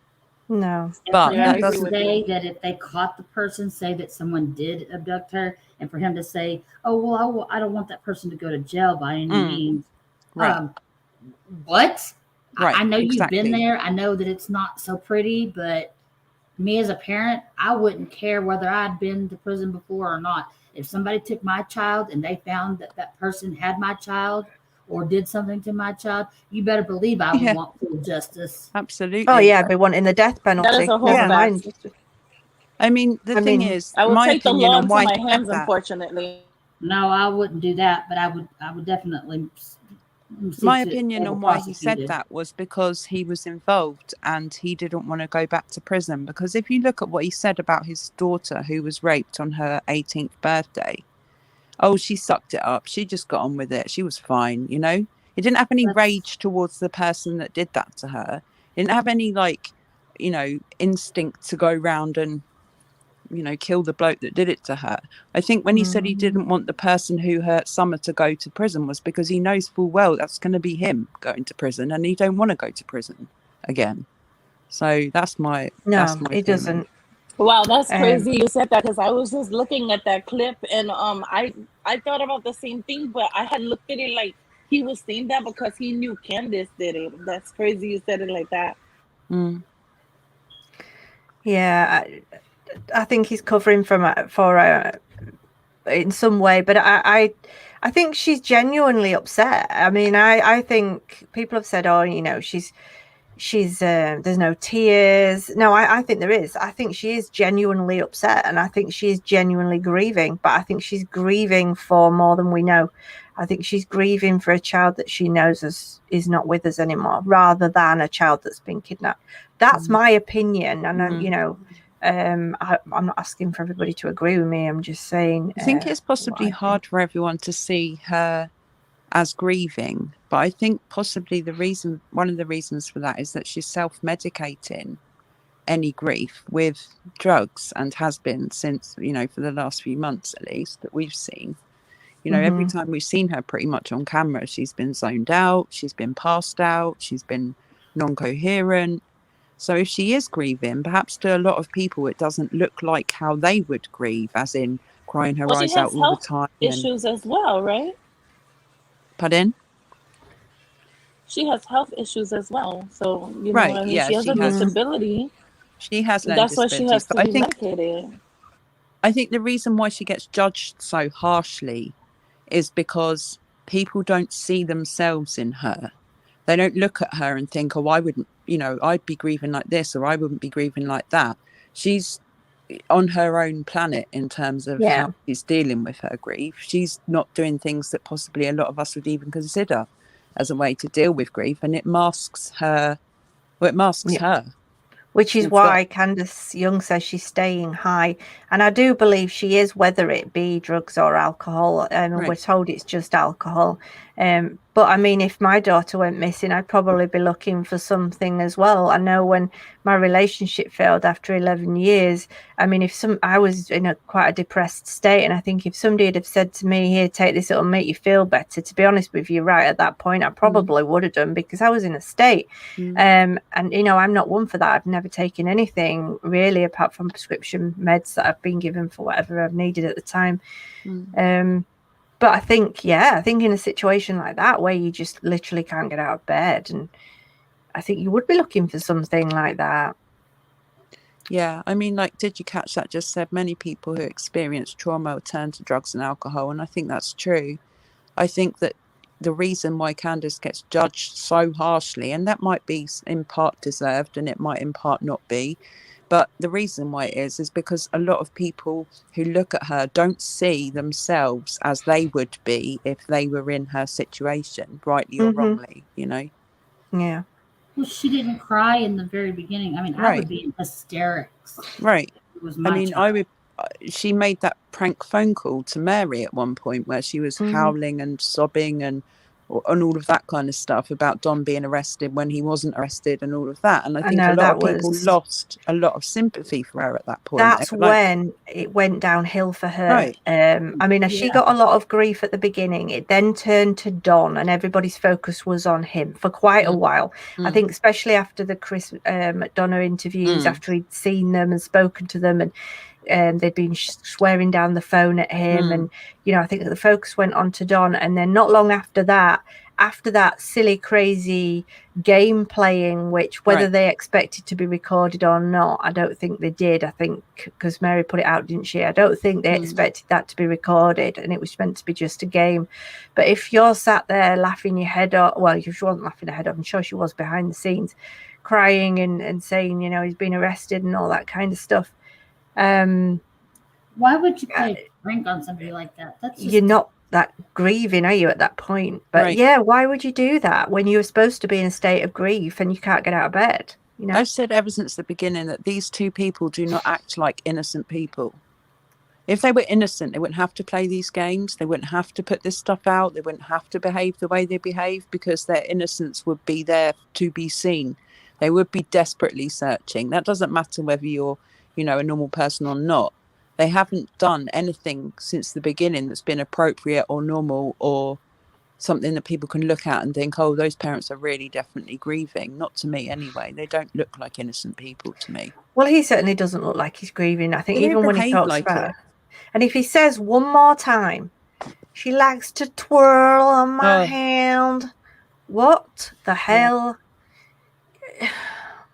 No. But that doesn't say that if they caught the person, say that someone did abduct her, and for him to say, oh, well, I don't want that person to go to jail by any means. Right. What? Right. I know you've been there. I know that it's not so pretty, but me as a parent, I wouldn't care whether I'd been to prison before or not. If somebody took my child and they found that that person had my child or did something to my child, you better believe I would want full justice. Absolutely. Oh yeah, I'd be wanting the death penalty. That is a whole fact. I mean, the thing is, I would my take the opinion law on into why my hands, unfortunately. No, I wouldn't do that, but I would definitely. My opinion on why he said that was because he was involved and he didn't want to go back to prison. Because if you look at what he said about his daughter who was raped on her 18th birthday, oh, she sucked it up. She just got on with it. She was fine, you know? He didn't have any rage towards the person that did that to her. He didn't have any, like, you know, instinct to go round and, you know, kill the bloke that did it to her. I think when he said he didn't want the person who hurt Summer to go to prison was because he knows full well that's going to be him going to prison, and he don't want to go to prison again. So that's my he doesn't. Wow, that's crazy you said that, because I was just looking at that clip and I thought about the same thing, but I had looked at it like he was saying that because he knew Candace did it. That's crazy you said it like that. Yeah, I think he's covering for in some way, but I think she's genuinely upset. I mean, I think people have said, oh, you know, she's there's no tears. No, I think there is. I think she is genuinely upset, and I think she is genuinely grieving, but I think she's grieving for more than we know. I think she's grieving for a child that she knows is not with us anymore, rather than a child that's been kidnapped. That's my opinion, and you know, I'm not asking for everybody to agree with me. I'm just saying. I think it's possibly hard for everyone to see her as grieving, but I think possibly one of the reasons for that is that she's self-medicating any grief with drugs, and has been since, you know, for the last few months at least that we've seen. You know, every time we've seen her pretty much on camera, she's been zoned out, she's been passed out, she's been non-coherent. So if she is grieving, perhaps to a lot of people it doesn't look like how they would grieve, as in crying her eyes out all the time. Issues as well, right? Pardon? She has health issues as well. So, you know, right, I mean, she has a disability. She has learned That's why she has to be medicated. I think the reason why she gets judged so harshly is because people don't see themselves in her. They don't look at her and think, oh, I wouldn't, you know, I'd be grieving like this, or I wouldn't be grieving like that. She's on her own planet in terms of Yeah. how she's dealing with her grief. She's not doing things that possibly a lot of us would even consider as a way to deal with grief, and it masks her. Well, it masks her. Which is why Candace Young says she's staying high. And I do believe she is, whether it be drugs or alcohol. Right. We're told it's just alcohol. But I mean, if my daughter went missing, I'd probably be looking for something as well. I know when my relationship failed after 11 years, I mean, I was in quite a depressed state. And I think if somebody had have said to me, here, take this, it'll make you feel better. To be honest with you, right at that point, I probably would have done, because I was in a state. And, you know, I'm not one for that. I've never taken anything really apart from prescription meds that I've been given for whatever I've needed at the time. But I think in a situation like that where you just literally can't get out of bed, and I think you would be looking for something like that. Yeah, I mean, like, Did You Catch That just said many people who experience trauma turn to drugs and alcohol, and I think that's true. I think that the reason why Candace gets judged so harshly, and that might be in part deserved and it might in part not be, but the reason why it is because a lot of people who look at her don't see themselves as they would be if they were in her situation, rightly or wrongly, you know. Yeah. Well, she didn't cry in the very beginning. I mean, I would be in hysterics. Right. It was my child. She made that prank phone call to Mary at one point where she was howling and sobbing and all of that kind of stuff about Don being arrested when he wasn't arrested and all of that. And I think a lot of people lost a lot of sympathy for her at that point. That's when it went downhill for her. Right. I mean, she got a lot of grief at the beginning. It then turned to Don, and everybody's focus was on him for quite a while. I think especially after the Chris McDonough interviews, after he'd seen them and spoken to them, and they'd been swearing down the phone at him, and you know, I think that the focus went on to Don. And then not long after that silly crazy game playing, which whether they expected to be recorded or not, I don't think they did. I think because Mary put it out, didn't she? I don't think they expected that to be recorded, and it was meant to be just a game. But if you're sat there laughing your head off, well, if she wasn't laughing her head off, I'm sure she was behind the scenes crying and saying, you know, he's been arrested and all that kind of stuff. Why would you play a prank on somebody like that? That's just... You're not that grieving, are you, at that point? But why would you do that when you're supposed to be in a state of grief and you can't get out of bed? You know, I've said ever since the beginning that these two people do not act like innocent people. If they were innocent, they wouldn't have to play these games. They wouldn't have to put this stuff out. They wouldn't have to behave the way they behave, because their innocence would be there to be seen. They would be desperately searching. That doesn't matter whether you're, you know, a normal person or not. They haven't done anything since the beginning that's been appropriate or normal or something that people can look at and think, oh, those parents are really definitely grieving. Not to me anyway. They don't look like innocent people to me. Well, he certainly doesn't look like he's grieving. I think even when he talks about it. And if he says one more time, she likes to twirl on my hand. What the hell?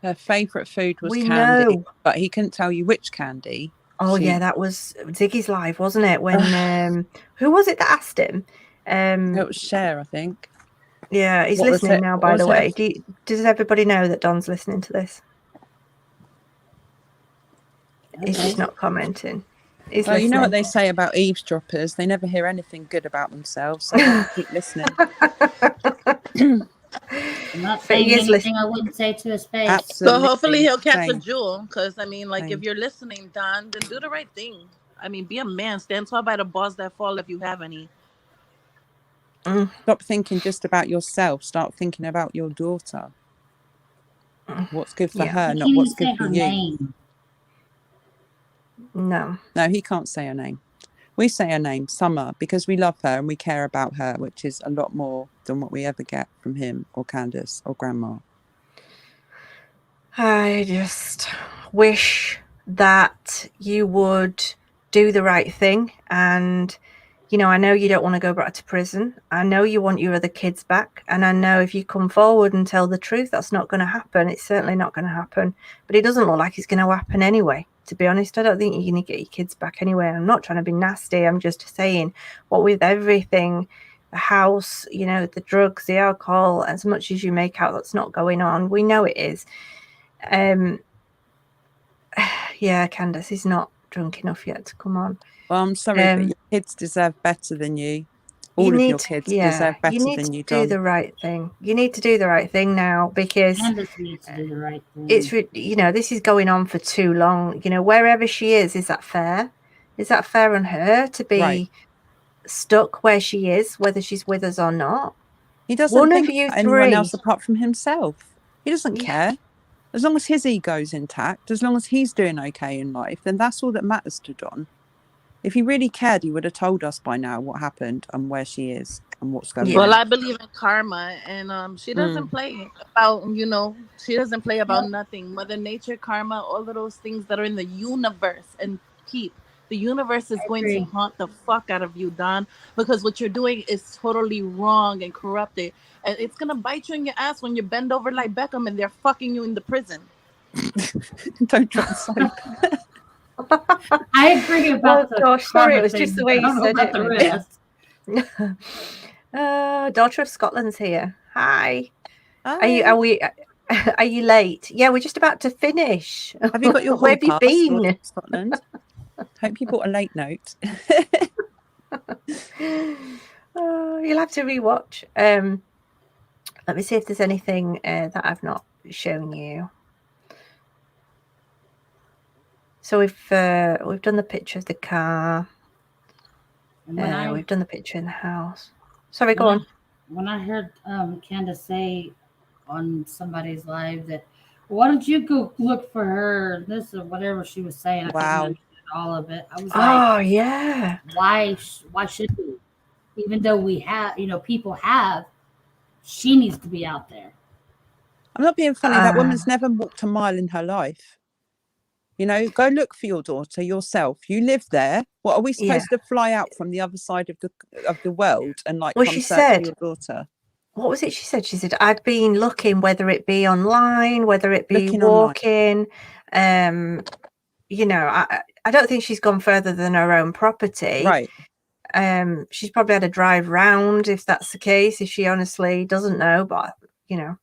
Her favourite food was candy, but he couldn't tell you which candy. Oh, yeah, that was Ziggy's live, wasn't it? When who was it that asked him? It was Cher, I think. Yeah, he's listening now, by the way. Does everybody know that Don's listening to this? He's just not commenting. Well, you know what they say about eavesdroppers? They never hear anything good about themselves, so keep listening. I'm not saying anything I wouldn't say to his face. Absolutely. So hopefully he'll catch a jewel, because, I mean, like, if you're listening, Don, then do the right thing. I mean, be a man. Stand tall by the balls that fall if you have any. Stop thinking just about yourself. Start thinking about your daughter. What's good for her, not what's good for you. Name. No, he can't say her name. We say her name, Summer, because we love her and we care about her, which is a lot more than what we ever get from him or Candace or Grandma. I just wish that you would do the right thing. And, you know, I know you don't want to go back to prison. I know you want your other kids back. And I know if you come forward and tell the truth, that's not going to happen. It's certainly not going to happen. But it doesn't look like it's going to happen anyway. To be honest, I don't think you're going to get your kids back anyway. I'm not trying to be nasty. I'm just saying, what with everything, the house, you know, the drugs, the alcohol, as much as you make out that's not going on, we know it is. Yeah, Candace is not drunk enough yet to come on. Well, I'm sorry, but your kids deserve better than you. All of your kids deserve better than you, Don. You need to do the right thing. You need to do the right thing now, because Candace needs to do the right thing. It's, you know, this is going on for too long. You know, wherever she is that fair? Is that fair on her to be stuck where she is, whether she's with us or not? He doesn't One think of you about anyone three. else apart from himself. He doesn't care. As long as his ego's intact, as long as he's doing okay in life, then that's all that matters to Don. If he really cared, he would have told us by now what happened and where she is and what's going on. Well, I believe in karma, and she doesn't play about, you know, she doesn't play about nothing. Mother Nature, karma, all of those things that are in the universe. And Pete, the universe is going to haunt the fuck out of you, Don, because what you're doing is totally wrong and corrupted. And it's going to bite you in your ass when you bend over like Beckham and they're fucking you in the prison. Don't drop soap. I agree about the gosh, sorry, it was just the way you said it. The rest. Daughter of Scotland's here. Hi. Hi. Are you late? Yeah, we're just about to finish. Have you got your where have you been? Scotland? Hope you bought a late note. You'll have to rewatch. Let me see if there's anything that I've not shown you. So we've done the picture of the car. We've done the picture in the house. Sorry, go on. When I heard Candace say on somebody's live that, why don't you go look for her, this or whatever she was saying, I couldn't understand all of it. I was like, oh yeah, why should we? Even though we have, you know, people have, she needs to be out there. I'm not being funny. That woman's never walked a mile in her life. You know, go look for your daughter yourself. You live there. What are we supposed to fly out from the other side of the world and like come search for your daughter? What was it she said? She said, I've been looking, whether it be online, whether it be walking. You know, I don't think she's gone further than her own property. Right. She's probably had a drive round, if that's the case, if she honestly doesn't know. But, you know,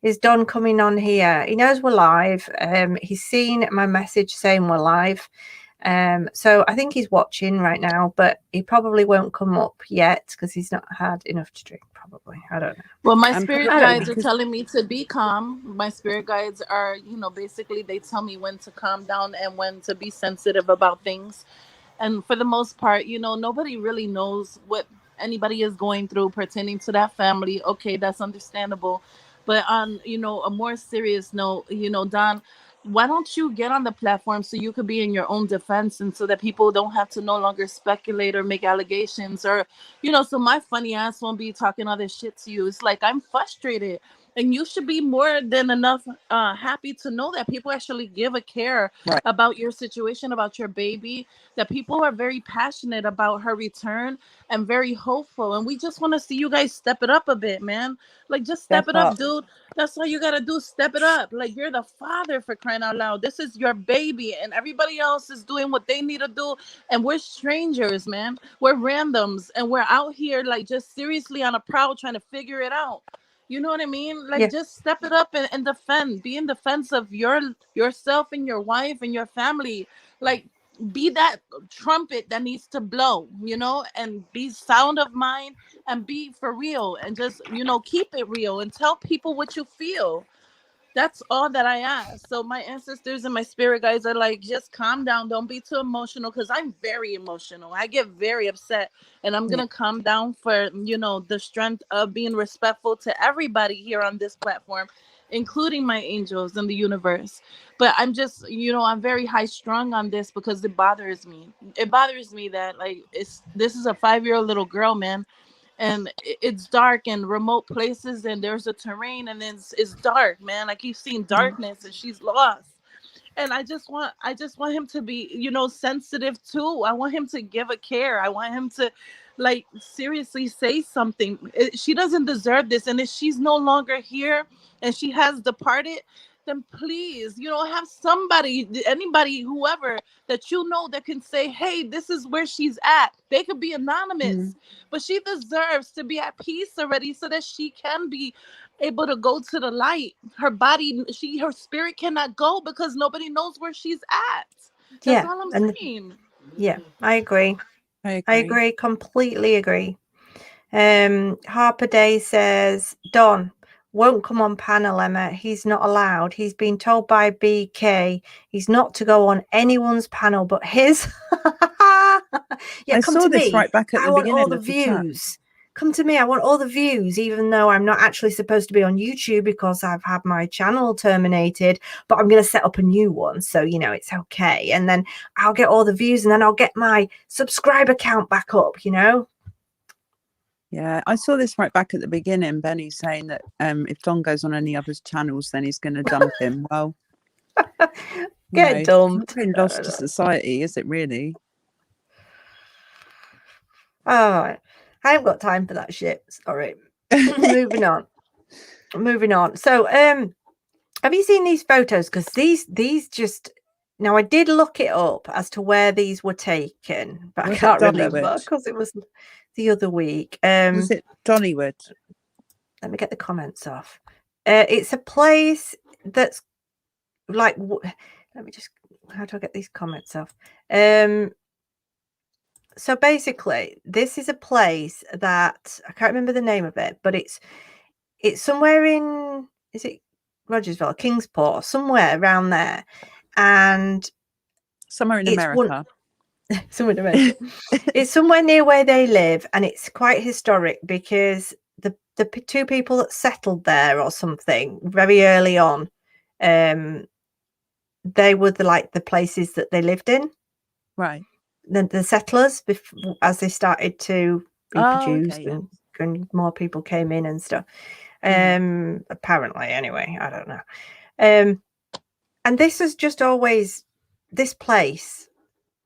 is Don coming on here? He knows we're live. He's seen my message saying we're live. So I think he's watching right now, but he probably won't come up yet because he's not had enough to drink, probably. I don't know. Well, my spirit guides are telling me to be calm. My spirit guides are, you know, basically they tell me when to calm down and when to be sensitive about things. And for the most part, you know, nobody really knows what anybody is going through pertaining to that family. Okay, that's understandable. But on, you know, a more serious note, you know, Don, why don't you get on the platform so you could be in your own defense and so that people don't have to no longer speculate or make allegations or, you know, so my funny ass won't be talking all this shit to you. It's like, I'm frustrated. And you should be more than enough happy to know that people actually give a care about your situation, about your baby, that people are very passionate about her return and very hopeful. And we just want to see you guys step it up a bit, man. Like, just step it up, dude. That's all you got to do. Step it up. Like, you're the father, for crying out loud. This is your baby and everybody else is doing what they need to do. And we're strangers, man. We're randoms and we're out here like just seriously on a prowl trying to figure it out. You know what I mean? Like, just step it up and defend. Be in defense of yourself and your wife and your family. Like, be that trumpet that needs to blow, you know, and be sound of mind and be for real and just, you know, keep it real and tell people what you feel. That's all that I ask. So my ancestors and my spirit guides are like, just calm down. Don't be too emotional, because I'm very emotional. I get very upset, and I'm going to calm down for, you know, the strength of being respectful to everybody here on this platform, including my angels and the universe. But I'm just, you know, I'm very high strung on this because it bothers me. It bothers me that, like, this is a 5-year-old little girl, man. And it's dark in remote places and there's a terrain and then it's dark, man. I keep seeing darkness and she's lost. And I just want him to be, you know, sensitive too. I want him to give a care. I want him to, like, seriously say something. She doesn't deserve this. And if she's no longer here and she has departed, then please, you know, have somebody, anybody, whoever that you know that can say, hey, this is where she's at. They could be anonymous, but she deserves to be at peace already so that she can be able to go to the light. Her body, her spirit cannot go because nobody knows where she's at. That's all I'm saying. Yeah, I agree. I agree. Completely agree. Harper Day says, Don won't come on panel, Emma. He's not allowed. He's been told by BK he's not to go on anyone's panel but his. Yeah, I come saw to this me. right back at the I want beginning all the of the chat. views. Come to me. I want all the views, even though I'm not actually supposed to be on YouTube because I've had my channel terminated, but I'm going to set up a new one. So, you know, it's okay. And then I'll get all the views and then I'll get my subscriber count back up, you know? Yeah, I saw this right back at the beginning. Benny saying that if Don goes on any other channels, then he's going to dump him. Well, Get dumped. It's not lost to society, is it really? Oh, I haven't got time for that shit. Sorry. Moving on. So, have you seen these photos? Because these just now I did look it up as to where these were taken, but I can't remember because it was the other week. Was it Dollywood? Let me get the comments off. It's a place that's like. Let me just. How do I get these comments off? So basically, this is a place that I can't remember the name of it, but it's somewhere in, is it Rogersville, Kingsport, somewhere around there, and somewhere in America. Somewhere in America. It's somewhere near where they live, and it's quite historic because the two people that settled there or something very early on, they were the places that they lived in. Right. The settlers, as they started to reproduce and more people came in and stuff. Apparently, anyway, I don't know. And this is just always this place.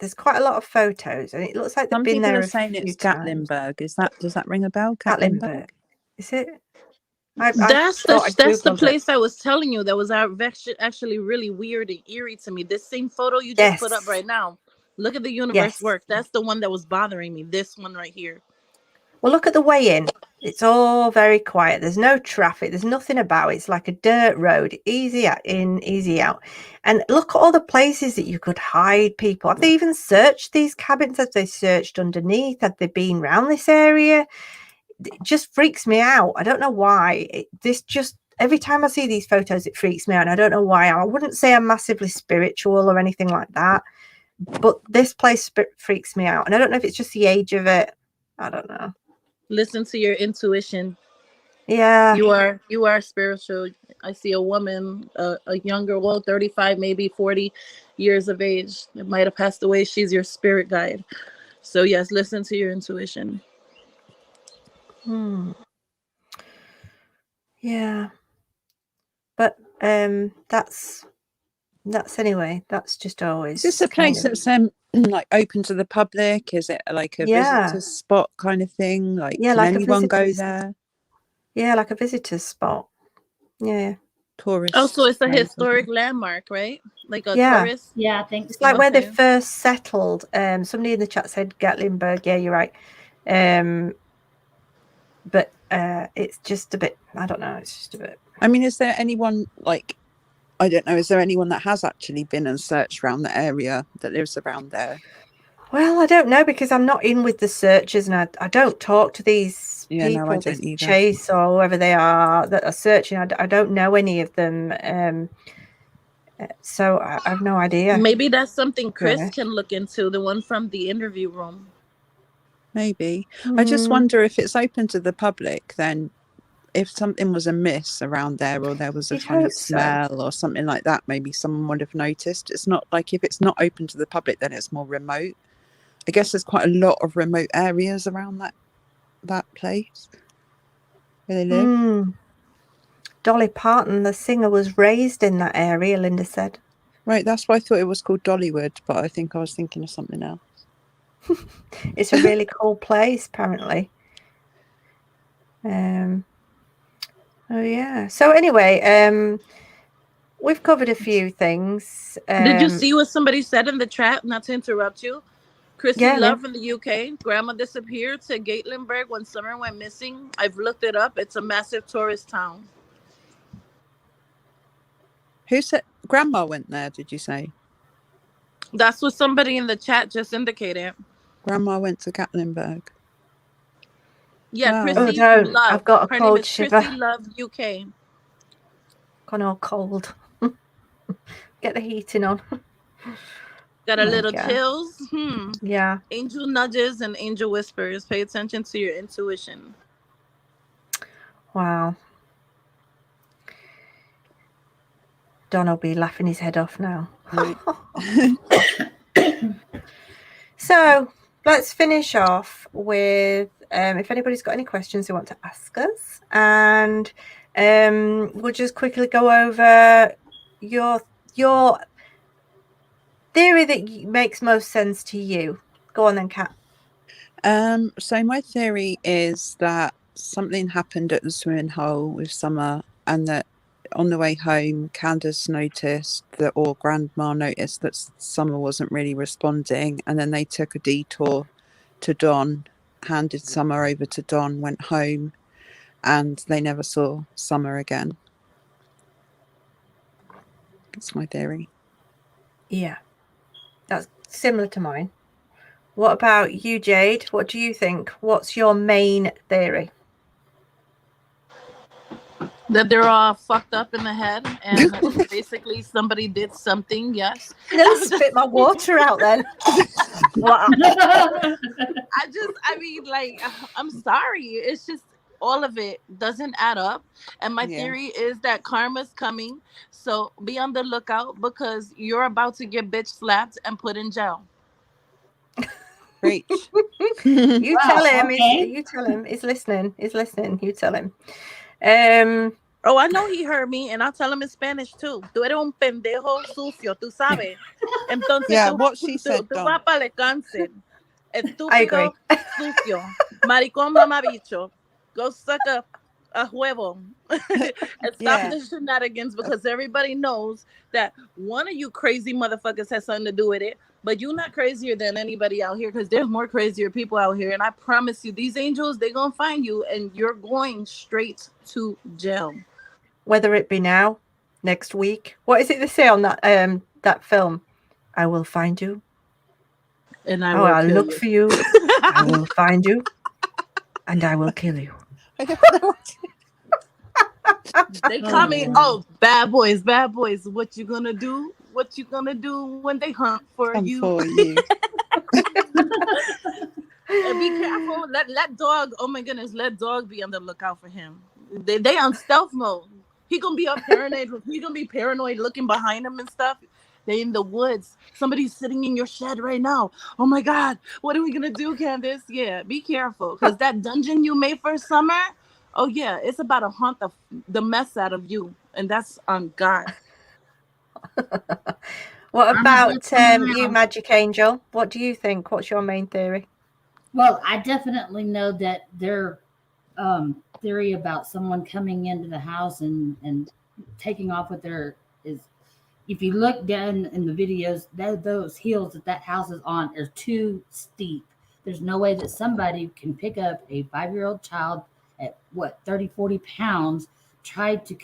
There's quite a lot of photos, and it looks like they've been there. Some people are saying it's Gatlinburg. Does that ring a bell? Gatlinburg. Is it? That's the place I was telling you that was actually really weird and eerie to me. This same photo you just put up right now. Look at the universe work. That's the one that was bothering me. This one right here. Well, look at the way in. It's all very quiet. There's no traffic. There's nothing about. It's like a dirt road. Easy in, easy out. And look at all the places that you could hide people. Have they even searched these cabins? Have they searched underneath? Have they been around this area? It just freaks me out. I don't know why. Every time I see these photos, it freaks me out. And I don't know why. I wouldn't say I'm massively spiritual or anything like that, but this place freaks me out. And I don't know if it's just the age of it. I don't know. Listen to your intuition. Yeah. You are spiritual. I see a woman, a younger, 35, maybe 40 years of age. It might have passed away. She's your spirit guide. So yes, listen to your intuition. Yeah. But that's anyway. That's just always. Is this a place that's like open to the public? Is it like a visitor spot kind of thing? Like, can anyone go there? Yeah, like a visitor's spot. Yeah. Tourist. Oh, so it's a historic landmark, right? Like a tourist. Yeah, I think it's like where they first settled. Somebody in the chat said Gatlinburg. Yeah, you're right. But it's just a bit. I don't know. It's just a bit. I mean, is there anyone like? I don't know. Is there anyone that has actually been and searched around the area that lives around there? Well, I don't know because I'm not in with the searchers, and I don't talk to these people, no, I don't either. Chase or whoever they are that are searching. I don't know any of them, so I have no idea. Maybe that's something Chris can look into. The one from the interview room. Maybe. I just wonder if it's open to the public, then if something was amiss around there or there was a funny smell or something like that, maybe someone would have noticed. It's not like if it's not open to the public, then it's more remote. I guess there's quite a lot of remote areas around that place where they live. Dolly Parton, the singer, was raised in that area, Linda said. Right, that's why I thought it was called Dollywood, but I think I was thinking of something else. It's a really cool place, apparently. Oh yeah. So anyway, we've covered a few things. Did you see what somebody said in the chat? Not to interrupt you. Chrissy Love from the UK. Grandma disappeared to Gatlinburg when summer went missing. I've looked it up. It's a massive tourist town. Who said Grandma went there? Did you say? That's what somebody in the chat just indicated. Grandma went to Gatlinburg. Yeah, Wow. Chrissy Oh, don't. Love. I've got a Her cold name is shiver. Chrissy Love UK. Gone all cold. Get the heating on. Got a Oh, little yeah. chills. Yeah. Angel nudges and angel whispers. Pay attention to your intuition. Wow. Don will be laughing his head off now. Right. So let's finish off with if anybody's got any questions they want to ask us, and we'll just quickly go over your theory that makes most sense to you. Go on then, Kat. So my theory is that something happened at the swimming hole with Summer, and that on the way home, Candace noticed that, or Grandma noticed that Summer wasn't really responding, and then they took a detour to Don, handed Summer over to Don, went home, and they never saw Summer again. That's my theory. Yeah, that's similar to mine. What about you, Jade? What do you think? What's your main theory? That they're all fucked up in the head, and basically somebody did something. Yes. Nearly spit my water out then. Wow. I mean, like, I'm sorry. It's just all of it doesn't add up. And my theory is that karma's coming. So be on the lookout, because you're about to get bitch slapped and put in jail. Great. You tell him. Okay. You tell him. He's listening. He's listening. You tell him. Oh, I know he heard me, and I'll tell him in Spanish too. Tú eres un pendejo sucio, tú sabes. Entonces, yeah, what she said. Tú vas para el cáncer. Estúpido, I agree. sucio, maricón, mamabicho. Go suck a huevo and stop the shenanigans, because everybody knows that one of you crazy motherfuckers has something to do with it. But you're not crazier than anybody out here, because there's more crazier people out here. And I promise you, these angels, they're going to find you, and you're going straight to jail. Whether it be now, next week. What is it they say on that film? I will find you. And I'll look you. for you. I will find you. And I will kill you. They coming. Oh, bad boys. What you gonna do? What you gonna do when they hunt for you? For you. And be careful. Let dog. Oh my goodness. Let dog be on the lookout for him. They on stealth mode. He gonna be up paranoid. He gonna be paranoid, looking behind him and stuff. They in the woods. Somebody's sitting in your shed right now. Oh my God. What are we gonna do, Candace? Yeah, be careful, because that dungeon you made for summer. Oh yeah, it's about to haunt the mess out of you, and that's on God. What about you, Magic Angel? What do you think? What's your main theory? Well, I definitely know that their theory about someone coming into the house and taking off with their is, if you look down in the videos, those hills that house is on are too steep. There's no way that somebody can pick up a 5-year-old child at 30, 40 pounds, try to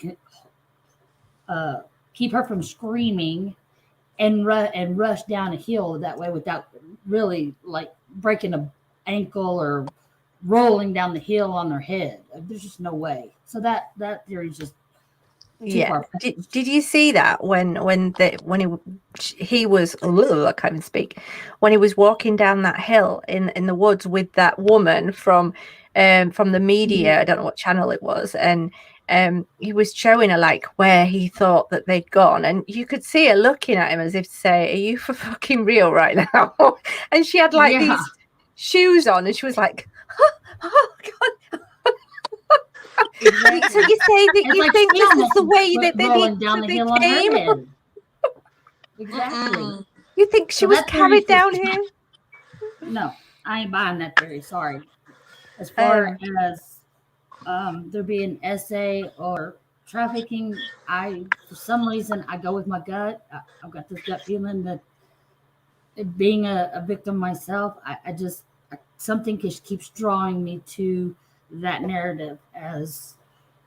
keep her from screaming and rush down a hill that way without really like breaking an ankle or rolling down the hill on their head. There's just no way. So that theory is just too far. Did you see that when he was I can't even speak, when he was walking down that hill in the woods with that woman from the media, I don't know what channel it was, and he was showing her like where he thought that they'd gone, and you could see her looking at him as if to say, are you for fucking real right now? And she had like these shoes on, and she was like, oh God. Exactly. So you say that it's you like think this is the way that they down the hill on her head. Exactly. You think she was carried down here? No, I ain't buying that theory. Sorry. As far as there being essay or trafficking, for some reason I go with my gut. I've got this gut feeling that being a victim myself, I just something keeps drawing me to that narrative, as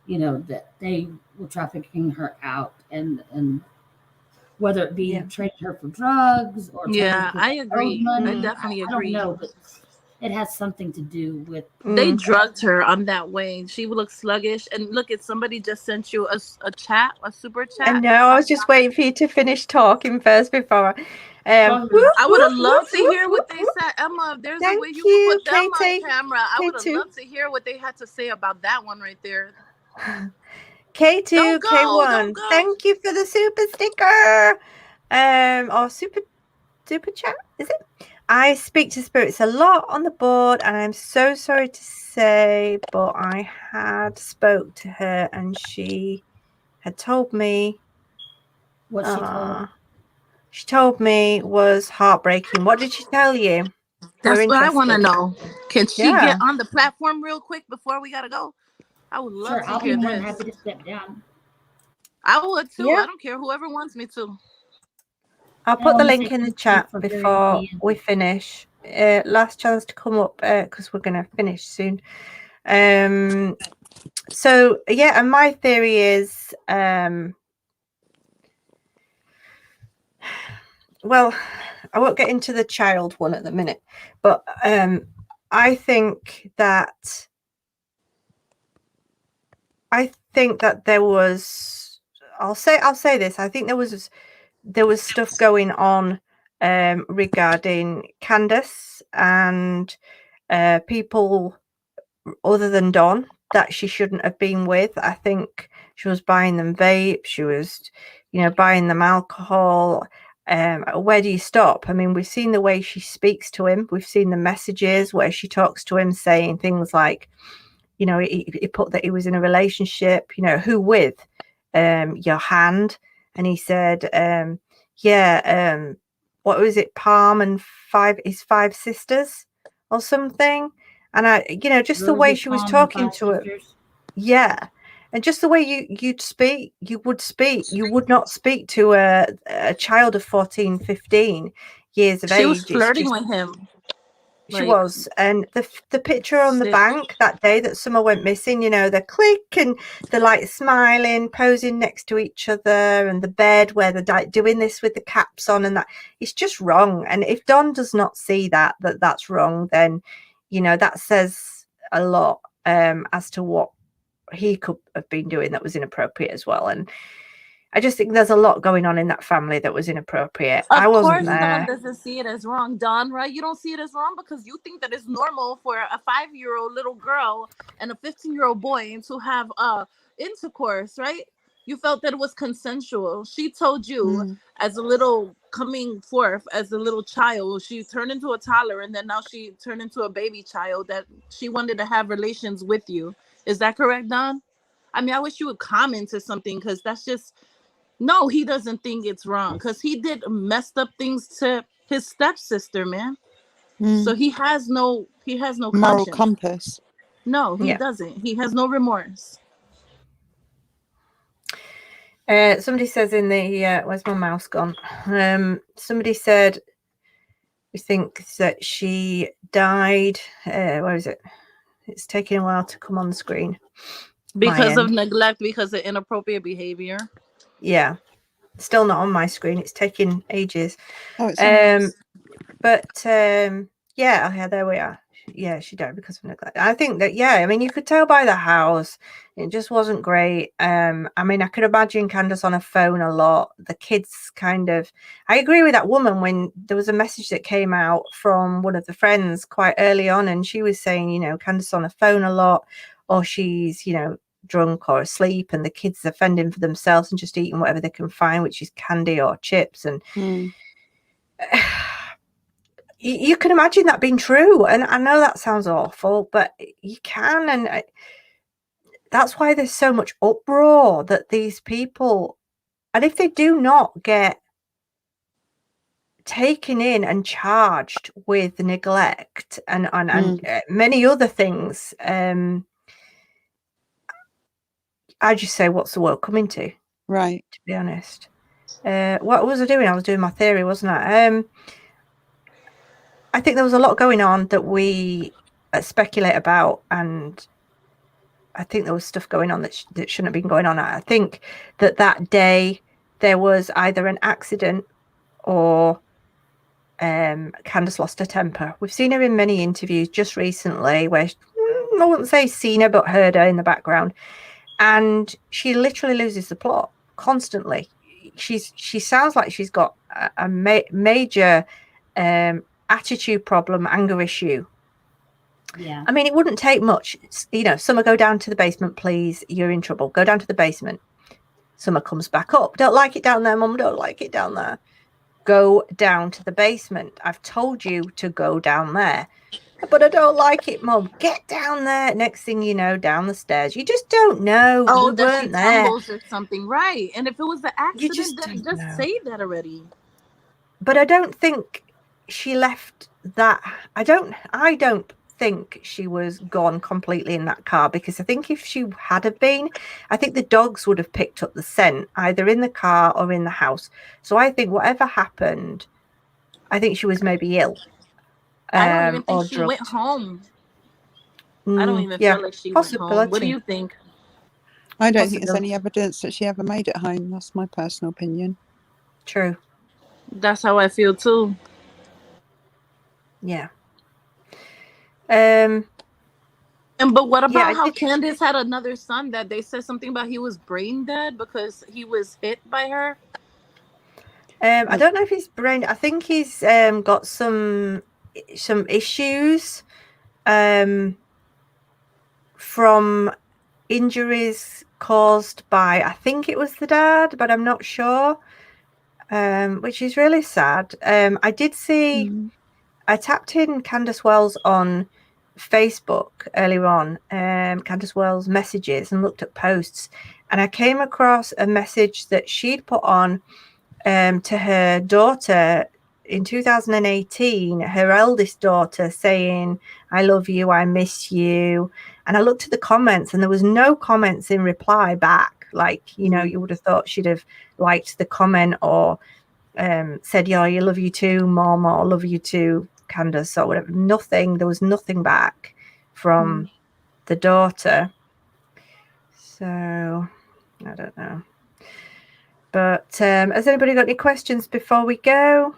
you know, that they were trafficking her out, and whether it be trading her for drugs or Yeah, trading I for her agree. money. I definitely I don't agree. know, but it has something to do with. They drugged her on that way. She would look sluggish. And look, if somebody just sent you a chat, a super chat. I know. I was just waiting for you to finish talking first before. I would have loved to hear what they said. Emma, if there's a way you could put them on camera, I would have loved to hear what they had to say about that one right there. K2, K1, thank you for the super sticker. Or super chat, is it? I speak to spirits a lot on the board, and I'm so sorry to say, but I had spoke to her and she had told me what she told me was heartbreaking. What did she tell you? That's what I want to know. Can she get on the platform real quick before we gotta go? I would love to hear this. I'll be happy to step down. I would too. I don't care. Whoever wants me to. I'll put the link in the chat before we finish. Last chance to come up because we're going to finish soon. So yeah, and my theory is, well, I won't get into the child one at the minute, but I think that there was, I'll say this, I think there was stuff going on regarding Candace and people other than Dawn that she shouldn't have been with. I think she was buying them vape, she was, buying them alcohol. Where do you stop? I mean, we've seen the way she speaks to him. We've seen the messages where she talks to him saying things like, he put that he was in a relationship, who with? Your hand. And he said, what was it, Palm and his five sisters or something? And I, just the way she was talking to him. Yeah. And just the way you would not speak to a child of 14, 15 years of age. She was flirting with him. She was. And the picture on the bank that day that Summer went missing, the click and the like smiling, posing next to each other, and the bed where they're like doing this with the caps on, and that, it's just wrong. And if Don does not see that's wrong, then that says a lot as to what he could have been doing that was inappropriate as well. And I just think there's a lot going on in that family that was inappropriate. I wasn't there. Don doesn't see it as wrong, Don, right? You don't see it as wrong because you think that it's normal for a 5-year-old little girl and a 15-year-old boy to have intercourse, right? You felt that it was consensual. She told you as a little coming forth, as a little child, she turned into a toddler, and then now she turned into a baby child, that she wanted to have relations with you. Is that correct, Don? I mean, I wish you would comment to something, because that's just... No, he doesn't think it's wrong because he did messed up things to his stepsister, man. So he has no moral compass. No, he doesn't. He has no remorse. Somebody says in the where's my mouse gone? Somebody said we think that she died. Where is it? It's taking a while to come on the screen. Because of neglect, because of inappropriate behavior. Yeah. Still not on my screen. It's taking ages. Oh, it's yeah, there we are. Yeah, she died because of neglect. I think that, I mean, you could tell by the house. It just wasn't great. I mean, I could imagine Candace on her phone a lot. The kids I agree with that woman when there was a message that came out from one of the friends quite early on, and she was saying, Candace on her phone a lot, or she's, drunk or asleep, and the kids are fending for themselves and just eating whatever they can find, which is candy or chips. And you can imagine that being true. And I know that sounds awful, but you can. And that's why there's so much uproar that these people, and if they do not get taken in and charged with neglect and many other things, I just say, what's the world coming to? Right. To be honest. What was I doing? I was doing my theory, wasn't I? I think there was a lot going on that we speculate about, and I think there was stuff going on that shouldn't have been going on. I think that day there was either an accident or Candace lost her temper. We've seen her in many interviews just recently where I wouldn't say seen her, but heard her in the background, and she literally loses the plot constantly. She sounds like she's got a major attitude problem, anger issue. Yeah. I mean, it wouldn't take much. You know, Summer, go down to the basement, please. You're in trouble. Go down to the basement. Summer comes back up. Don't like it down there, Mum. Don't like it down there. Go down to the basement. I've told you to go down there. But I don't like it, Mum. Get down there. Next thing you know, down the stairs. You just don't know. Oh, We that weren't she there. tumbles or something, right? And if it was an You accident, just then don't just know. say that already. But I don't think she left that. I don't think she was gone completely in that car, because I think if she had have been, I think the dogs would have picked up the scent either in the car or in the house. So I think whatever happened, I think she was maybe ill. I don't even think or she drugged. went home. I don't even Yeah, feel like she went home. What do you think? I don't think there's any evidence that she ever made it home. That's my personal opinion. True. That's how I feel too. Yeah. But what about how Candace had another son that they said something about he was brain dead because he was hit by her? I don't know if he's brain. I think he's got some issues from injuries caused by, I think it was the dad, but I'm not sure, which is really sad. I did see, I tapped in Candace Wells on Facebook earlier on, Candace Wells messages, and looked at posts, and I came across a message that she'd put on to her daughter in 2018, her eldest daughter, saying, I love you, I miss you. And I looked at the comments and there was no comments in reply back. Like, you know, you would have thought she'd have liked the comment or said, yeah, you love you too, Mom, or love you too, Candace, or whatever. Nothing. There was nothing back from the daughter. So I don't know. But has anybody got any questions before we go?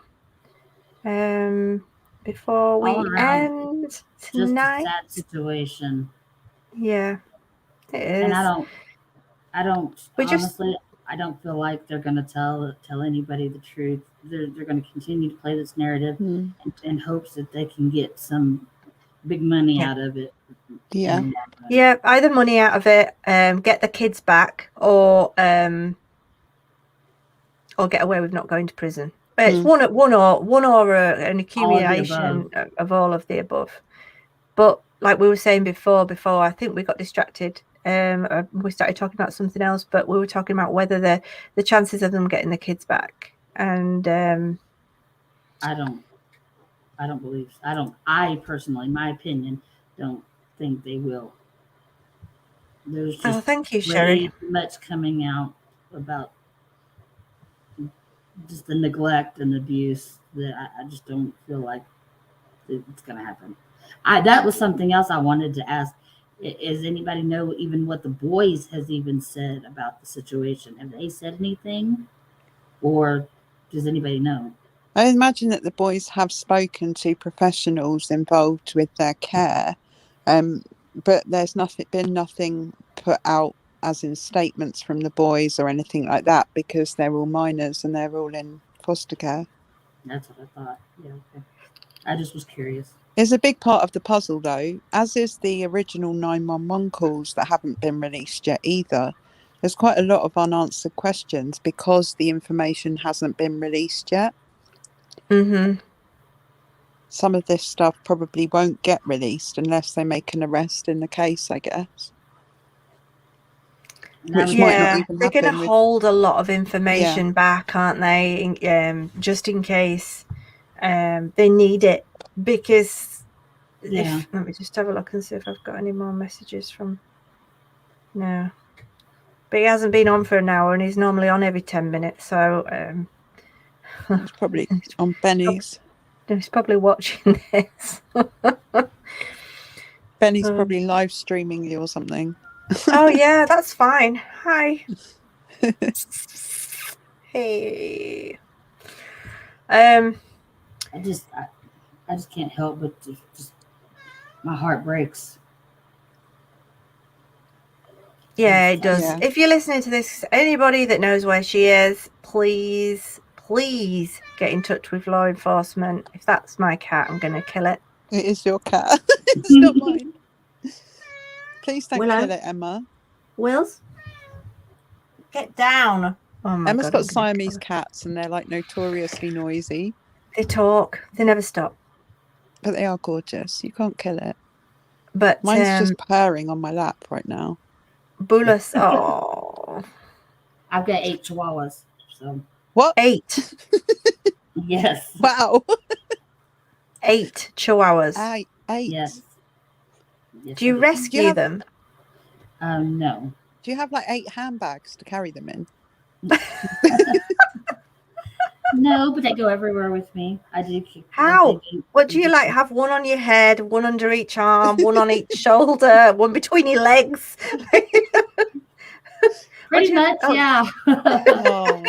Before we end tonight? Just a sad situation. Yeah, it is. And I don't honestly, I don't feel like they're going to tell anybody the truth. They're going to continue to play this narrative in hopes that they can get some big money out of it. Yeah. Yeah, either money out of it, get the kids back, or get away with not going to prison. It's one or an accumulation of all of the above. But like we were saying before, I think we got distracted. We started talking about something else, but we were talking about whether the chances of them getting the kids back. And I personally, my opinion, don't think they will. There's just thank you, Sherry. Much coming out about just the neglect and abuse that I just don't feel like it's going to happen. That was something else I wanted to ask. Does anybody know even what the boys has even said about the situation? Have they said anything, or does anybody know? I imagine that the boys have spoken to professionals involved with their care, but there's been nothing put out as in statements from the boys or anything like that, because they're all minors and they're all in foster care. That's what I thought. Yeah, okay. I just was curious. It's a big part of the puzzle, though, as is the original 911 calls that haven't been released yet either. There's quite a lot of unanswered questions because the information hasn't been released yet. Some of this stuff probably won't get released unless they make an arrest in the case, I guess. Which might not even they're going to hold a lot of information back, aren't they? Just in case they need it, because let me just have a look and see if I've got any more messages from. No, but he hasn't been on for an hour, and he's normally on every 10 minutes. So it's probably on Benny's. He's probably watching this. Benny's probably live streaming you or something. Oh yeah, that's fine. Hi. Hey. I just can't help but just my heart breaks. Yeah, it does. Yeah. If you're listening to this, anybody that knows where she is, please get in touch with law enforcement. If that's my cat, I'm going to kill it. It is your cat. It's not mine. Please don't Willow? kill it, Emma. Wills, get down. Oh my Emma's God, got I'm gonna Siamese kill her. cats and they're like notoriously noisy, They talk. They never stop. but they are gorgeous. You can't kill it. But Mine's just purring on my lap right now. Bullus, oh. I've got 8 chihuahuas. So What? 8. yes. Wow. 8 chihuahuas. 8. Yes. Do you rescue them? No. Do you have like 8 handbags to carry them in? No, but they go everywhere with me. I do. How? What do you like? Have one on your head, one under each arm, one on each shoulder, one between your legs? Pretty much, yeah. Oh.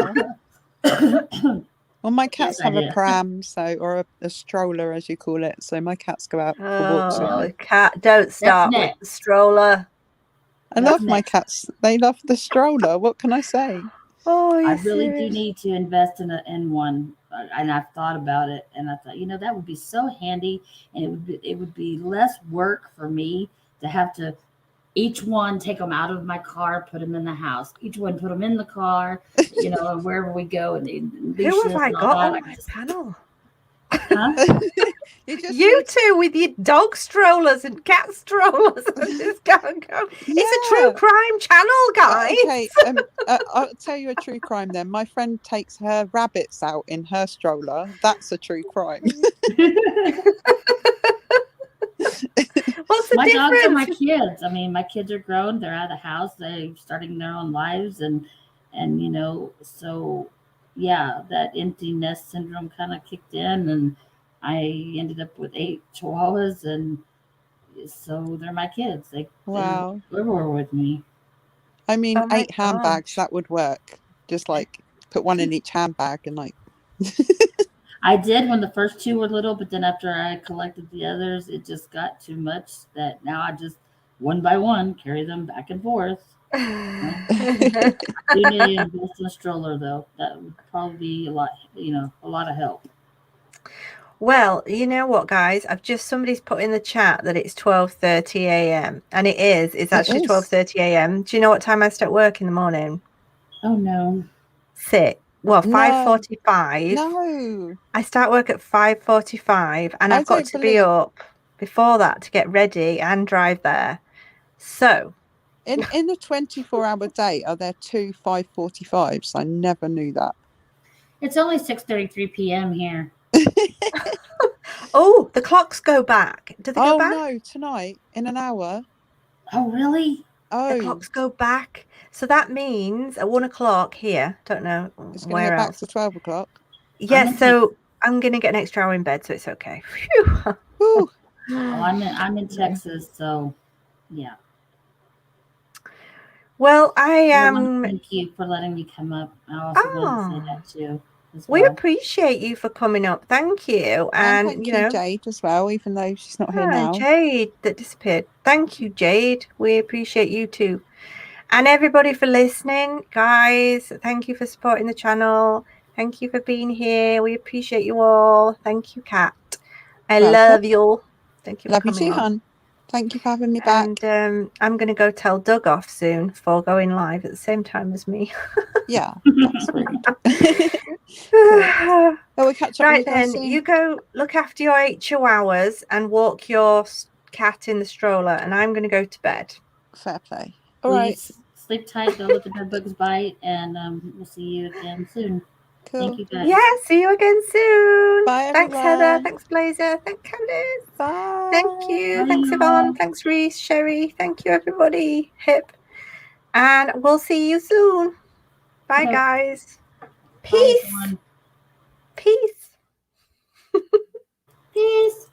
Well, my cats Yes, I have a do. pram, or a stroller, as you call it. So my cats go out for walks with me. Cat, don't start with the stroller. I love my cats. They love the stroller. What can I say? Oh, I really do need to invest in one, and I've thought about it, and I thought, that would be so handy, and it would be less work for me to have to each one take them out of my car, put them in the house. Each one put them in the car, and wherever we go. And who have I got on my panel? Huh? You two with your dog strollers and cat strollers. Just go and go. Yeah. It's a true crime channel, guys. Okay, I'll tell you a true crime then. My friend takes her rabbits out in her stroller. That's a true crime. What's the my difference? dogs are my kids. I mean, my kids are grown. They're out of the house. They're starting their own lives, and so yeah, that empty nest syndrome kind of kicked in, and I ended up with 8 chihuahuas, and so they're my kids. They live with me. I mean, 8 handbags, that would work. Just like put one in each handbag and like. I did when the first 2 were little, but then after I collected the others, it just got too much that now I just one by one carry them back and forth. I do need to invest in a stroller though. That would probably be a lot of help. Well, you know what, guys? Somebody's put in the chat that it's 12:30 a.m. and it is. It's actually 12:30 a.m. Do you know what time I start work in the morning? Oh no. 5:45. No. I start work at 5:45 and I've got to be up before that to get ready and drive there. So in a 24-hour day, are there 2 5:45s? I never knew that. It's only 6:33 p.m. here. Oh, the clocks go back. Do they go back? Oh no, tonight in an hour. Oh really? The clocks go back. So that means at 1 o'clock here. Don't know it's going to go back to 12 o'clock. Yeah, so I'm going to get an extra hour in bed, so it's okay. Phew. Well, I'm in Texas, so yeah. Well, I am. Thank you for letting me come up. I also want to say that too. We appreciate you for coming up. Thank you. And thank you, Jade, as well, even though she's not here now. Jade that disappeared. Thank you, Jade. We appreciate you too. And everybody for listening, guys. Thank you for supporting the channel. Thank you for being here. We appreciate you all. Thank you, Kat. I love you. Thank you for coming on. Love you too, hon. Thank you for having me back. And I'm going to go tell Doug off soon for going live at the same time as me. Yeah, that's rude. Well, we'll catch up with you guys soon. You go look after your 8 chihuahuas and walk your cat in the stroller, and I'm going to go to bed. Fair play. All right. Sleep tight. Don't let the bed bugs bite, and we'll see you again soon. Cool. Thank you, guys. Yeah, see you again soon. Bye, everyone. Thanks, Heather. Thanks, Blazer. Thanks, Candice. Bye. Thank you. Bye. Thanks, Yvonne. Thanks, Reese, Sherry. Thank you, everybody. Hip. And we'll see you soon. Bye, guys. Peace. Bye, Peace. Peace.